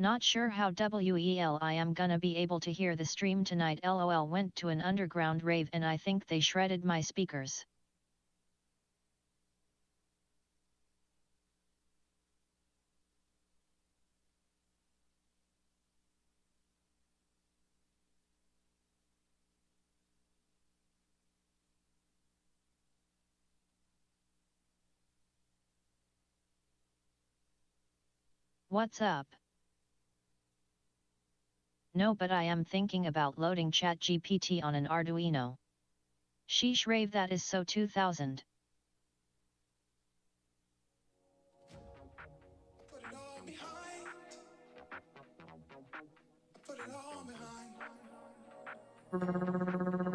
Not sure how I am gonna be able to hear the stream tonight. LOL. Went to an underground rave and I think they shredded my speakers. What's up? No, but I am thinking about loading ChatGPT on an Arduino. Sheesh, rave, that is so 2000.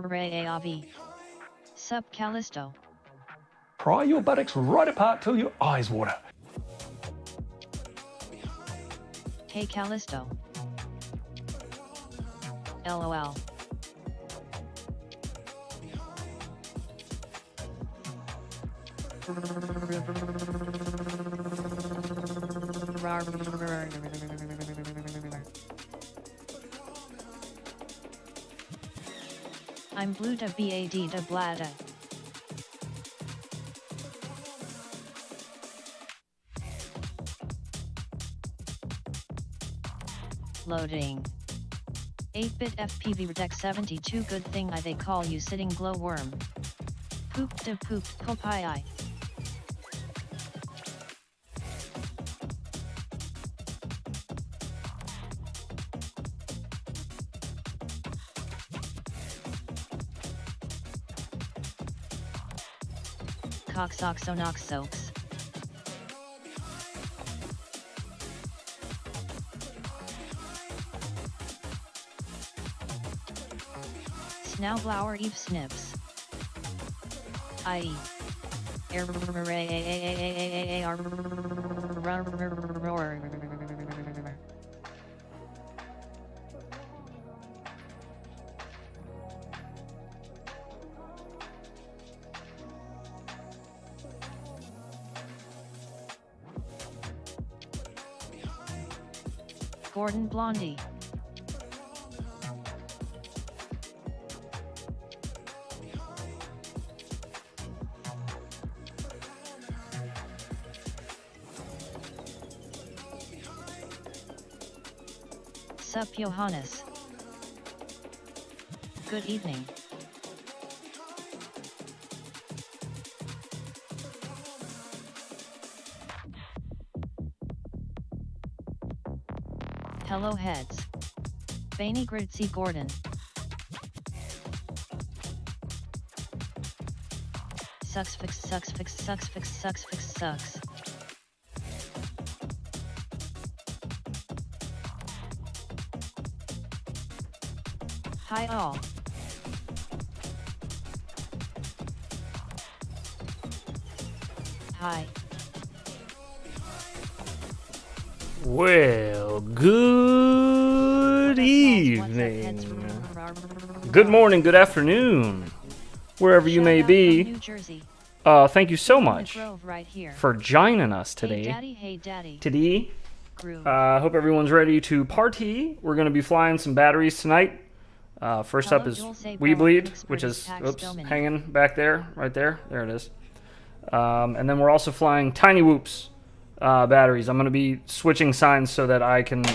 Ray Sup Callisto. Pry your buttocks right apart till your eyes water. Hey Callisto. LOL. I'm blue da bad da blada. Loading. 8-bit FPV Deck 72. Good thing they call you sitting glowworm. Poop de poop popeye. Coxoxonoxox. Snowblower Eve Snips. I. Gordon Blondie. Sup Johannes. Good evening. Hello heads. Bainy Gritzy Gordon. Sucks fix sucks fix sucks fix sucks fix sucks. Hi all. Hi. Well, good evening. Good morning, good afternoon, wherever you may be. Thank you so much for joining us today. Today, hope everyone's ready to party. We're going to be flying some batteries tonight. First up is weBLEED, which is hanging back there, right there. There it is. And then we're also flying TinyWhoops batteries. I'm going to be switching signs so that I can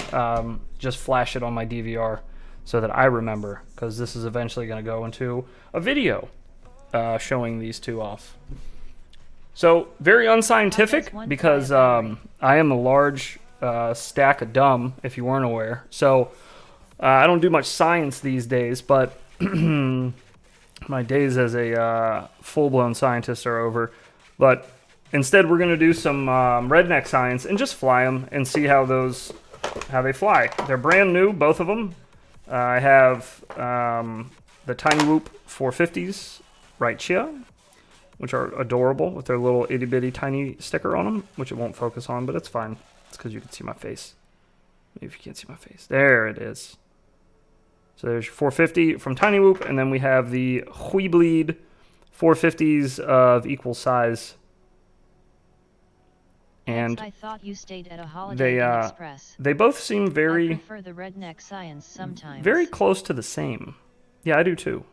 just flash it on my DVR so that I remember, because this is eventually going to go into a video showing these two off. So, very unscientific, because I am a large stack of dumb, if you weren't aware. So, I don't do much science these days, but my days as a full-blown scientist are over. But instead, we're going to do some redneck science and just fly them and see how they fly. They're brand new, both of them. I have the TinyWhoop 450s right here, which are adorable with their little itty-bitty tiny sticker on them, which it won't focus on, but it's fine. It's because you can see my face. Maybe if you can't see my face. There it is. So there's your 450 from TinyWhoop, and then we have the weBLEED 450s of equal size. and I thought you stayed at a Holiday Inn Express. they both seem very I prefer the redneck science sometimes. very close to the same. Yeah, I do too.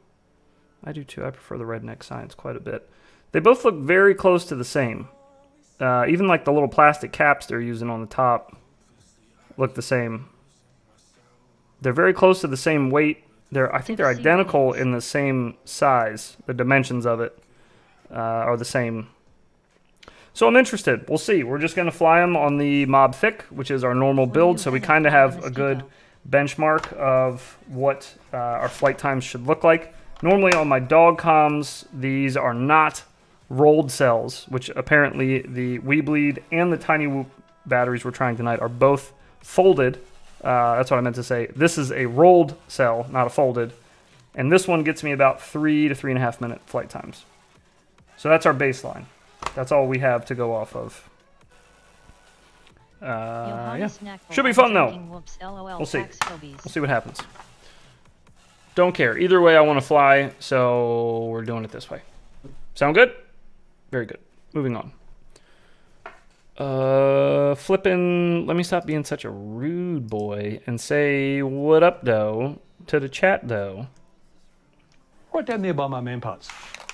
I prefer the redneck science quite a bit. They both look very close to the same. Even like the little plastic caps they're using on the top look the same. They're very close to the same weight. I think they're identical in the same size. The dimensions of it are the same. So I'm interested. We'll see. We're just going to fly them on the Mob Thick, which is our normal build. So we kind of have a good benchmark of what our flight times should look like. Normally on my dog comms, these are not rolled cells, which apparently the weBLEED and the TinyWhoop batteries we're trying tonight are both folded. That's what I meant to say. This is a rolled cell, not a folded. And this one gets me about 3 to 3.5 minute flight times. So that's our baseline. That's all we have to go off of. Yeah. Should be fun though. We'll see. We'll see what happens. Don't care. Either way, I want to fly, so we're doing it this way. Sound good? Very good. Moving on. Flippin', let me stop being such a rude boy and say what up, though, to the chat, though. Right down there by my man parts.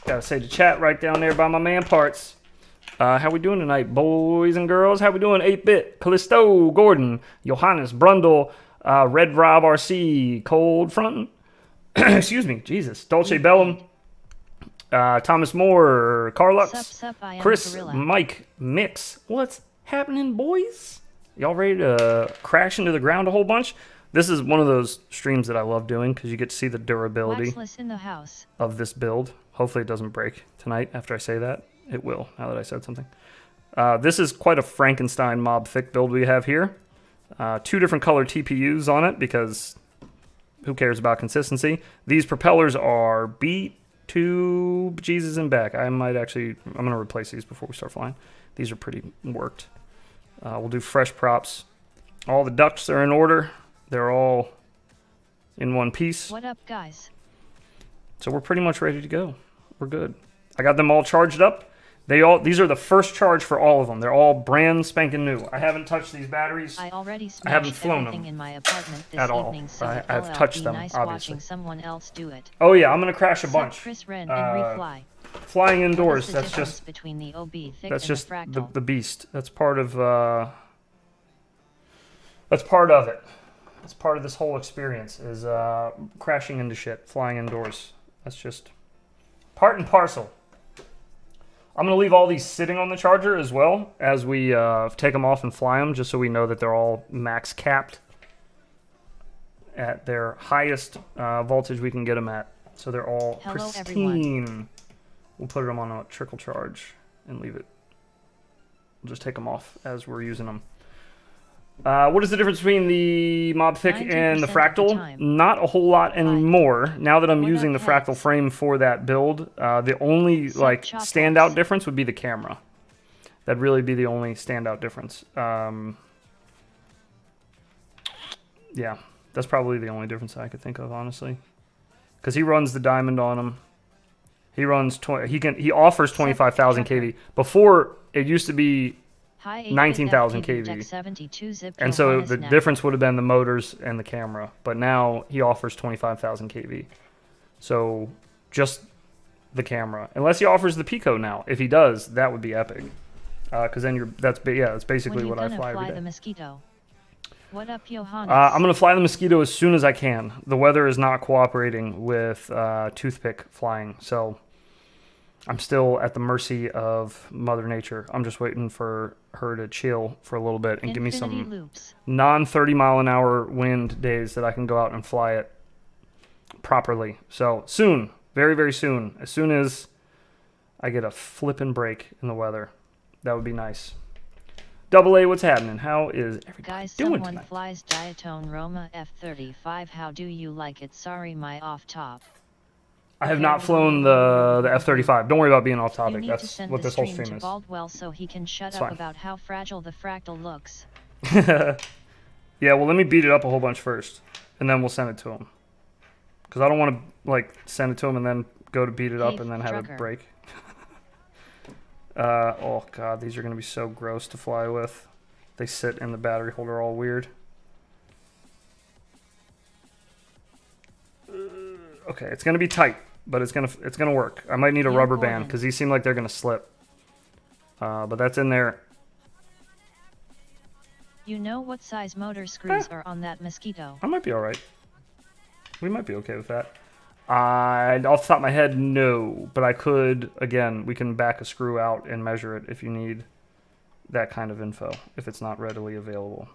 Gotta say the chat right down there by my man parts. How we doing tonight, boys and girls? How we doing? 8-Bit, Callisto, Gordon, Johannes, Brundle, Red Rob RC, Cold Front. Excuse me, Jesus. Dolce Bellum, Thomas Moore, Carlux, Chris, Mike, Mix. What's happening, boys? Y'all ready to crash into the ground a whole bunch? This is one of those streams that I love doing because you get to see the durability of this build. Hopefully it doesn't break tonight after I say that. It will, now that I said something. This is quite a Frankenstein Mob Thick build we have here. 2 different color TPUs on it because who cares about consistency? These propellers are beat to Jesus and back. I'm going to replace these before we start flying. These are pretty worked. We'll do fresh props. All the ducts are in order. They're all in one piece. What up, guys? So we're pretty much ready to go. We're good. I got them all charged up. These are the first charge for all of them. They're all brand spanking new. I haven't touched these batteries. I already haven't flown them in my apartment this at all. evening, so I've touched them, nice obviously. Watching someone else do it. Oh yeah, I'm gonna crash a bunch. Chris Wren and refly. Flying indoors. That's just between the OB thick that's and just the the beast. That's part of That's part of it. That's part of this whole experience is crashing into shit, flying indoors. That's just part and parcel. I'm going to leave all these sitting on the charger as well as we take them off and fly them, just so we know that they're all max capped at their highest voltage we can get them at. So they're all pristine. Everyone. We'll put them on a trickle charge and leave it. We'll just take them off as we're using them. What is the difference between the Mob Thick and the Fractal? Not a whole lot anymore. Now that I'm using the Fractal frame for that build, the only standout difference would be the camera. That'd really be the only standout difference. Yeah, that's probably the only difference I could think of, honestly. Because he runs the diamond on him. He runs he offers 25,000 kV. Before it used to be 19,000 kV, and so the difference would have been the motors and the camera, but now he offers 25,000 kV, so just the camera, unless he offers the Pico now. If he does, that would be epic, because then that's basically what I fly every day. The Mosquito? What up, Johannes? I'm gonna fly the Mosquito as soon as I can. The weather is not cooperating with toothpick flying, so I'm still at the mercy of Mother Nature. I'm just waiting for her to chill for a little bit and give me some non-30 mile an hour wind days that I can go out and fly it properly. So soon, very, very soon, as soon as I get a flippin' break in the weather, that would be nice. Double A, what's happening? How is everybody doing tonight? Someone flies Diatone Roma F-35. How do you like it? Sorry, my off top. I have not flown the F-35. Don't worry about being off topic. That's what this whole stream is. Baldwell so he can shut up about how fragile the Fractal looks. Yeah, well, let me beat it up a whole bunch first, and then we'll send it to him. Because I don't want to send it to him and then go to beat it up and then have it break. Oh god, these are gonna be so gross to fly with. They sit in the battery holder all weird. Okay, it's gonna be tight, but it's gonna work. I might need a rubber band because these seem like they're gonna slip. But that's in there. You know what size motor screws are on that mosquito? I might be all right. We might be okay with that. Off the top of my head, no. But I could, again, we can back a screw out and measure it if you need that kind of info, if it's not readily available.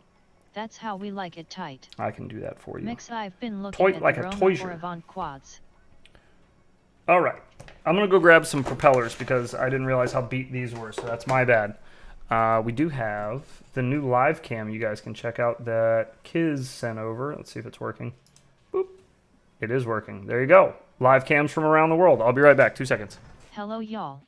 That's how we like it tight. I can do that for you. Mix, I've been looking at like the a Roma toyser. or Avant quads. All right. I'm going to go grab some propellers because I didn't realize how beat these were, so that's my bad. We do have the new live cam you guys can check out that Kiz sent over. Let's see if it's working. Boop. It is working. There you go. Live cams from around the world. I'll be right back. 2 seconds. Hello, y'all.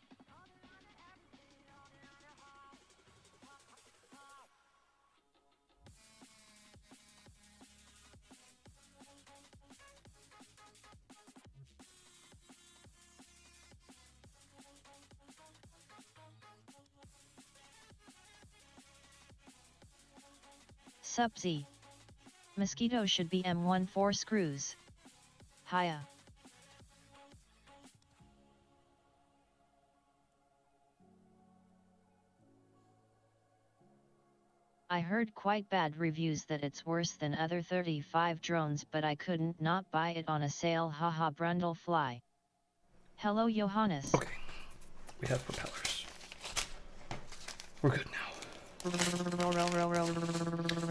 Sub-Z. Mosquito should be M14 screws. Hiya. I heard quite bad reviews that it's worse than other 35 drones, but I couldn't not buy it on a sale, haha Brundle fly. Hello Johannes. Okay. We have propellers. We're good now.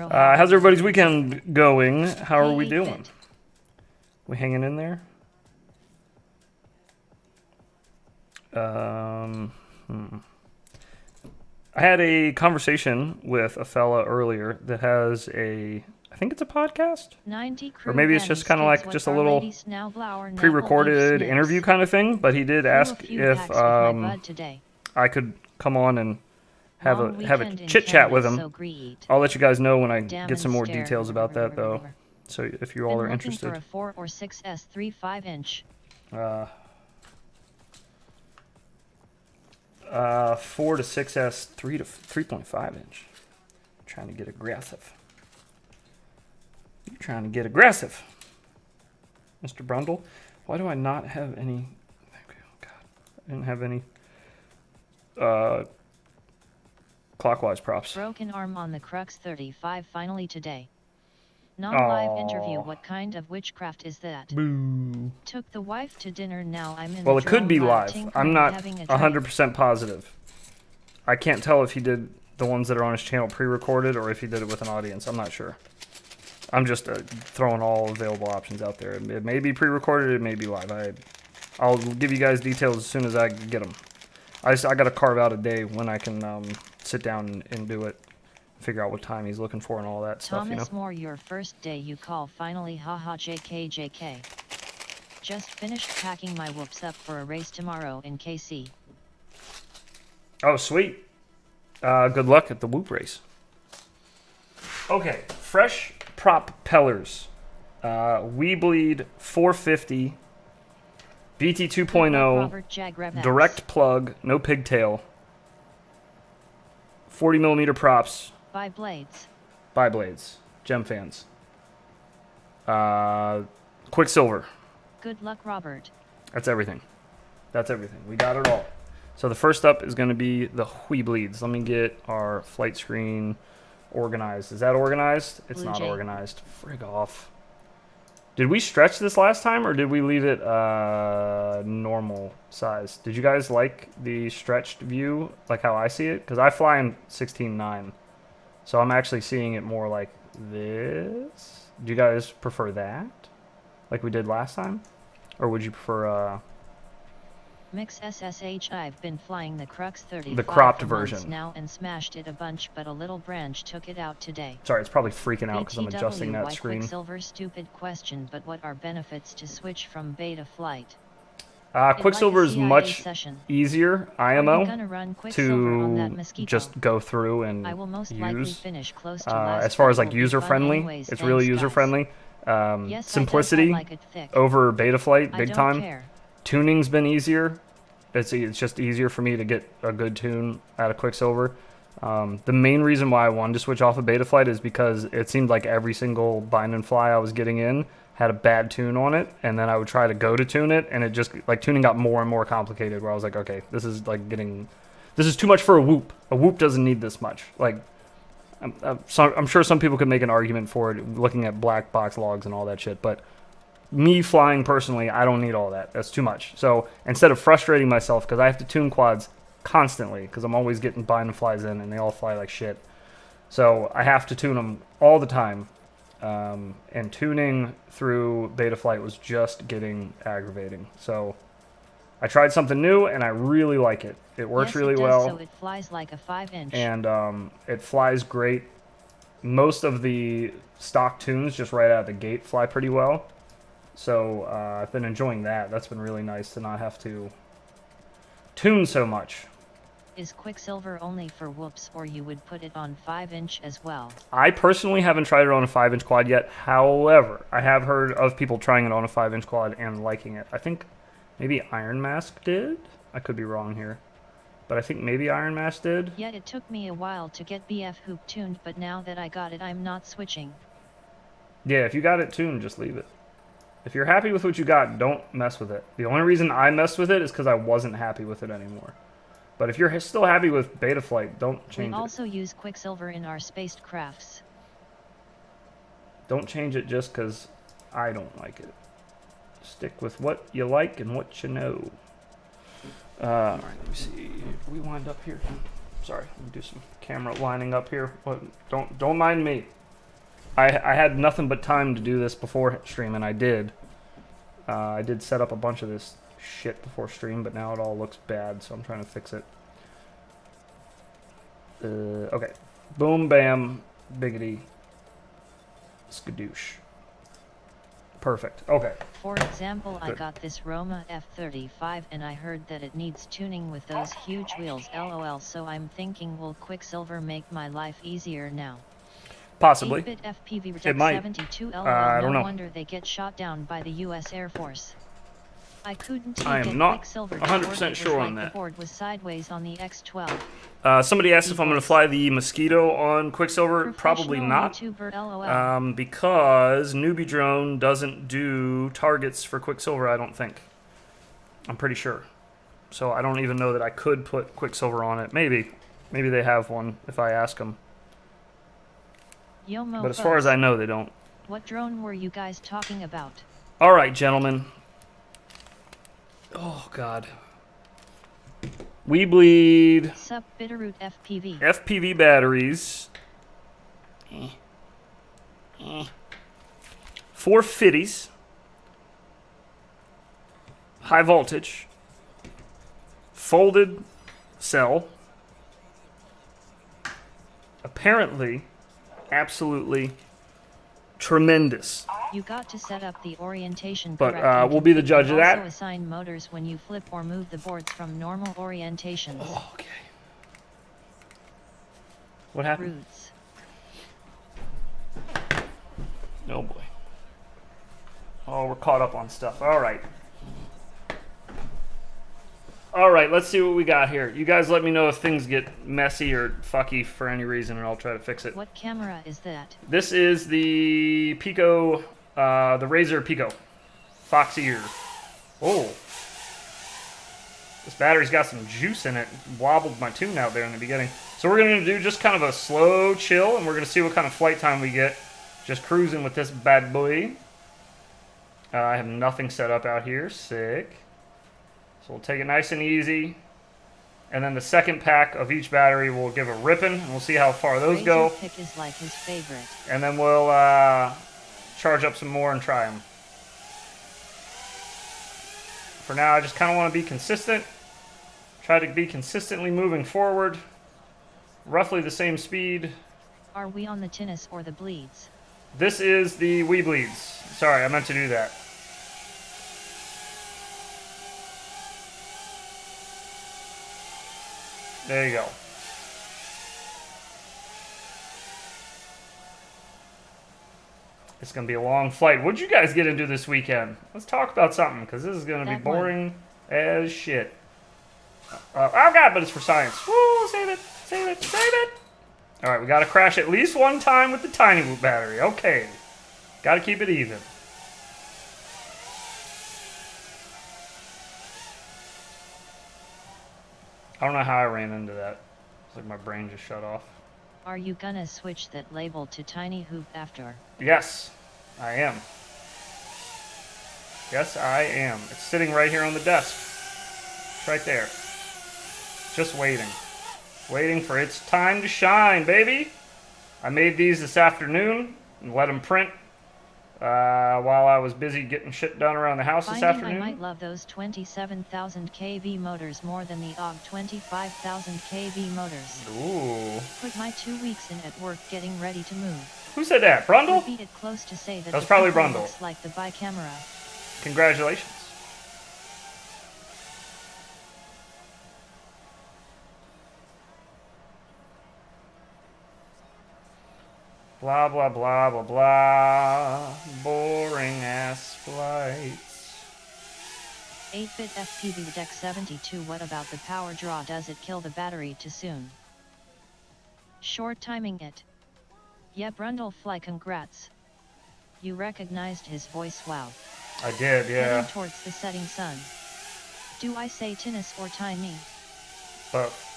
How's everybody's weekend going? How are we doing? We hanging in there? I had a conversation with a fella earlier that has I think it's a podcast? Or maybe it's just kind of like just a little pre-recorded interview kind of thing, but he did ask if I could come on and have a chit chat with him. I'll let you guys know when I get some more details about that, though. So if you all are interested. For a 4 or 6S 3.5 inch. 4 to 6S 3 to 3.5 inch. Trying to get aggressive. You're trying to get aggressive, Mr. Brundle. Why do I not have any? Oh God, I didn't have any. Clockwise props. Broken arm on the Crux 35 finally today. Non-live interview. What kind of witchcraft is that? Boo. Took the wife to dinner. Now I'm in. Well, it could be live. I'm not 100% positive. I can't tell if he did the ones that are on his channel pre-recorded or if he did it with an audience. I'm not sure. I'm just throwing all available options out there. It may be pre-recorded. It may be live. I'll give you guys details as soon as I get them. I got to carve out a day when I can sit down and do it, figure out what time he's looking for and all that stuff, you know. Thomas More, your first day you call finally, haha JK. Just finished packing my whoops up for a race tomorrow in KC. Oh, sweet. Good luck at the whoop race. Okay, fresh propellers. weBLEED 450. BT 2.0, direct plug, no pigtail, 40mm props. Bi-blades, gem fans. Quicksilver. Good luck, Robert. That's everything. We got it all. So the first up is going to be the weBLEEDs. Let me get our flight screen organized. Is that organized? It's not organized. Frig off. Did we stretch this last time, or did we leave it normal size? Did you guys like the stretched view, like how I see it? Because I fly in 16:9, so I'm actually seeing it more like this. Do you guys prefer that, like we did last time? Or would you prefer Mix SSH. I've been flying the Crux 35 the cropped for version months now and smashed it a bunch, but a little branch took it out today. Sorry, it's probably freaking out because I'm adjusting that screen. Quicksilver, stupid question, but what are benefits to switch from beta flight? Quicksilver is much easier IMO to on just go through and I will most likely finish close to as far as like user friendly, it's really user friendly. Yes, simplicity like it thick. over beta flight, big I don't time. care. Tuning's been easier. It's just easier for me to get a good tune out of Quicksilver. The main reason why I wanted to switch off of Betaflight is because it seemed like every single bind and fly I was getting in had a bad tune on it, and then I would try to go to tune it, and it just, like, tuning got more and more complicated, where I was like, okay, this is too much for a whoop. A whoop doesn't need this much. Like, I'm sure some people could make an argument for it, looking at black box logs and all that shit, but me flying personally, I don't need all that. That's too much. So instead of frustrating myself, because I have to tune quads constantly, because I'm always getting bind and flies in, and they all fly like shit. So I have to tune them all the time. And tuning through Betaflight was just getting aggravating. So I tried something new, and I really like it. It works really well. So it flies like a 5-inch. And it flies great. Most of the stock tunes just right out of the gate fly pretty well. So I've been enjoying that. That's been really nice to not have to tune so much. Is Quicksilver only for whoops, or you would put it on 5-inch as well? I personally haven't tried it on a 5-inch quad yet. However, I have heard of people trying it on a 5-inch quad and liking it. I think maybe Iron Mask did? I could be wrong here. But I think maybe Iron Mask did. Yet it took me a while to get BF Hoop tuned, but now that I got it, I'm not switching. Yeah, if you got it tuned, just leave it. If you're happy with what you got, don't mess with it. The only reason I messed with it is because I wasn't happy with it anymore. But if you're still happy with Betaflight, don't change it. We also use Quicksilver in our spaced crafts. Don't change it just because I don't like it. Stick with what you like and what you know. Alright, let me see. We wind up here. Sorry, let me do some camera lining up here. Don't mind me. I had nothing but time to do this before stream, and I did. I did set up a bunch of this shit before stream, but now it all looks bad, so I'm trying to fix it. Okay. Boom, bam, biggity, skadoosh. Perfect. Okay. For example, Good. I got this Roma F35 and I heard that it needs tuning with those huge wheels, lol, so I'm thinking, will Quicksilver make my life easier now? Possibly. 8-bit FPV It might. 72 lol, I don't no know. wonder they get shot down by the US Air Force. I couldn't take I it. am not Quicksilver 100% sure on that. The board was sideways on the X12. Somebody asked if I'm going to fly the Mosquito on Quicksilver. Probably not. YouTuber, LOL. Because Newbie Drone doesn't do targets for Quicksilver, I don't think. I'm pretty sure. So I don't even know that I could put Quicksilver on it. Maybe. Maybe they have one if I ask them. Yomo But as far as I know, they don't. What drone were you guys talking about? All right, gentlemen. Oh, God. weBLEED Sup Bitterroot FPV. FPV batteries. 450s. High voltage. Folded cell. Apparently, absolutely tremendous. You got to set up the orientation But correctly. we'll be the judge of that. Also assign motors when you flip or move the boards from normal orientations. Oh, okay. What happened? Roots. Oh boy. Oh, we're caught up on stuff. All right. All right, let's see what we got here. You guys let me know if things get messy or fucky for any reason, and I'll try to fix it. What camera is that? This is the Pico, the Razer Pico. Fox ear. Oh. This battery's got some juice in it. Wobbled my tune out there in the beginning. So we're going to do just kind of a slow chill, and we're going to see what kind of flight time we get. Just cruising with this bad boy. I have nothing set up out here. Sick. So we'll take it nice and easy. And then the second pack of each battery will give a ripping, and we'll see how far those Razor go. pick is like his favorite. And then we'll charge up some more and try them. For now, I just kind of want to be consistent. Try to be consistently moving forward. Roughly the same speed. Are we on the tinnis or the bleeds? This is the weBLEEDs. Sorry, I meant to do that. There you go. It's going to be a long flight. What'd you guys get into this weekend? Let's talk about something, because this is going to be boring as shit. Oh god, but it's for science. Woo, save it, save it, save it. All right, we got to crash at least one time with the TinyWhoop battery. Okay, got to keep it even. I don't know how I ran into that. It's like my brain just shut off. Are you gonna switch that label to TinyWhoop after? Yes, I am. Yes, I am. It's sitting right here on the desk. It's right there. Just waiting. Waiting for its time to shine, baby. I made these this afternoon and let them print while I was busy getting shit done around the house this afternoon. I might love those 27,000 kV motors more than the OG 25,000 kV motors. Ooh. Put my 2 weeks in at work getting ready to move. Who said that? Brundle? Would be it close to say that was probably Brundle. Looks like the bi-camera. Congratulations. Blah, blah, blah, blah, blah. Boring ass flights. 8-bit FPV Deck 72. What about the power draw? Does it kill the battery too soon? Short timing it. Yeah, Brundle Fly, congrats. You recognized his voice, wow. I did, yeah. Heading towards the setting sun. Do I say Tinnis or Tiny? Both.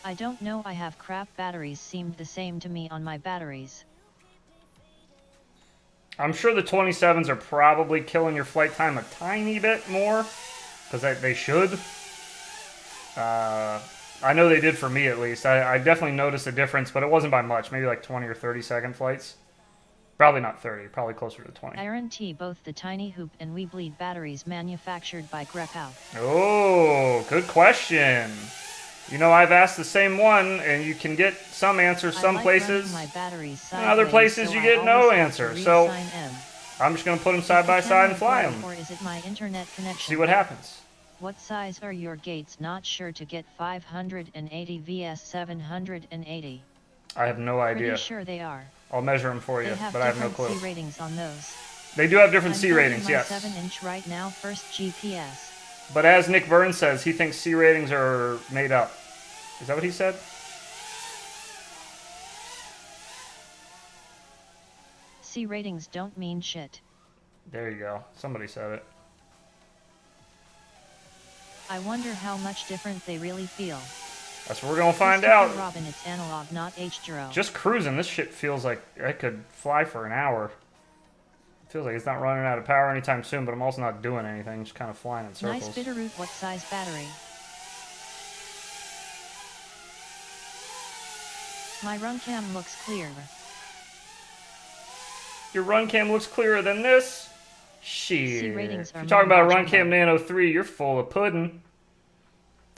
I don't know, I have crap batteries. Seemed the same to me on my batteries. I'm sure the 27s are probably killing your flight time a tiny bit more, because they should. I know they did for me at least. I definitely noticed a difference, but it wasn't by much. Maybe like 20 or 30 second flights. Probably not 30, probably closer to 20. Guarantee both the TinyWhoop and weBLEED batteries manufactured by Grepau. Oh, good question. You know, I've asked the same one, and you can get some answers some places. My batteries and other places you get no answer. So I'm just going to put them side by side and fly them. Or is it my internet connection? See what happens. What size are your gates? Not sure to get 580 vs 780. I have no idea. Pretty sure they are. I'll measure them for you, but I have no clue. C ratings on those. They do have different C ratings, yes. 7-inch right now, first GPS. But as Nick Burns says, he thinks C ratings are made up. Is that what he said? C ratings don't mean shit. There you go. Somebody said it. I wonder how much different they really feel. That's what we're going to find out. Robin, it's analog, not H0. Just cruising. This shit feels like I could fly for an hour. Feels like it's not running out of power anytime soon, but I'm also not doing anything. Just kind of flying in circles. Nice Bitterroot. What size battery? My run cam looks clear. Your run cam looks clearer than this? Shit. If you're talking about a run cam Nano 3, you're full of pudding.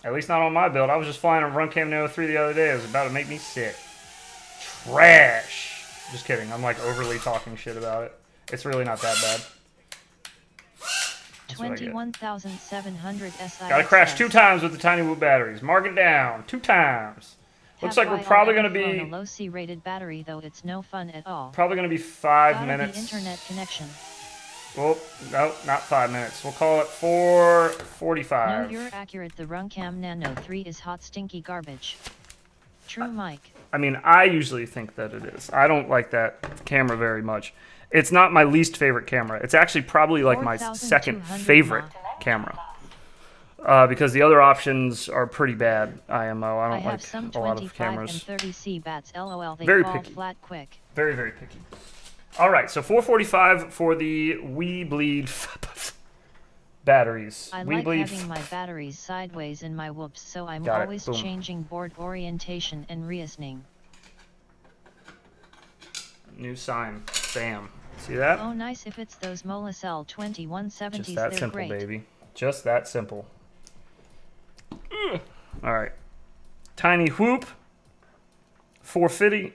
At least not on my build. I was just flying a run cam Nano 3 the other day. It was about to make me sick. Trash. Just kidding. I'm like overly talking shit about it. It's really not that bad. 21,700 SI. Gotta crash 2 times with the TinyWhoop batteries. Mark it down. 2 times. Looks like we're probably gonna be a low C rated battery, though it's no fun at all. Probably gonna be 5 minutes. Internet connection. Well, no, not 5 minutes. We'll call it 4:45. No, you're accurate. The Runcam Nano 3 is hot, stinky garbage. True, Mike. I mean, I usually think that it is. I don't like that camera very much. It's not my least favorite camera. It's actually probably like my second favorite camera. Because the other options are pretty bad, IMO. I don't like a lot of cameras. And 30 C-bats, LOL, they very fall picky. flat quick. Very, very picky. All right, so 445 for the weBLEED batteries. I like having my batteries sideways in my whoops, so I'm always changing board orientation and reasoning. New sign. Bam. See that? Oh, nice. If it's those Molicel 2170s, just that they're simple, great. baby. Just that simple. All right. TinyWhoop. 450.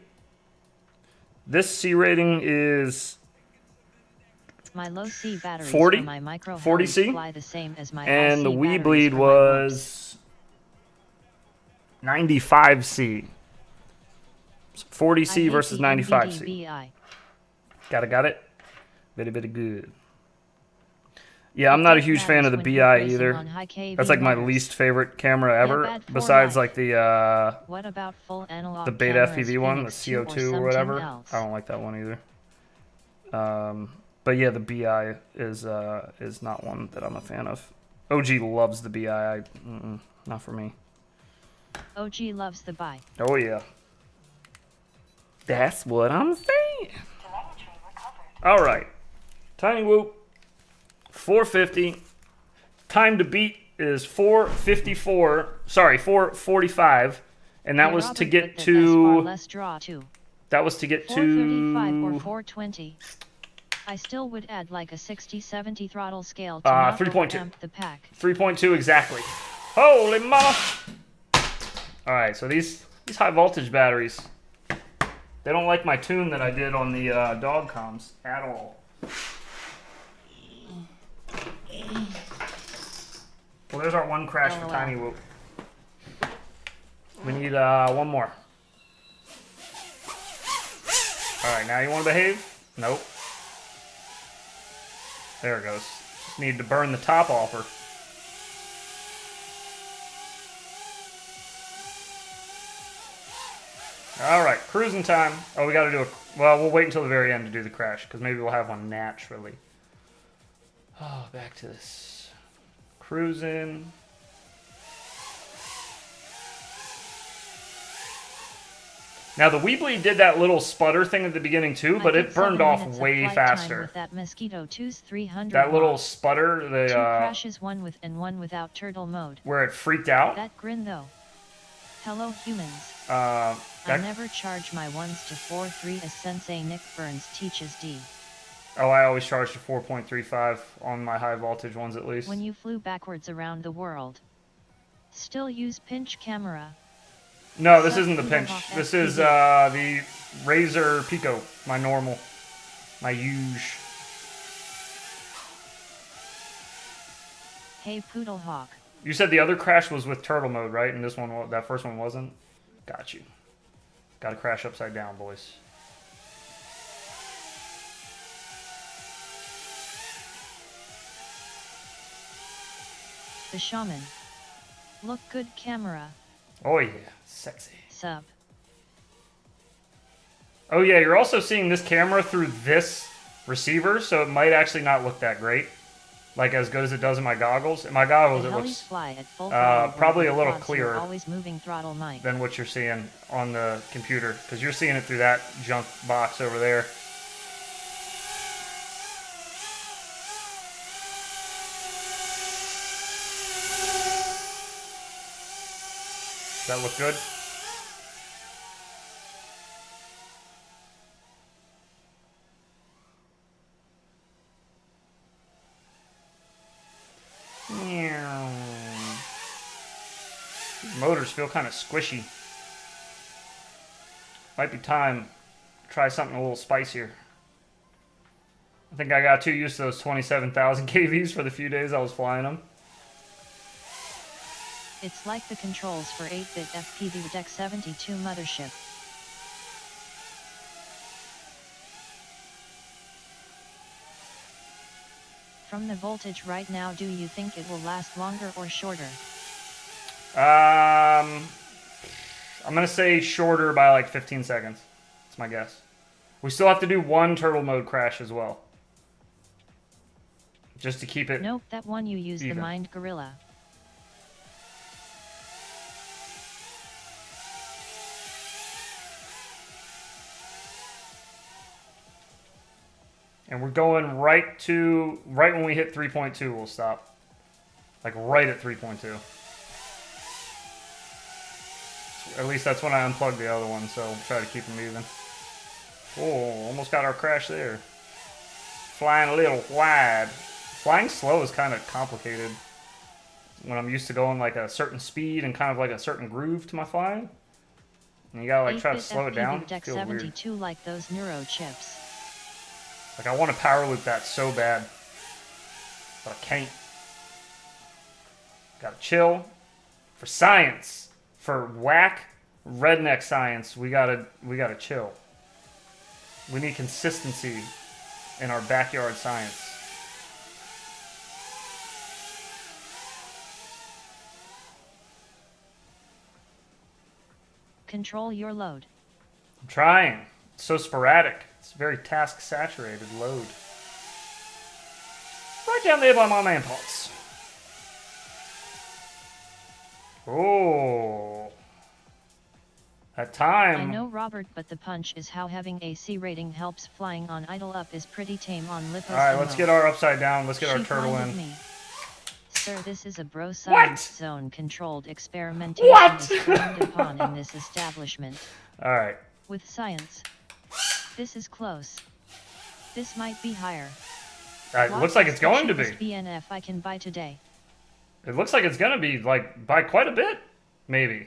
This C rating is my low C batteries 40. For my micro 40 C. Fly the same as my and the weBLEED was 95 C. 40 C versus 95 C. Got it. Very, very good. Yeah, I'm not a It huge fan of the matters when BI you're racing either. on high KV That's like my motors. least favorite camera ever, bad for besides life. like the What about full analog beta cameras, FPV one, the Phoenix 2 or CO2 or something whatever. else? I don't like that one either. But yeah, the BI is not one that I'm a fan of. OG loves the BI. Not for me. OG loves the BI. Oh yeah. That's what I'm saying. All right. TinyWhoop, 450. Time to beat is 4:54. Sorry, 4:45, and that was to get to. Less draw too. That was to get to 435 or 420. I still would add like a 60-70 throttle scale to not 3.2. amp the pack. 3.2 exactly. Holy mama! All right, so these high voltage batteries, they don't like my tune that I did on the dog comms at all. Well, there's our one crash for TinyWhoop. We need one more. All right, now you want to behave? Nope. There it goes. Just need to burn the top off her. All right, cruising time. Oh, we got to do a... Well, we'll wait until the very end to do the crash, because maybe we'll have one naturally. Oh, back to this. Cruising. Now, the weBLEED did that little sputter thing at the beginning, too, but it burned off way faster. With that Mosquito 2's 300 that little sputter, the... 2 crashes, one with and one without turtle mode. Where it freaked out. That grin, though. Hello, humans. I never charge my ones to 4.3 as Sensei Nick Burns teaches D. Oh, I always charge to 4.35 on my high voltage ones at least. When you flew backwards around the world. Still use pinch camera. No, this isn't the pinch. This is the Razor Pico, my normal, my huge. Hey, Poodlehawk. You said the other crash was with turtle mode, right? And this one, that first one wasn't? Got you. Got to crash upside down, boys. The Shaman. Look good camera. Oh yeah, sexy. Sub. Oh yeah, you're also seeing this camera through this receiver, so it might actually not look that great. Like as good as it does in my goggles. In my goggles, it looks probably a little clearer than what you're seeing on the computer, because you're seeing it through that junk box over there. Does that look good? These motors feel kind of squishy. Might be time to try something a little spicier. I think I got too used to those 27,000 kVs for the few days I was flying them. It's like the controls for 8-bit FPV Deck 72 mothership. From the voltage right now, do you think it will last longer or shorter? I'm going to say shorter by like 15 seconds. That's my guess. We still have to do one turtle mode crash as well. Just to keep it Nope, that one you use even. the Mind Gorilla. And we're going right when we hit 3.2, we'll stop. Like right at 3.2. At least that's when I unplugged the other one, so we'll try to keep them even. Oh, almost got our crash there. Flying a little wide. Flying slow is kind of complicated when I'm used to going like a certain speed and kind of like a certain groove to my flying. And you gotta like try to slow it down. Deck Feels 72 weird. like those neuro chips. Like I want to power loop that so bad, but I can't. Gotta chill. For science, for whack redneck science, we gotta chill. We need consistency in our backyard science. Control your load. I'm trying. It's so sporadic. It's very task-saturated load. Right down there by my man pots. Oh. That time. I know, Robert, but the punch is how having AC rating helps. Flying on idle up is pretty tame on Lipos. Alright, let's get our upside down. Let's get our turtle in. Me. Sir, this is a bro science zone. Controlled experimentation is frowned upon in this establishment. Alright. With science. This is close. This might be higher. It looks like it's going to be. BNF I can buy today. It looks like it's going to be, like, by quite a bit, maybe.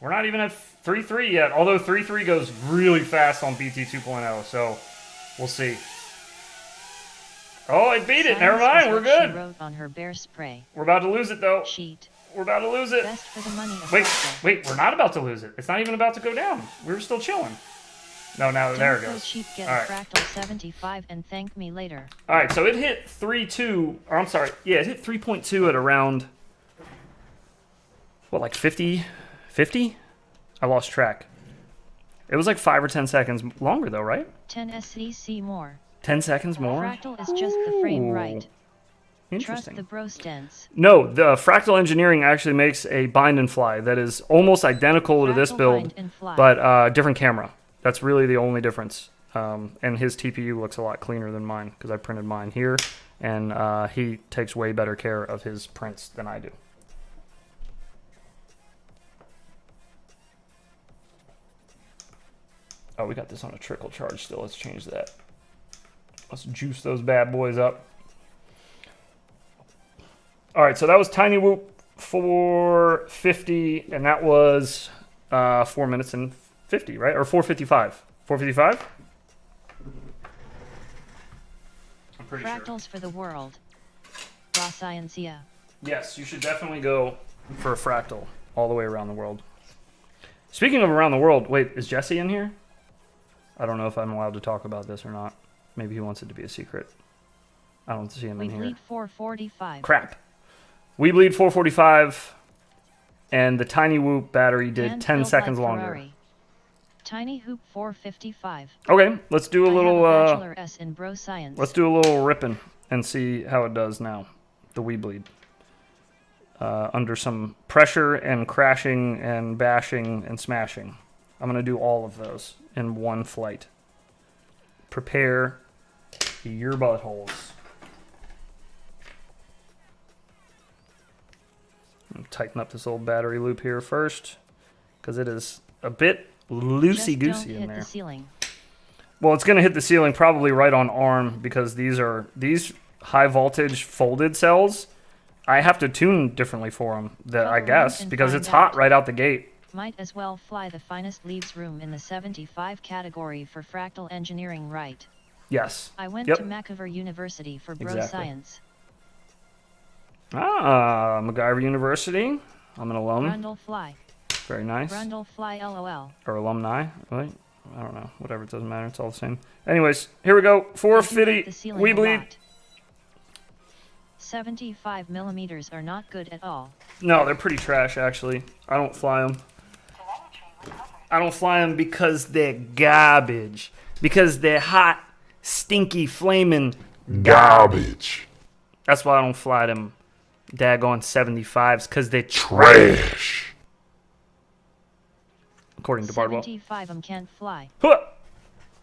We're not even at 3.3 yet, although 3.3 goes really fast on BT 2.0, so we'll see. Oh, it beat it. Never mind, we're good. She wrote on her bear spray. We're about to lose it, though. Sheet. We're about to lose it. Best for the money of wait, we're not about to lose it. It's not even about to go down. We're still chilling. No, now there it goes. Cheap, get all right. Fractal 75 and thank me later. All right, so it hit 3.2, or I'm sorry, yeah, it hit 3.2 at around, what, like 50? 50? I lost track. It was like 5 or 10 seconds longer, though, right? 10 SEC more. 10 seconds more? Fractal is just the frame right. Interesting. Trust the bro stance. No, the Fractal Engineering actually makes a bind and fly that is almost identical to this build, but different camera. That's really the only difference. And his TPU looks a lot cleaner than mine because I printed mine here, and he takes way better care of his prints than I do. Oh, we got this on a trickle charge still. Let's change that. Let's juice those bad boys up. All right, so that was TinyWhoop 450, and that was 4 minutes and 50, right? Or 455. 455? I'm pretty Fractals sure. for the world. Raw science, yeah. Yes, you should definitely go for a fractal all the way around the world. Speaking of around the world, wait, is Jesse in here? I don't know if I'm allowed to talk about this or not. Maybe he wants it to be a secret. I don't see him in here. weBLEED 445. Crap. weBLEED 445 and the TinyWhoop battery did 10 seconds longer. TinyWhoop 455. Okay, let's do a little in bro science. let's do a little ripping and see how it does now. The weBLEED. Under some pressure and crashing and bashing and smashing. I'm going to do all of those in one flight. Prepare your buttholes. Tighten up this old battery loop here first, because it is a bit loosey-goosey in there. Well, it's going to hit the ceiling probably right on arm, because these high voltage folded cells, I have to tune differently for them, I guess, because it's hot right out the gate. Might as well fly the finest leaves room in the 75 category for fractal engineering, right? Yes. I went to MacGyver University for bro science. Ah, MacGyver University. I'm an alum. Brundle fly. Very nice. Brundle fly LOL. Or alumni. Wait, I don't know. Whatever, it doesn't matter. It's all the same. Anyways, here we go. 450. weBLEED. 75 millimeters are not good at all. No, they're pretty trash, actually. I don't fly them. I don't fly them because they're garbage. Because they're hot, stinky, flaming garbage. That's why I don't fly them daggone 75s, because they're trash. According to Bardwell. 75 can't fly. Huh.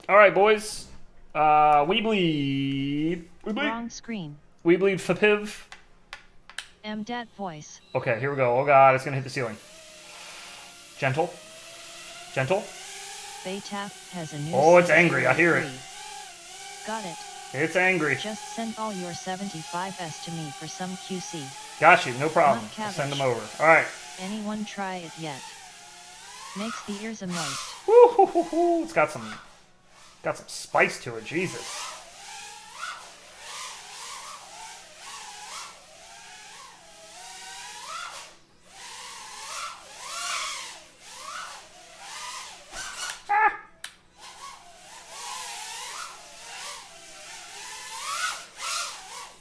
All right, boys. weBLEED. Wrong screen. weBLEEDfpv. MDAT voice. Okay, here we go. Oh god, it's gonna hit the ceiling. Gentle. Gentle. Baytaf has a new. Oh, it's angry. I hear it. Got it. It's angry. Just send all your 75s to me for some QC. Got you. No problem. I'll send them over. All right. Anyone try it yet? Makes the ears a moist. Woo hoo hoo hoo. It's got some spice to it. Jesus.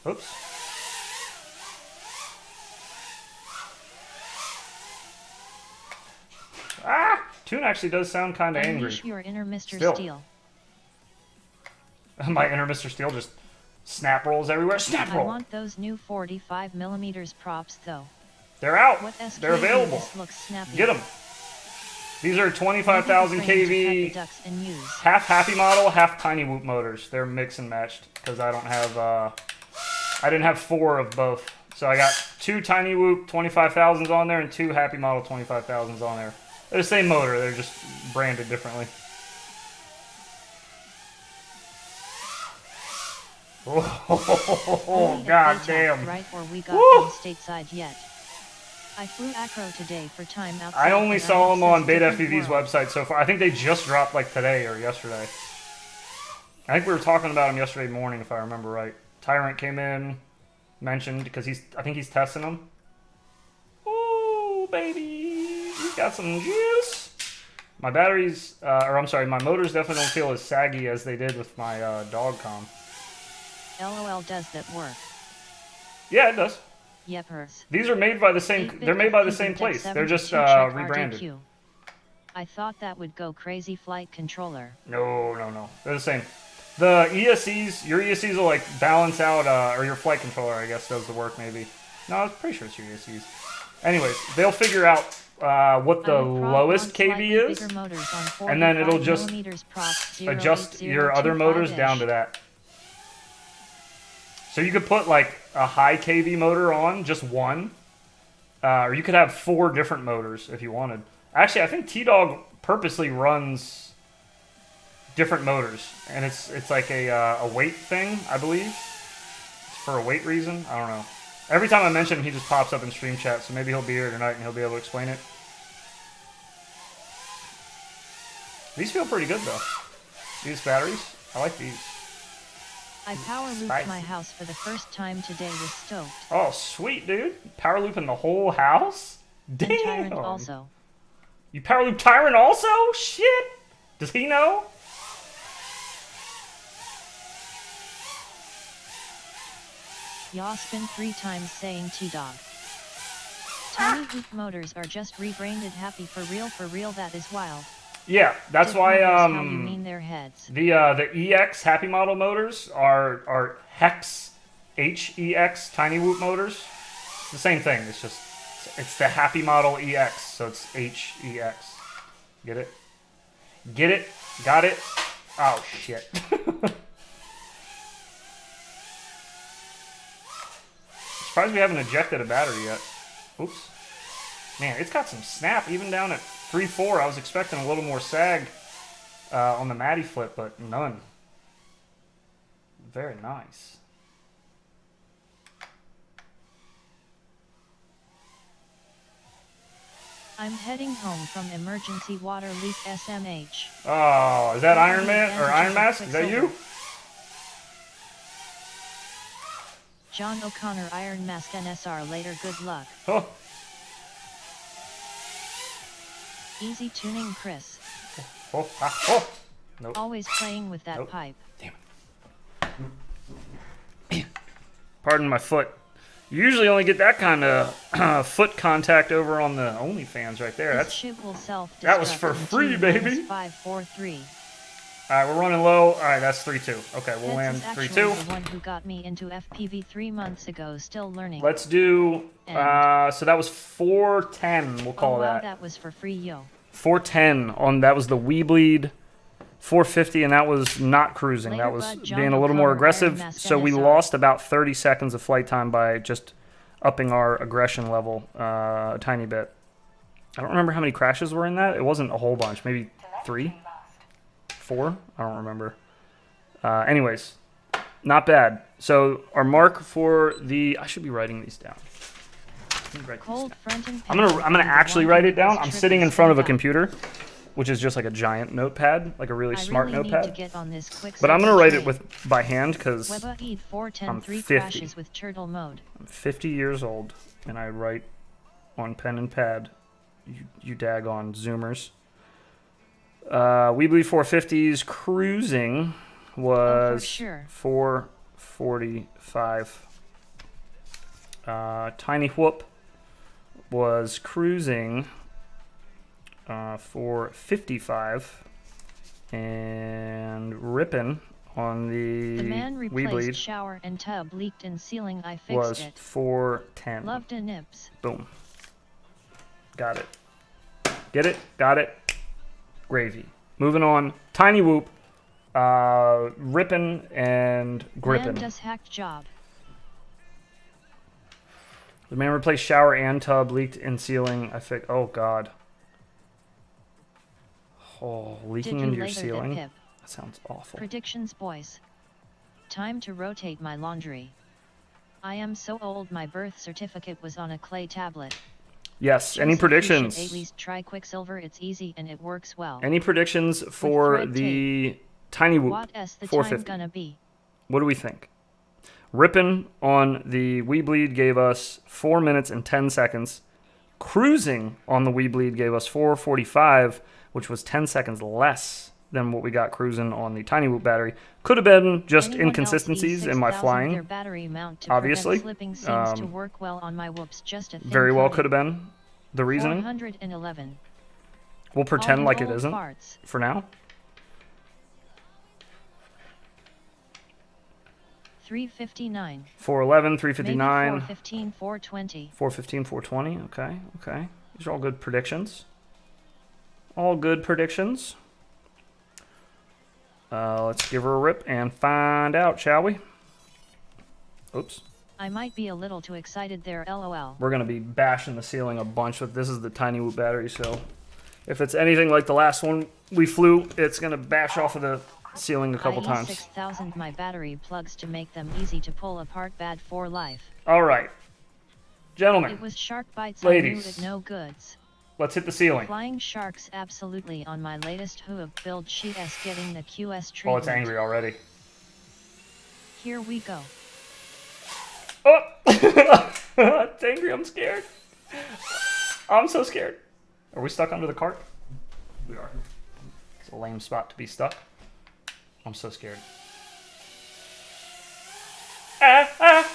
Oops. Ah! Tune actually does sound kind of angry. Unleash your inner Mr. Still. Steel. My inner Mr. Steel just snap rolls everywhere. Snap roll. I want those new 45mm props though. They're out. What SKU They're available. This looks snappy. Get them. These are 25,000 kV, half Happy model, half TinyWhoop motors. They're mix and matched because I don't have, I didn't have 4 of both. So I got 2 TinyWhoop 25,000s on there and 2 Happy model 25,000s on there. They're the same motor, they're just branded differently. Oh, god damn. Right, or we got them stateside yet. I flew acro today for time outside. I only saw them on weBLEEDfpv's website so far. I think they just dropped like today or yesterday. I think we were talking about them yesterday morning if I remember right. Tyrant came in, mentioned, because I think he's testing them. Ooh, baby, we got some juice. My batteries, or I'm sorry, my motors definitely don't feel as saggy as they did with my dog com. LOL, does that work? Yeah, it does. Yepers. These are made by the same. They're made by the same place. They're just rebranded. I thought that would go crazy. Flight controller. No, no, no. They're the same. The ESCs, your ESCs will like balance out, or your flight controller, I guess, does the work maybe. No, I'm pretty sure it's your ESCs. Anyways, they'll figure out what the lowest kV is, and then it'll just adjust your other motors down to that. So you could put like a high kV motor on, just one, or you could have 4 different motors if you wanted. Actually, I think T-Dog purposely runs different motors, and it's like a weight thing, I believe. It's for a weight reason. I don't know. Every time I mention him, he just pops up in stream chat, so maybe he'll be here tonight and he'll be able to explain it. These feel pretty good though. These batteries, I like these. I power looped my house for the first time today, was stoked. Oh, sweet, dude. Power looping the whole house? Damn. And Tyrant also. You power loop Tyrant also? Shit. Does he know? Yaw spin 3 times saying T-Dog. TinyWhoop motors are just rebranded Happy for real, that is wild. Yeah, that's why how you mean their heads. The EX Happy model motors are Hex HEX TinyWhoop motors. It's the same thing. It's just it's the Happy model EX, so it's HEX. Get it? Get it? Got it? Oh shit. Surprised we haven't ejected a battery yet. Oops. Man, it's got some snap even down at 3.4. I was expecting a little more sag on the Matty flip, but none. Very nice. I'm heading home from emergency water leak SMH. Oh, is that Iron Man or Iron Mask? Is that you? John O'Connor Iron Mask NSR later, good luck. Oh. Easy tuning, Chris. Oh, ah, oh. Nope. Always playing with that pipe. Damn it. Pardon my foot. You usually only get that kind of foot contact over on the OnlyFans right there. That was for free, baby. 543. All right, we're running low. All right, that's 3-2. Okay, we'll land 3-2. The one who got me into FPV 3 months ago, still learning. Let's do. So that was 410. We'll call that. That was for free, yo. 410 on that was the weBLEED 450, and that was not cruising. That was being a little more aggressive. So we lost about 30 seconds of flight time by just upping our aggression level a tiny bit. I don't remember how many crashes were in that. It wasn't a whole bunch. Maybe 3, 4. I don't remember. Anyways, not bad. So our mark for the I should be writing these down. I'm gonna actually write it down. I'm sitting in front of a computer, which is just like a giant notepad, like a really smart notepad. But I'm gonna write it by hand because I'm 50. I'm 50 years old, and I write on pen and pad. You daggone Zoomers. weBLEED 450's cruising was 445. TinyWhoop was cruising 455. And ripping on The man the replaced weBLEED shower and tub leaked in ceiling. I fixed was it. 410. Loved a nips. Boom. Got it. Get it? Got it. Gravy. Moving on. TinyWhoop. Ripping and gripping. Man does hacked job. The man replaced shower and tub, leaked in ceiling. I fixed. Oh God. Oh, leaking into your ceiling. That sounds awful. Predictions, boys. Time to rotate my laundry. I am so old. My birth certificate was on a clay tablet. Yes. Any predictions? At least try Quicksilver. It's easy and it works well. Any predictions for the TinyWhoop? What's the 450? time gonna be? What do we think? Ripping on the weBLEED gave us 4 minutes and 10 seconds. Cruising on the weBLEED gave us 4:45, which was 10 seconds less than what we got cruising on the TinyWhoop battery. Could have been just Anyone inconsistencies in my flying. Their battery mount to obviously, slipping seems to work well on my whoops. Just a very well could have been the reasoning. 411. We'll pretend like it isn't farts. for now. 359. 411, 359. 415, 420. 415, 420. Okay, okay. These are all good predictions. All good predictions. Let's give her a rip and find out, shall we? Oops. I might be a little too excited there, lol. We're going to be bashing the ceiling a bunch with this. Is the TinyWhoop battery, so if it's anything like the last one we flew, it's going to bash off of the ceiling a couple times. 6,000 my battery plugs to make them easy to pull apart. Bad for life. All right. Gentlemen. It was shark bites. Ladies. I knew it no goods. Let's hit the ceiling. Flying sharks absolutely on my latest Whoop build. She's getting the QS treatment. Oh, it's angry already. Here we go. Oh! It's angry. I'm scared. I'm so scared. Are we stuck under the cart? We are. It's a lame spot to be stuck. I'm so scared. Ah! Ah!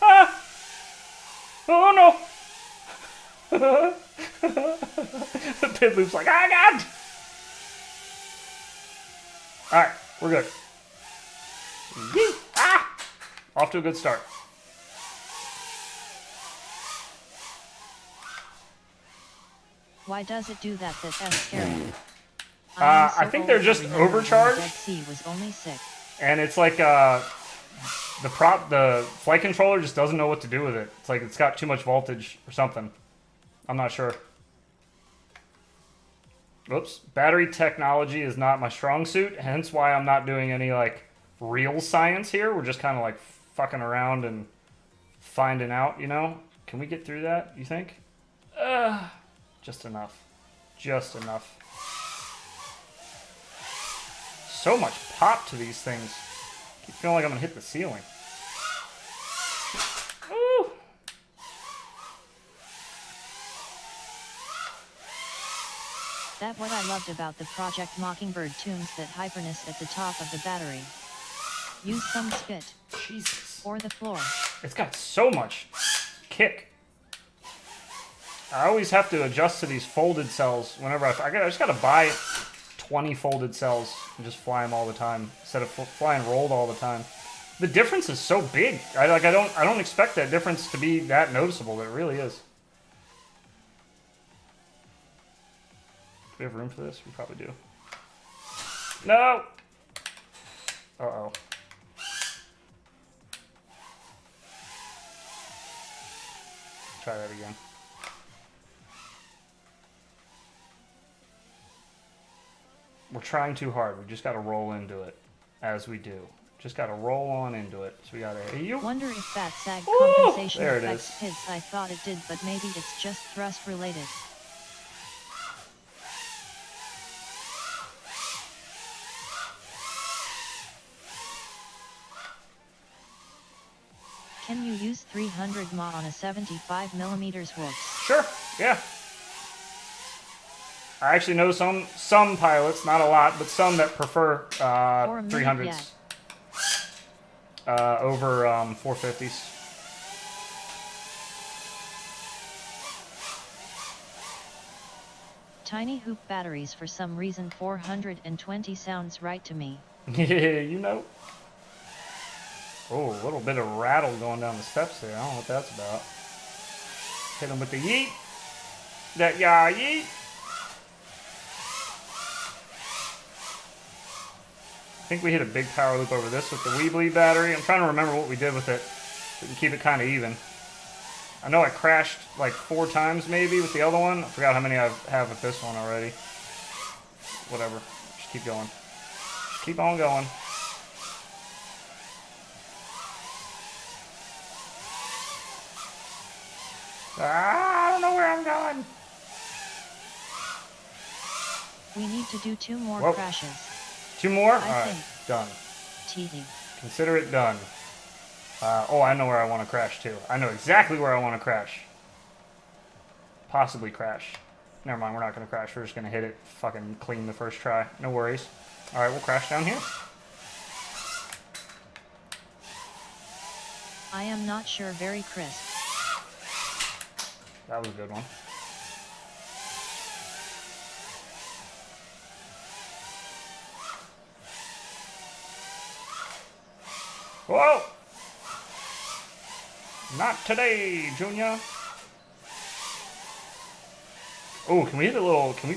Ah! Oh no! The pit loop's like, ah, God! Alright, we're good. Yee! Ah! Off to a good start. Why does it do that? That's scary. I think they're just overcharged. Was only 6. And it's like the flight controller just doesn't know what to do with it. It's like it's got too much voltage or something. I'm not sure. Oops. Battery technology is not my strong suit, hence why I'm not doing any like real science here. We're just kind of like fucking around and finding out, you know? Can we get through that, you think? Just enough. Just enough. So much pop to these things. I keep feeling like I'm gonna hit the ceiling. Woo! That's what I loved about the Project Mockingbird tunes, that hyperness at the top of the battery. Use some spit. Jesus. Or the floor. It's got so much kick. I always have to adjust to these folded cells whenever I just gotta buy 20 folded cells and just fly them all the time instead of flying rolled all the time. The difference is so big. I don't expect that difference to be that noticeable, but it really is. Do we have room for this? We probably do. No! Uh-oh. Try that again. We're trying too hard. We just got to roll into it as we do. Just got to roll on into it. So we got to... Wonder if that sag Ooh, compensation there it affects is. PIDs. I thought it did, but maybe it's just thrust related. Can you use 300 mAh on a 75mm whoops? Sure, yeah. I actually know some pilots, not a lot, but some that prefer 300s over 450s. TinyWhoop batteries, for some reason 420 sounds right to me. Yeah, you know. Oh, a little bit of rattle going down the steps there. I don't know what that's about. Hit him with the yeet. That ya yeet. I think we hit a big power loop over this with the weBLEED battery. I'm trying to remember what we did with it. We can keep it kind of even. I know I crashed like 4 times maybe with the other one. I forgot how many I have with this one already. Whatever. Just keep going. Just keep on going. I don't know where I'm going. We need to do 2 more Whoa. crashes. 2 more? I Alright, think. done. TD. Consider it done. Oh, I know where I want to crash too. I know exactly where I want to crash. Possibly crash. Never mind, we're not going to crash. We're just going to hit it fucking clean the first try. No worries. Alright, we'll crash down here. I am not sure, very crisp. That was a good one. Whoa! Not today, Junior. Oh, can we hit a little, can we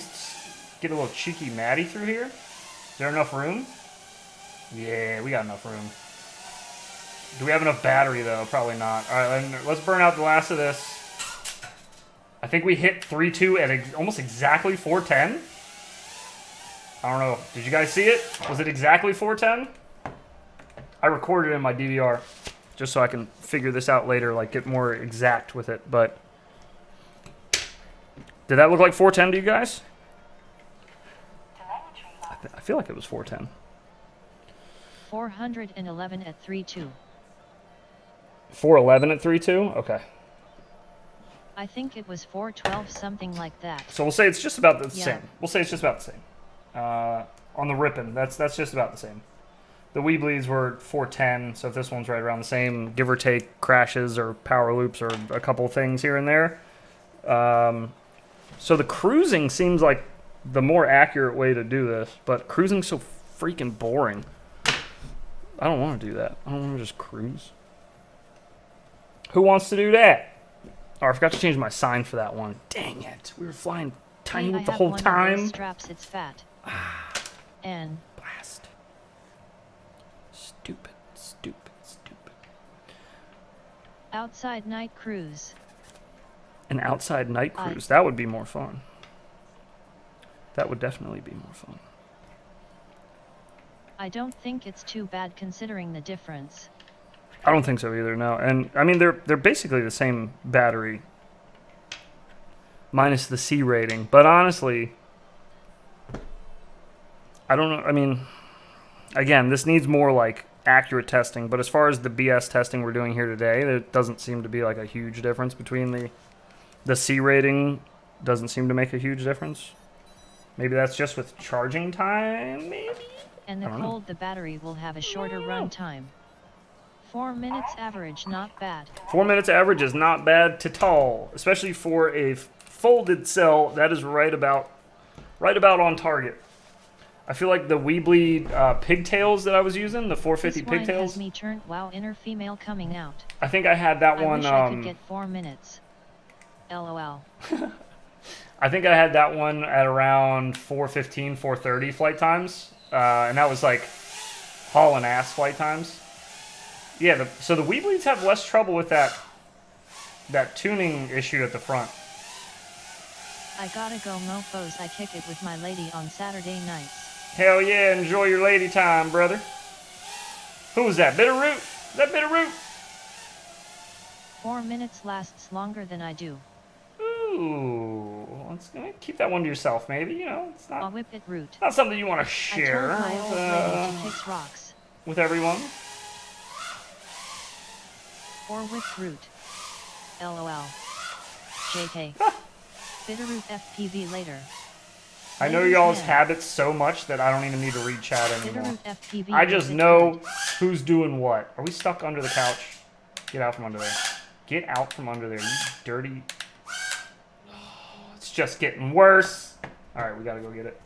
get a little cheeky Maddie through here? Is there enough room? Yeah, we got enough room. Do we have enough battery though? Probably not. Alright, let's burn out the last of this. I think we hit 3-2 at almost exactly 410. I don't know. Did you guys see it? Was it exactly 410? I recorded it in my DVR just so I can figure this out later, like get more exact with it. But did that look like 410 to you guys? I feel like it was 410. 411 at 3-2. 411 at 3-2? Okay. I think it was 412, something like that. So we'll say it's just about the Yeah. same. We'll say it's just about the same. On the ripping, that's just about the same. The weBLEEDs were 410, so if this one's right around the same, give or take crashes or power loops or a couple things here and there. So the cruising seems like the more accurate way to do this, but cruising's so freaking boring. I don't want to do that. I don't want to just cruise. Who wants to do that? Oh, I forgot to change my sign for that one. Dang it. We were flying TinyWhoop the whole time. Straps, it's fat. And Blast. Stupid, stupid, stupid. outside night cruise. An outside night cruise. That would be more fun. That would definitely be more fun. I don't think it's too bad considering the difference. I don't think so either, no. And I mean, they're basically the same battery, minus the C rating. But honestly, I don't know. I mean, again, this needs more like accurate testing. But as far as the BS testing we're doing here today, there doesn't seem to be like a huge difference between the C rating. Doesn't seem to make a huge difference. Maybe that's just with charging time, maybe? And the cold, the battery will have a shorter run time. 4 minutes average, not bad. 4 minutes average is not bad at all, especially for a folded cell. That is right about on target. I feel like the weBLEED pigtails that I was using, the 450 this wine pigtails. Has me turned, wow, inner female coming out. I think I had that one. I wish I could get 4 minutes. LOL. I think I had that one at around 4:15, 4:30 flight times, and that was like hauling ass flight times. Yeah, so the weBLEEDs have less trouble with that tuning issue at the front. I gotta go, mofos. I kick it with my lady on Saturday nights. Hell yeah, enjoy your lady time, brother. Who was that? Bitterroot? Is that Bitterroot? 4 minutes lasts longer than I do. Ooh, let's keep that one to yourself, maybe. You know, it's I'll whip it root. not something you want to share I told my old lady she kicks rocks. with everyone. Or whip root. LOL. JK. Bitterroot FPV later. I know y'all's habits so much that I don't even need to read chat anymore. Bitterroot FPV. I just know who's doing what. Are we stuck under the couch? Get out from under there. Get out from under there, you dirty... Oh, it's just getting worse. Alright, we gotta go get it.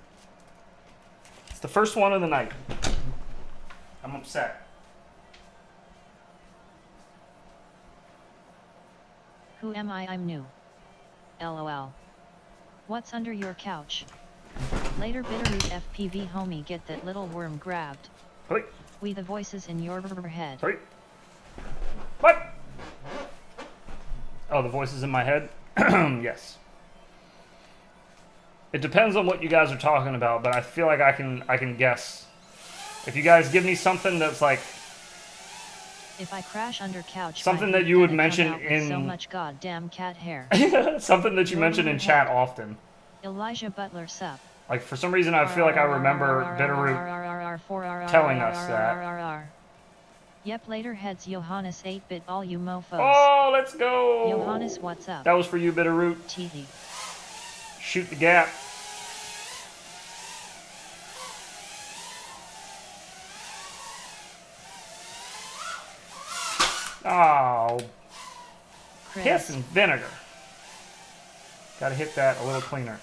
It's the first one of the night. I'm upset. Who am I? I'm new. LOL. What's under your couch? Later weBLEEDfpv homie, get that little worm grabbed. Hey. We the voices in your head. Hey. What? Oh, the voices in my head? Yes. It depends on what you guys are talking about, but I feel like I can guess. If you guys give me something that's like if I crash under couch, something that you would mention in so much goddamn cat hair. Something that you mention in chat often. Elijah Butler sup. Like for some reason I feel like I remember Bitterroot telling us that. Yep, later heads Johannes 8-bit, all you mofos. Oh, let's go. Johannes, what's up? That was for you, Bitterroot. Teehee. Shoot the gap. Oh, piss and vinegar. Gotta hit that a little cleaner.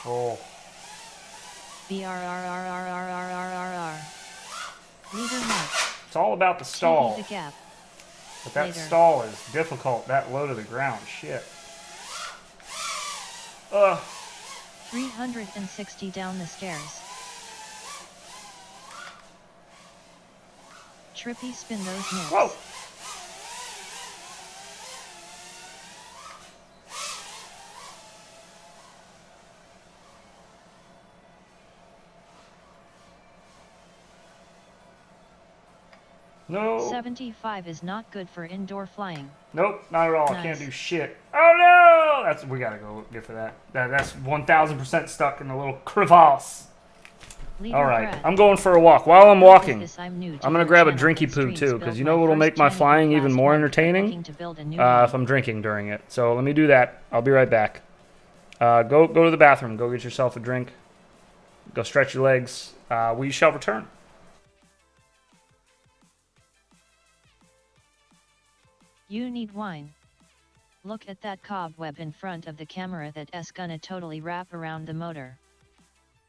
Oh. BRRRRRRRRR. Leader mark. It's all about the stall. The gap. But that stall is difficult, that low to the ground. Shit. Ugh. 360 down the stairs. Trippy, spin those nips. Whoa. No. 75 is not good for indoor flying. Nope, not at all. Nice. I can't do shit. Oh no! That's we gotta go get for that. That's 1000% stuck in the little crevasse. All right, I'm going for a walk. While I'm walking, I'm gonna grab a drinky poo too, because you know what'll make my flying even more entertaining? If I'm drinking during it. So let me do that. I'll be right back. Go to the bathroom. Go get yourself a drink. Go stretch your legs. We shall return. You need wine. Look at that cobweb in front of the camera that's gonna totally wrap around the motor.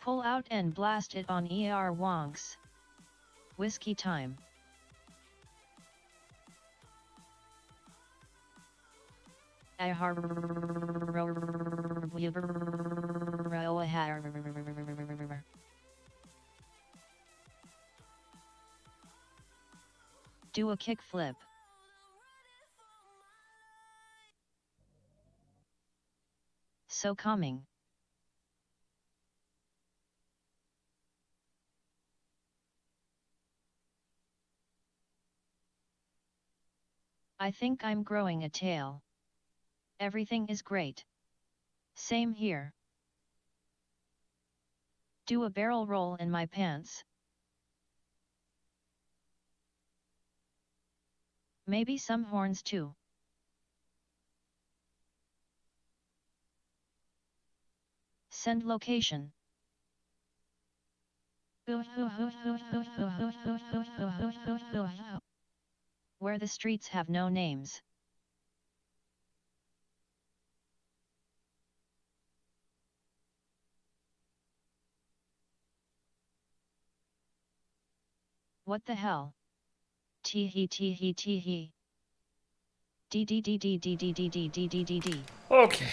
Pull out and blast it on ER wonks. Whiskey time. Do a kickflip. So calming. I think I'm growing a tail. Everything is great. Same here. Do a barrel roll in my pants. Maybe some horns too. Send location. Where the streets have no names. What the hell? Teehee teehee teehee. D. Okay.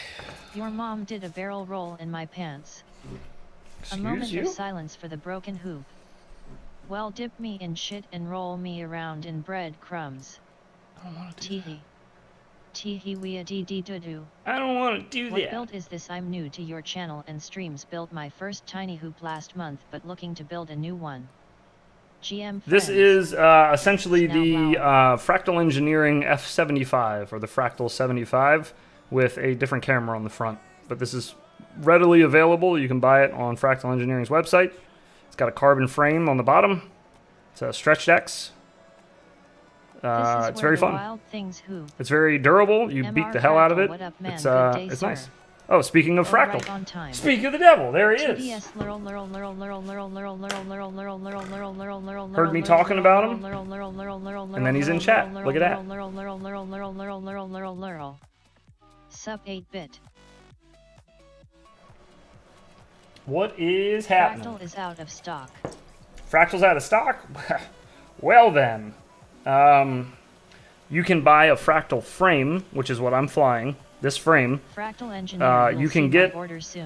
Your mom did a barrel roll in my pants. Excuse a moment you? of silence for the broken hoop. Well, dip me in shit and roll me around in bread crumbs. I don't want to do that. Teehee wea dee. I don't want to do What that. build is this? I'm new to your channel and streams. Built my first TinyWhoop last month, but looking to build a new one. GM This friends. is essentially Now the loud. Fractal Engineering F75, or the Fractal 75, with a different camera on the front. But this is readily available. You can buy it on Fractal Engineering's website. It's got a carbon frame on the bottom. It's a stretch decks. It's very fun. It's very durable. You beat the hell out of it. It's nice. Oh, speaking of Fractal. Speak of the devil, there he is. Heard me talking about him? And then he's in chat. Look at that. Sup 8-bit. What is happening? Fractal is out of stock. Fractal's out of stock? Well then. You can buy a fractal frame, which is what I'm flying. This frame. Fractal engineer You can get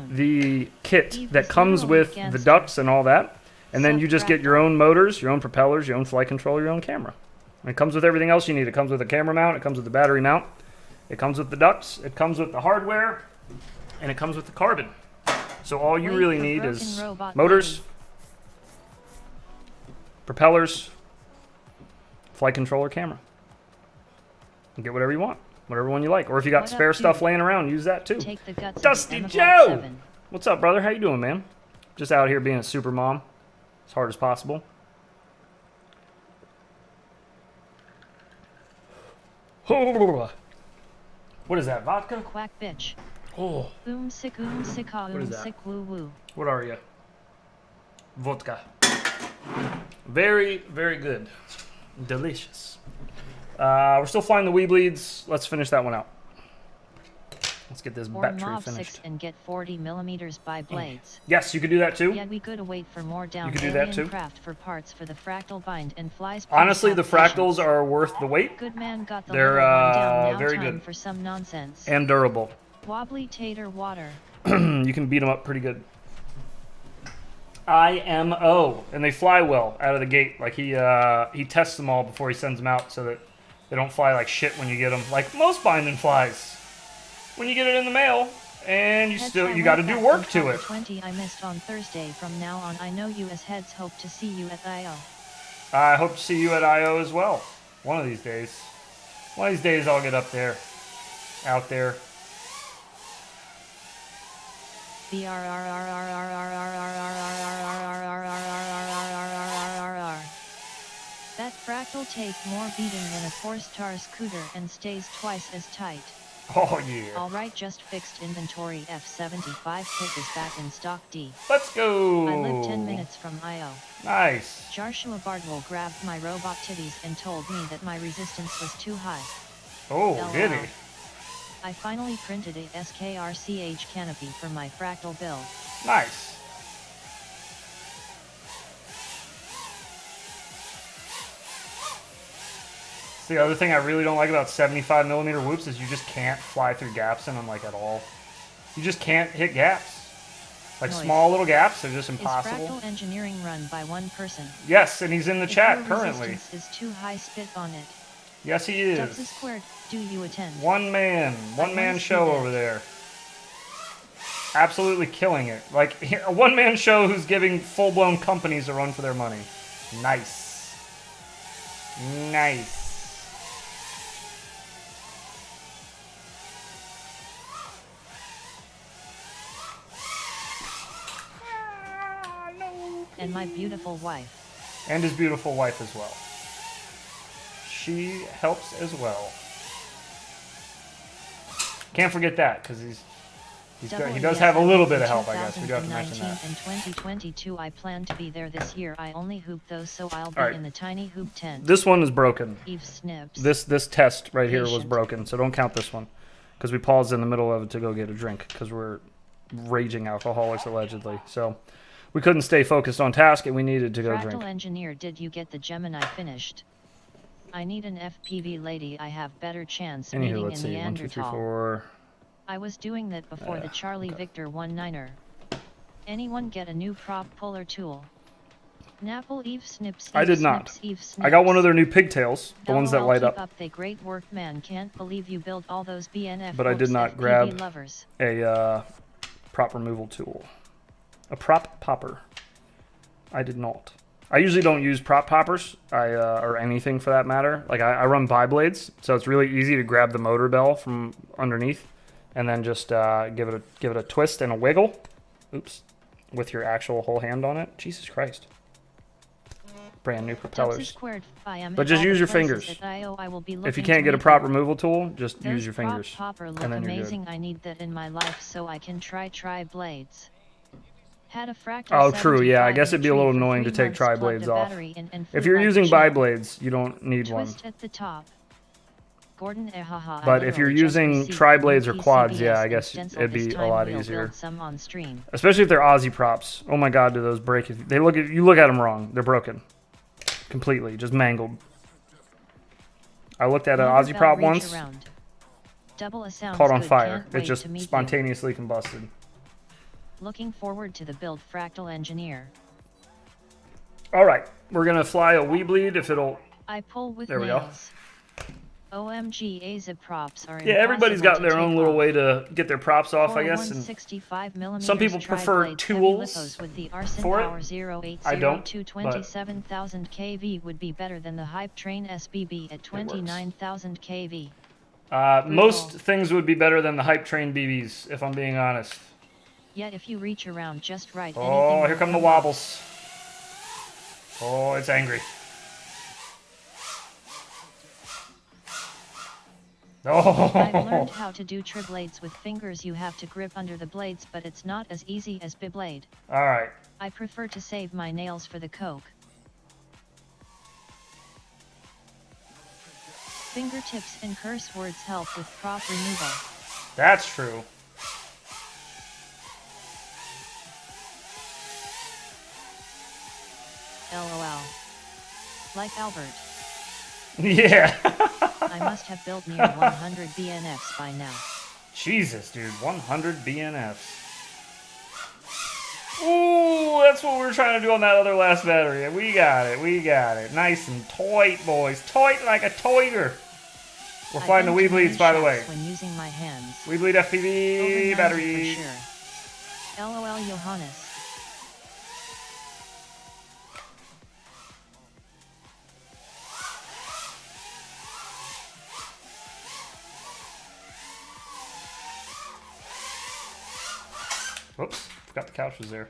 the kit that comes with the ducts and all that. And then you just get your own motors, your own propellers, your own flight control, your own camera. And it comes with everything else you need. It comes with a camera mount. It comes with the battery mount. It comes with the ducts. It comes with the hardware. And it comes with the carbon. So all you really need is motors, propellers, flight controller, camera. And get whatever you want. Whatever one you like. Or if you got spare stuff laying around, use that too. Dusty Joe! What's up, brother? How you doing, man? Just out here being a super mom. As hard as possible. What is that, vodka? Quack bitch. Oh. Sick ha What is that? sick woo woo. What are you? Vodka. Very, very good. Delicious. We're still flying the weBLEEDs. Let's finish that one out. Let's get this battery finished. 6 and get 40 millimeters by blades. Yes, you could do that too. Yeah, we could wait for more down. You could do that too. Craft for parts for the fractal bind and flies. Honestly, the fractals are worth the wait. Good man got the They're down. Now very time good for some nonsense. And durable. Wobbly tater water. You can beat them up pretty good. IMO, and they fly well out of the gate. Like he tests them all before he sends them out so that they don't fly like shit when you get them. Like most binding flies. When you get it in the mail, and you got to do work to it. 20 I missed on Thursday. From now on, I know you as heads hope to see you at I.O. I hope to see you at I.O. as well. One of these days. One of these days I'll get up there. Out there. That fractal take more beating than a 4-star scooter and stays twice as tight. Oh yeah. Alright, just fixed inventory. F75 kit is back in stock D. Let's go. I live 10 minutes from I.O. Nice. Joshua Bardwell grabbed my robot titties and told me that my resistance was too high. Oh, did he? I finally printed a SKRCH canopy for my fractal build. Nice. The other thing I really don't like about 75 millimeter whoops is you just can't fly through gaps in them like at all. You just can't hit gaps. Like small little gaps, they're just impossible. Is fractal engineering run by one person? Yes, and he's in the chat currently. Resistance is too high, spit on it. Yes, he is. Dubs squared. Do you attend? One man show over there. Absolutely killing it. Like a one-man show who's giving full-blown companies a run for their money. Nice. Nice. And my beautiful wife. And his beautiful wife as well. She helps as well. Can't forget that because he does have a little bit of help, I guess. We do have to mention that. In 2022, I plan to be there this year. I only hoop those, so I'll be in the TinyWhoop tent. This one is broken. Eve snips. This test right here was broken, so don't count this one because we paused in the middle of it to go get a drink because we're raging alcoholics allegedly. So we couldn't stay focused on task and we needed to go drink. Fractal engineer, did you get the Gemini finished? I need an FPV lady. I have better chance meeting let's in see. 1, 2, 3, 4. I was doing that before the Charlie Victor 19er. Anyone get a new prop puller tool? Napple Eve snips. I did not. I got one of their new pigtails, the ones that light up. They great work, man. Can't believe you built all those BNF. But I did not grab a prop removal tool. A prop popper. I did not. I usually don't use prop poppers, or anything for that matter. Like I run bi-blades, so it's really easy to grab the motor bell from underneath, and then just give it a twist and a wiggle. Oops, with your actual whole hand on it. Jesus Christ! Brand new propellers. But just use your fingers. If you can't get a prop removal tool, just use your fingers, and then you're good. I need that in my life so I can try blades. Oh, true, yeah. I guess it'd be a little annoying to take tri-blades off. If you're using bi-blades, you don't need one. Twist at the top. Gordon, But if you're using tri-blades or quads, yeah, I guess it'd be a lot easier. Especially if they're Aussie props. Oh my god, do those break? They look at you look at them wrong. They're broken. Completely, just mangled. I looked at an Aussie prop once. Caught on fire. It just spontaneously combusted. Looking forward to the build, Fractal Engineer. Alright, we're gonna fly a weBLEED if it'll... I pull with there we nails. OMG, AZA props are yeah, everybody's got their own little way to get their props off, I guess. And some people prefer tools for it. I don't, but 27,000 kV would be better than the Hype Train SBB at 29,000 kV. Most things would be better than the Hype Train BBs, if I'm being honest. Yet if you reach around just right, oh, here come the wobbles. Oh, it's angry. Oh. I've learned how to do tri-blades with fingers. You have to grip under the blades, but it's not as easy as weBLEED. Alright. I prefer to save my nails for the coke. Fingertips and curse words help with prop removal. That's true. LOL. Like Albert. Yeah. I must have built near 100 BNFs by now. Jesus, dude. 100 BNFs. Ooh, that's what we were trying to do on that other last battery. We got it. We got it. Nice and tight, boys. Tight like a tiger. We're flying the weBLEEDs, by the way. When using my hands. weBLEEDfpv battery. For sure. LOL Johannes. Whoops, forgot the couch was there.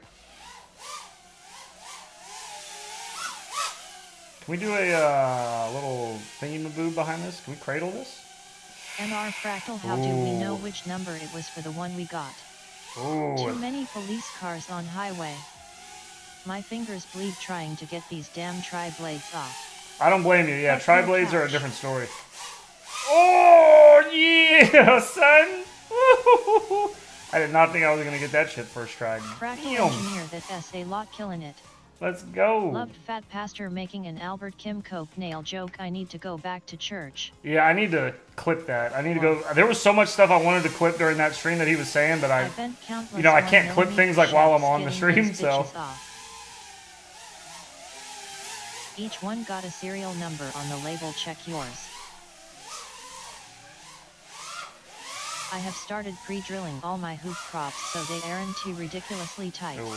Can we do a little thingy-maboo behind this? Can we cradle this? MR Fractal, how do we know which number it was for the one we got? Ooh. Too many police cars on highway. My fingers bleed trying to get these damn tri-blades off. I don't blame you. Yeah, tri-blades are a different story. Oh, yeah, son! I did not think I was going to get that shit first try. Fractal Engineer, that's a lot, killing it. Let's go. Loved Fat Pastor making an Albert Kim Coke nail joke. I need to go back to church. Yeah, I need to clip that. I need to go. There was so much stuff I wanted to clip during that stream that he was saying, but I can't clip things like while I'm on the stream, so. Each one got a serial number on the label. Check yours. I have started pre-drilling all my hoop props so they aren't too ridiculously tight. Ooh.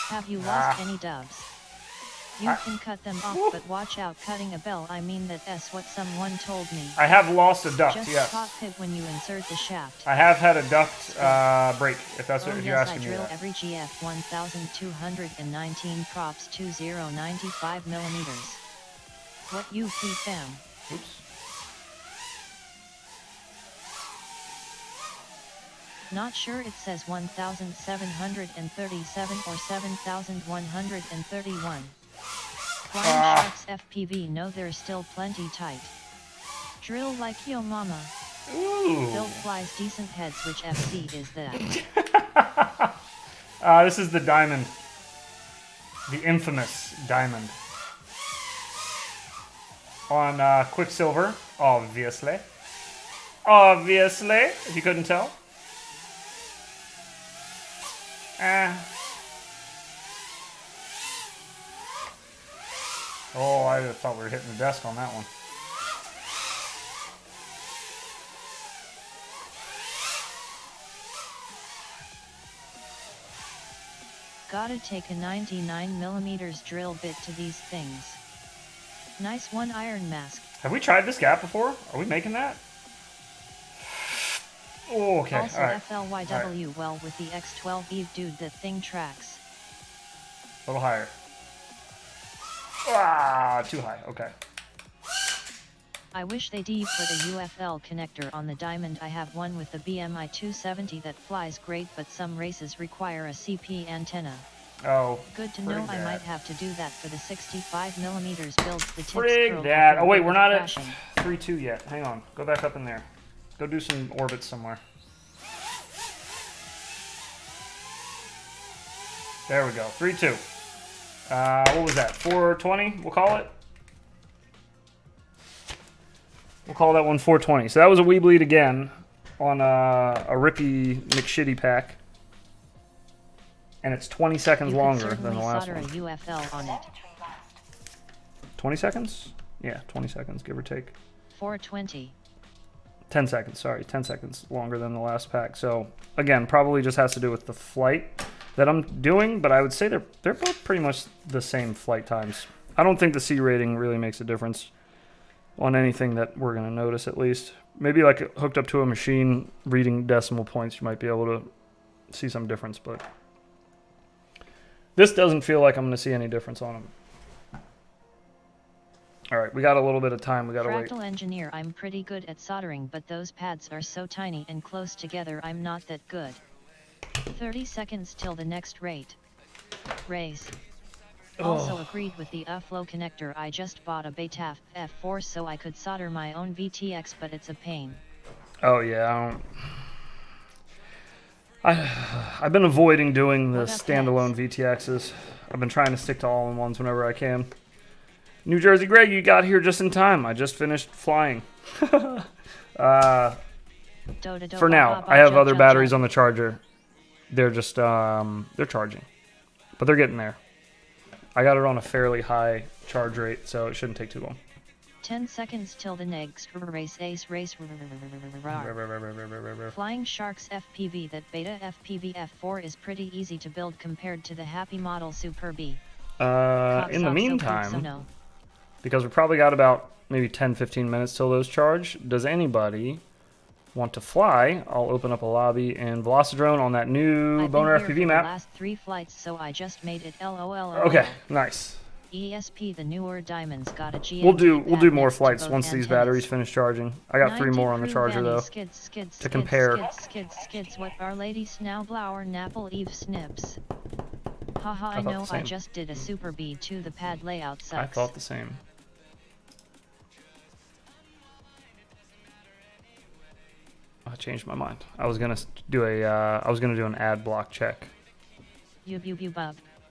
Have you lost any doves? You can cut them off, but watch out cutting a bell. I mean that's what someone told me. I have lost a duct, Just yes. cockpit when you insert the shaft. I have had a duct break, if that's what you're asking me. I drill every GF 1219 props 2095 millimeters. What you fam? Oops. Not sure, it says 1737 or 7131. Flying Sharks FPV, no, there's still plenty tight. Drill like yo mama. Ooh. Build flies decent heads. Which FC is that? This is the diamond. The infamous diamond. On Quicksilver, obviously. Obviously, if you couldn't tell. Oh, I thought we were hitting the desk on that one. Gotta take a 99mm drill bit to these things. Nice one, Iron Mask. Have we tried this gap before? Are we making that? Oh, okay. Also all right. FLYW, well, with the X12 Eve, dude, that thing tracks. A little higher. Ah, too high. Okay. I wish they deep for the UFL connector on the Diamond. I have one with the BMI 270 that flies great, but some races require a CP antenna. Oh. Good to know. I might have to do that for the 65mm builds. The tips Frig that. Oh wait, we're not at 3-2 yet. Hang on. Go back up in there. Go do some orbits somewhere. There we go. 3-2. What was that? 420? We'll call it. We'll call that one 420. So that was a weBLEED again on a Rippy McShitty pack. And it's 20 seconds longer than the last one. A UFL on it. 20 seconds? Yeah, 20 seconds, give or take. 420. 10 seconds, sorry. 10 seconds longer than the last pack. So, again, probably just has to do with the flight that I'm doing, but I would say they're both pretty much the same flight times. I don't think the C rating really makes a difference on anything that we're going to notice, at least. Maybe like hooked up to a machine reading decimal points, you might be able to see some difference, but this doesn't feel like I'm going to see any difference on them. All right, we got a little bit of time. We got to wait. Fractal engineer, I'm pretty good at soldering, but those pads are so tiny and close together, I'm not that good. 30 seconds till the next rate. Raise. Also agreed with the flow connector. I just bought a Betaf F4 so I could solder my own VTX, but it's a pain. Oh yeah, I've been avoiding doing the standalone VTXs. I've been trying to stick to all-in-ones whenever I can. New Jersey Greg, you got here just in time. I just finished flying. For now, I have other batteries on the charger. They're just they're charging, but they're getting there. I got it on a fairly high charge rate, so it shouldn't take too long. 10 seconds till the next race. Flying Sharks FPV. That Beta FPV F4 is pretty easy to build compared to the Happy Model Super B. In the meantime, because we probably got about maybe 10-15 minutes till those charge, does anybody want to fly? I'll open up a lobby and Velocidrone on that new Boner FPV map. Last 3 flights, so I just made it. LOL. Okay, nice. ESP, the newer Diamonds got a GM. We'll do more flights once these batteries finish charging. I got 3 more on the charger though to compare. Skids, what Our Lady Snowblower Napple Eve Snips. Haha, I know. I just did a Super B too. The pad layout sucks. I thought the same. I changed my mind. I was gonna do an ad block check.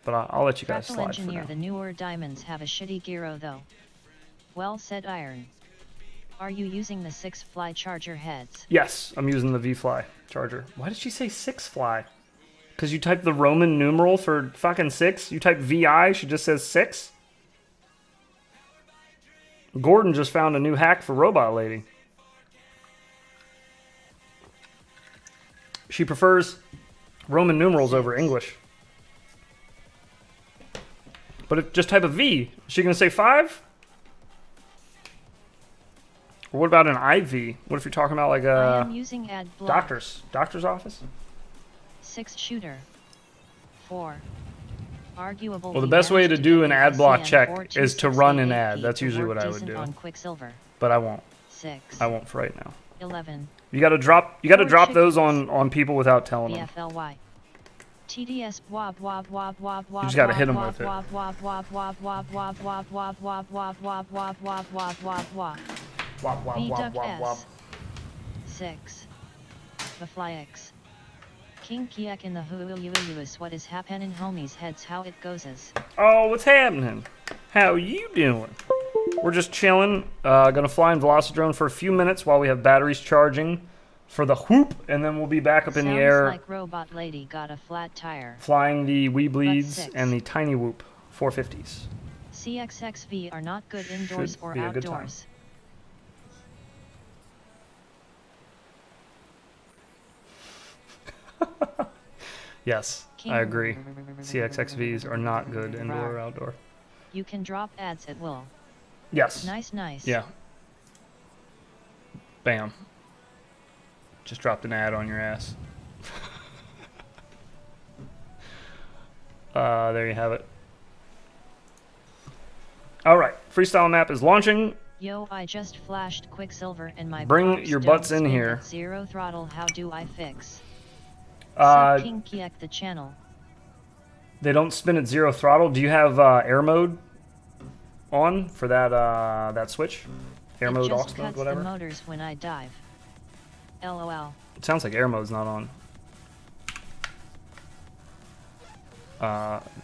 But I'll let you guys slide engineer, for now. The newer Diamonds have a shitty gyro though. Well said, Iron. Are you using the 6-fly charger heads? Yes, I'm using the V-Fly charger. Why did she say 6-fly? Because you type the Roman numeral for fucking 6? You type VI, she just says 6? Gordon just found a new hack for Robot Lady. She prefers Roman numerals over English. But if just type a V, is she going to say 5? Or what about an IV? What if you're talking about like I am using ad block. Doctor's office? 6 shooter. 4. Arguable. Well, the best way to do an ad block check is to run an ad. That's usually what I would do. On Quicksilver. But I won't. 6. I won't for right now. 11. You got to drop those on people without telling them. BFLY. TDS wob wob wob wob wob. You just got to hit them with it. Wob wob wob wob wob wob wob wob wob wob wob wob wob wob wob wob. Wop wop wop wop wop. 6. The Flyx. King Kiek in the Huluus. What is happening, homies? Heads, how it goes is. Oh, what's happening? How you doing? We're just chilling. Gonna fly in Velocidrone for a few minutes while we have batteries charging for the whoop, and then we'll be back up in the air. Like Robot Lady got a flat tire. Flying the weBLEEDs and the TinyWhoop 450s. CXXV are not good indoors or outdoors. Yes, I agree. CXXVs are not good indoor or outdoor. You can drop ads at will. Yes. Nice. Yeah. Bam. Just dropped an ad on your ass. There you have it. Alright, freestyle map is launching. Yo, I just flashed Quicksilver and my Bring props your don't butts in spin here. at 0 throttle. How do I fix? Kinkiek the channel. They don't spin at 0 throttle. Do you have air mode on for that that switch? Air mode, aux just mode, cuts whatever. the motors when I dive. LOL. It sounds like air mode's not on.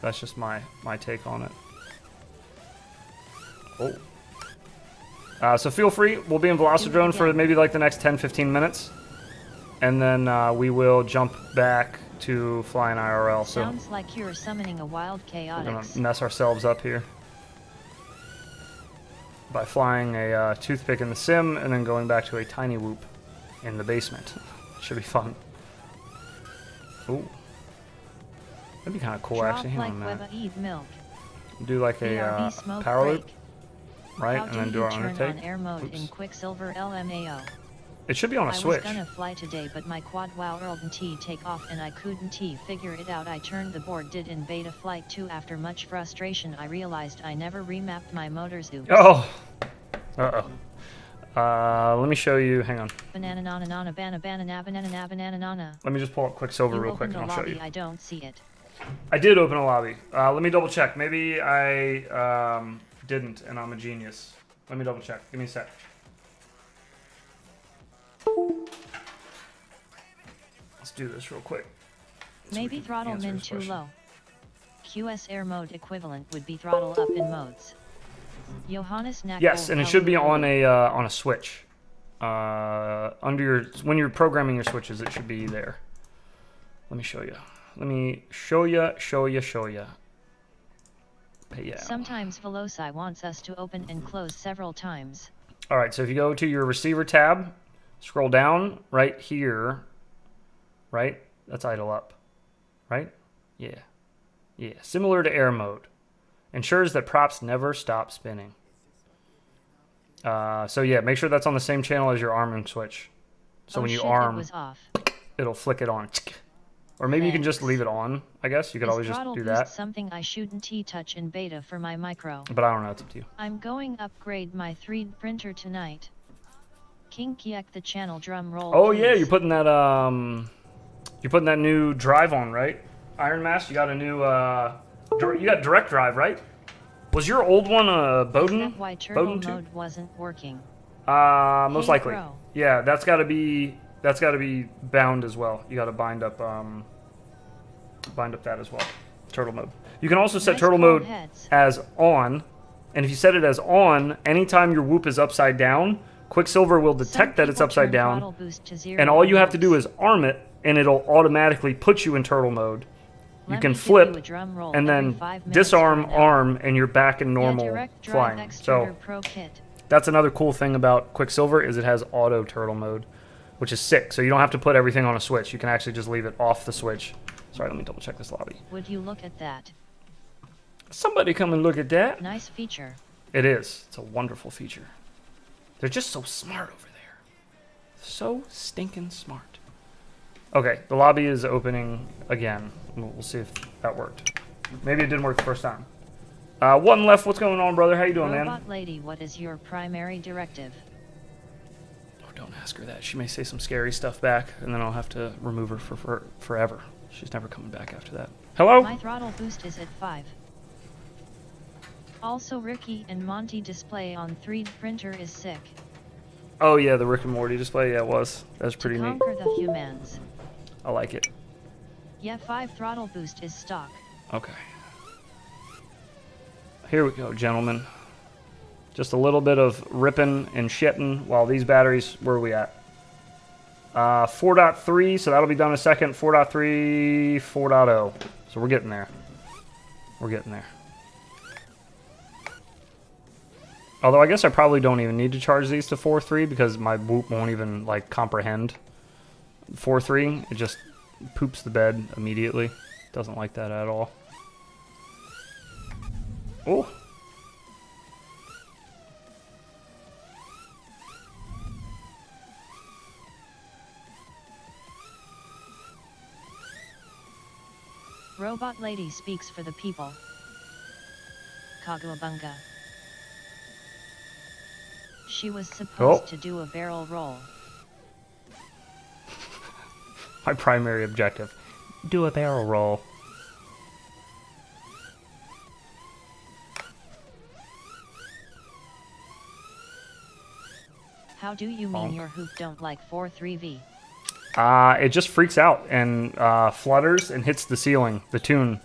That's just my take on it. Oh. So feel free. We'll be in Velocidrone for maybe like the next 10-15 minutes. And then we will jump back to flying IRL. Sounds like you're summoning a wild We're going chaotix. to mess ourselves up here. By flying a toothpick in the sim and then going back to a TinyWhoop in the basement. Should be fun. Ooh. That'd be kind of cool, Drop actually. Hang like on a minute. weBLEED milk. Do like a BRB smoke power break. loop, right? How And do then do you our turn undertake. on air mode Oops. in Quicksilver LMAO? It should be on a I switch. was gonna fly today, but my quad wouldn't take off and I couldn't figure it out. I turned the board did in beta flight 2. After much frustration, I realized I never remapped my motors. Oops. Oh! Uh-oh. Let me show you. Hang on. Banana nana nana banana banana nana. Let me just pull up Quicksilver You real quick opened and the I'll show lobby, you. I don't see it. I did open a lobby. Let me double check. Maybe I didn't and I'm a genius. Let me double check. Give me a sec. Let's do this real quick. So we Maybe can throttle answer min his too question. low. QS air mode equivalent would be throttle up in modes. Johannes Knack. Yes, and it should be on a switch. Under your when you're programming your switches, it should be there. Let me show you. Let me show you. Yeah. Sometimes Veloci wants us to open and close several times. All right, so if you go to your receiver tab, scroll down right here, right? That's idle up, right? Yeah. Similar to air mode. Ensures that props never stop spinning. So yeah, make sure that's on the same channel as your arming switch. So when you shit, arm, it was off. it'll flick it on. Or maybe you can just leave it on, I guess. You could always just Throttle do boost that. something I shouldn't touch in beta for my micro. But I don't know, it's up to you. I'm going upgrade my 3D printer tonight. Kinkiek the channel drum roll. Oh please. yeah, you're putting that new drive on, right? Iron Mass, you got a new you got direct drive, right? Was your old one a Bowden? Is that why turbo Bowden 2? mode wasn't working? Most Hey, likely. bro. Yeah, that's got to be bound as well. You got to bind up that as well. Turtle mode. You can also set Nice turtle cold mode heads. as on, and if you set it as on, anytime your whoop is upside down, Quicksilver will detect that it's Some people upside turn down, throttle boost to 0 and all you have to do modes. is arm it, and it'll automatically put you in turtle mode. You Let can me give flip you a drum roll and every then 5 minutes disarm, for now. arm, and you're back in Yeah, normal direct drive flying. extruder So pro kit. that's another cool thing about Quicksilver is it has auto turtle mode, which is sick. So you don't have to put everything on a switch. You can actually just leave it off the switch. Sorry, let me double check this lobby. Would you look at that? Somebody come and look at that. Nice feature. It is. It's a wonderful feature. They're just so smart over there. So stinking smart. Okay, the lobby is opening again. We'll see if that worked. Maybe it didn't work the first time. One left. What's going on, brother? How you doing, Robot man? lady, what is your primary directive? Oh, don't ask her that. She may say some scary stuff back, and then I'll have to remove her for forever. She's never coming back after that. Hello? My throttle boost is at 5. Also, Ricky and Monty display on 3D printer is sick. Oh, yeah, the Rick and Morty display. Yeah, it was. That was pretty to neat. conquer the humans. I like it. Yeah, 5 throttle boost is stock. Okay. Here we go, gentlemen. Just a little bit of ripping and shitting while these batteries, where are we at? 4.3, so that'll be done in a second. 4.3, 4.0. So we're getting there. We're getting there. Although I guess I probably don't even need to charge these to 4.3 because my whoop won't even like comprehend 4.3. It just poops the bed immediately. Doesn't like that at all. Oh. robot lady speaks for the people. Kaguabunga. She was supposed to do a barrel roll. My primary objective. Do a barrel roll. How do you mean your hoop don't like 4-3V? It just freaks out and flutters and hits the ceiling, the tune,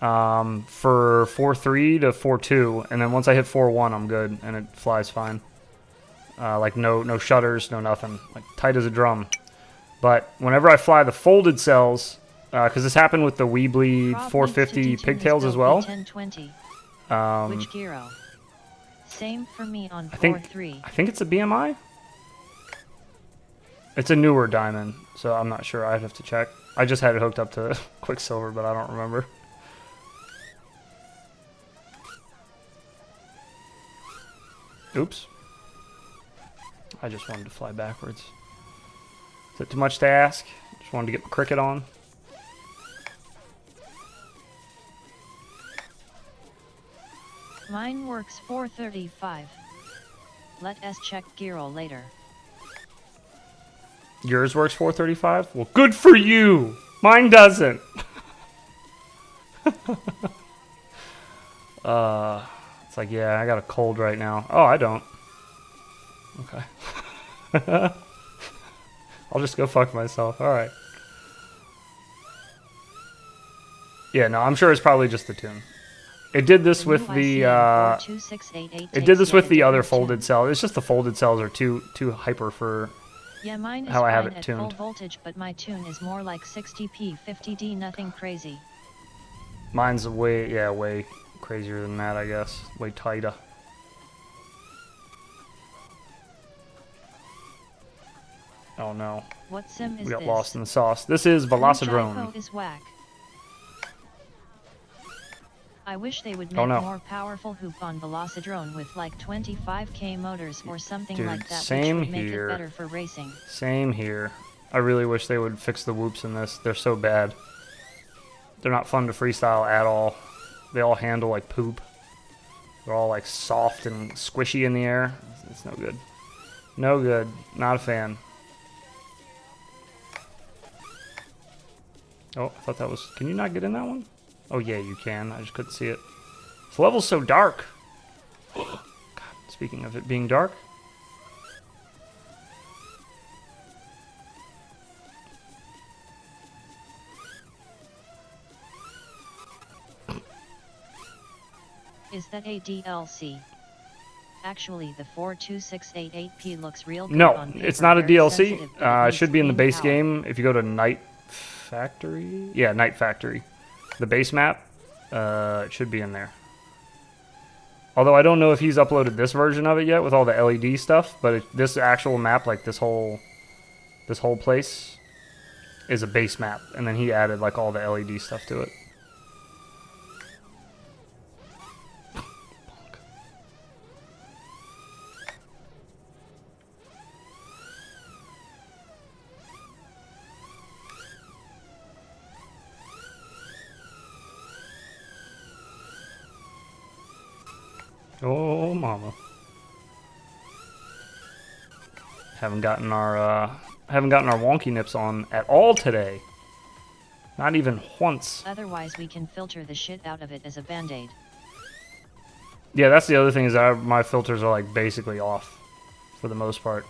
for 4-3 to 4-2, and then once I hit 4-1, I'm good, and it flies fine. Like no shutters, no nothing, like tight as a drum. But whenever I fly the folded cells, because this happened with the weBLEED 450 pigtails as well. 1020. Which Giro? Same for me on 4-3. I think it's a BMI. It's a newer diamond, so I'm not sure. I'd have to check. I just had it hooked up to Quicksilver, but I don't remember. Oops. I just wanted to fly backwards. Is that too much to ask? Just wanted to get my cricket on. Mine works 435. Let us check Giro later. Yours works 435? Well, good for you! Mine doesn't! It's like, yeah, I got a cold right now. Oh, I don't. Okay. I'll just go fuck myself. Alright. Yeah, no, I'm sure it's probably just the tune. It did this with the it did this with the other folded cell. It's just the folded cells are too hyper for mine is how I have fine it at tuned. full voltage, but my tune is more like 60p 50D, nothing crazy. Mine's way crazier than that, I guess. Way tighter. Oh no. What sim is We got this? lost in the sauce. This is Velocidrone. Is whack. I wish they would make more powerful hoop on Velocidrone with like 25k motors or something like that, which would make it better for racing. Same here. I really wish they would fix the whoops in this. They're so bad. They're not fun to freestyle at all. They all handle like poop. They're all like soft and squishy in the air. It's no good. No good. Not a fan. Oh, I thought that was... Can you not get in that one? Oh, yeah, you can. I just couldn't see it. This level's so dark. God, speaking of it being dark. Is that a DLC? Actually, the 42688p looks real good No, on paper, it's not a very DLC. sensitive, but It should be in the needs base clean power. game. If you go to Night Factory. Yeah, Night Factory. The base map. It should be in there. Although I don't know if he's uploaded this version of it yet with all the LED stuff, but this actual map, like this whole place, is a base map, and then he added like all the LED stuff to it. Oh, mama. Haven't gotten our wonky nips on at all today. Not even once. Otherwise, we can filter the shit out of it as a band-aid. Yeah, that's the other thing is my filters are like basically off for the most part.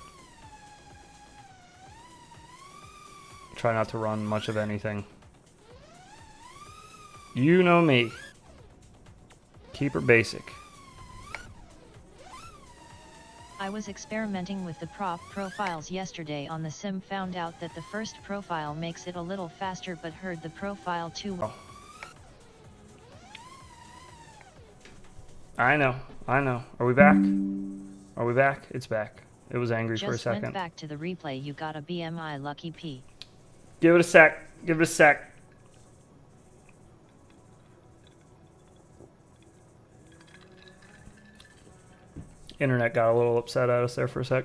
Try not to run much of anything. You know me. Keep her basic. I was experimenting with the prop profiles yesterday on the sim, found out that the first profile makes it a little faster, but heard the profile 2. Oh. I know. Are we back? Are we back? It's back. It was angry for a Just second. went back to the replay. You got a BMI lucky P. Give it a sec. Give it a sec. Internet got a little upset at us there for a sec.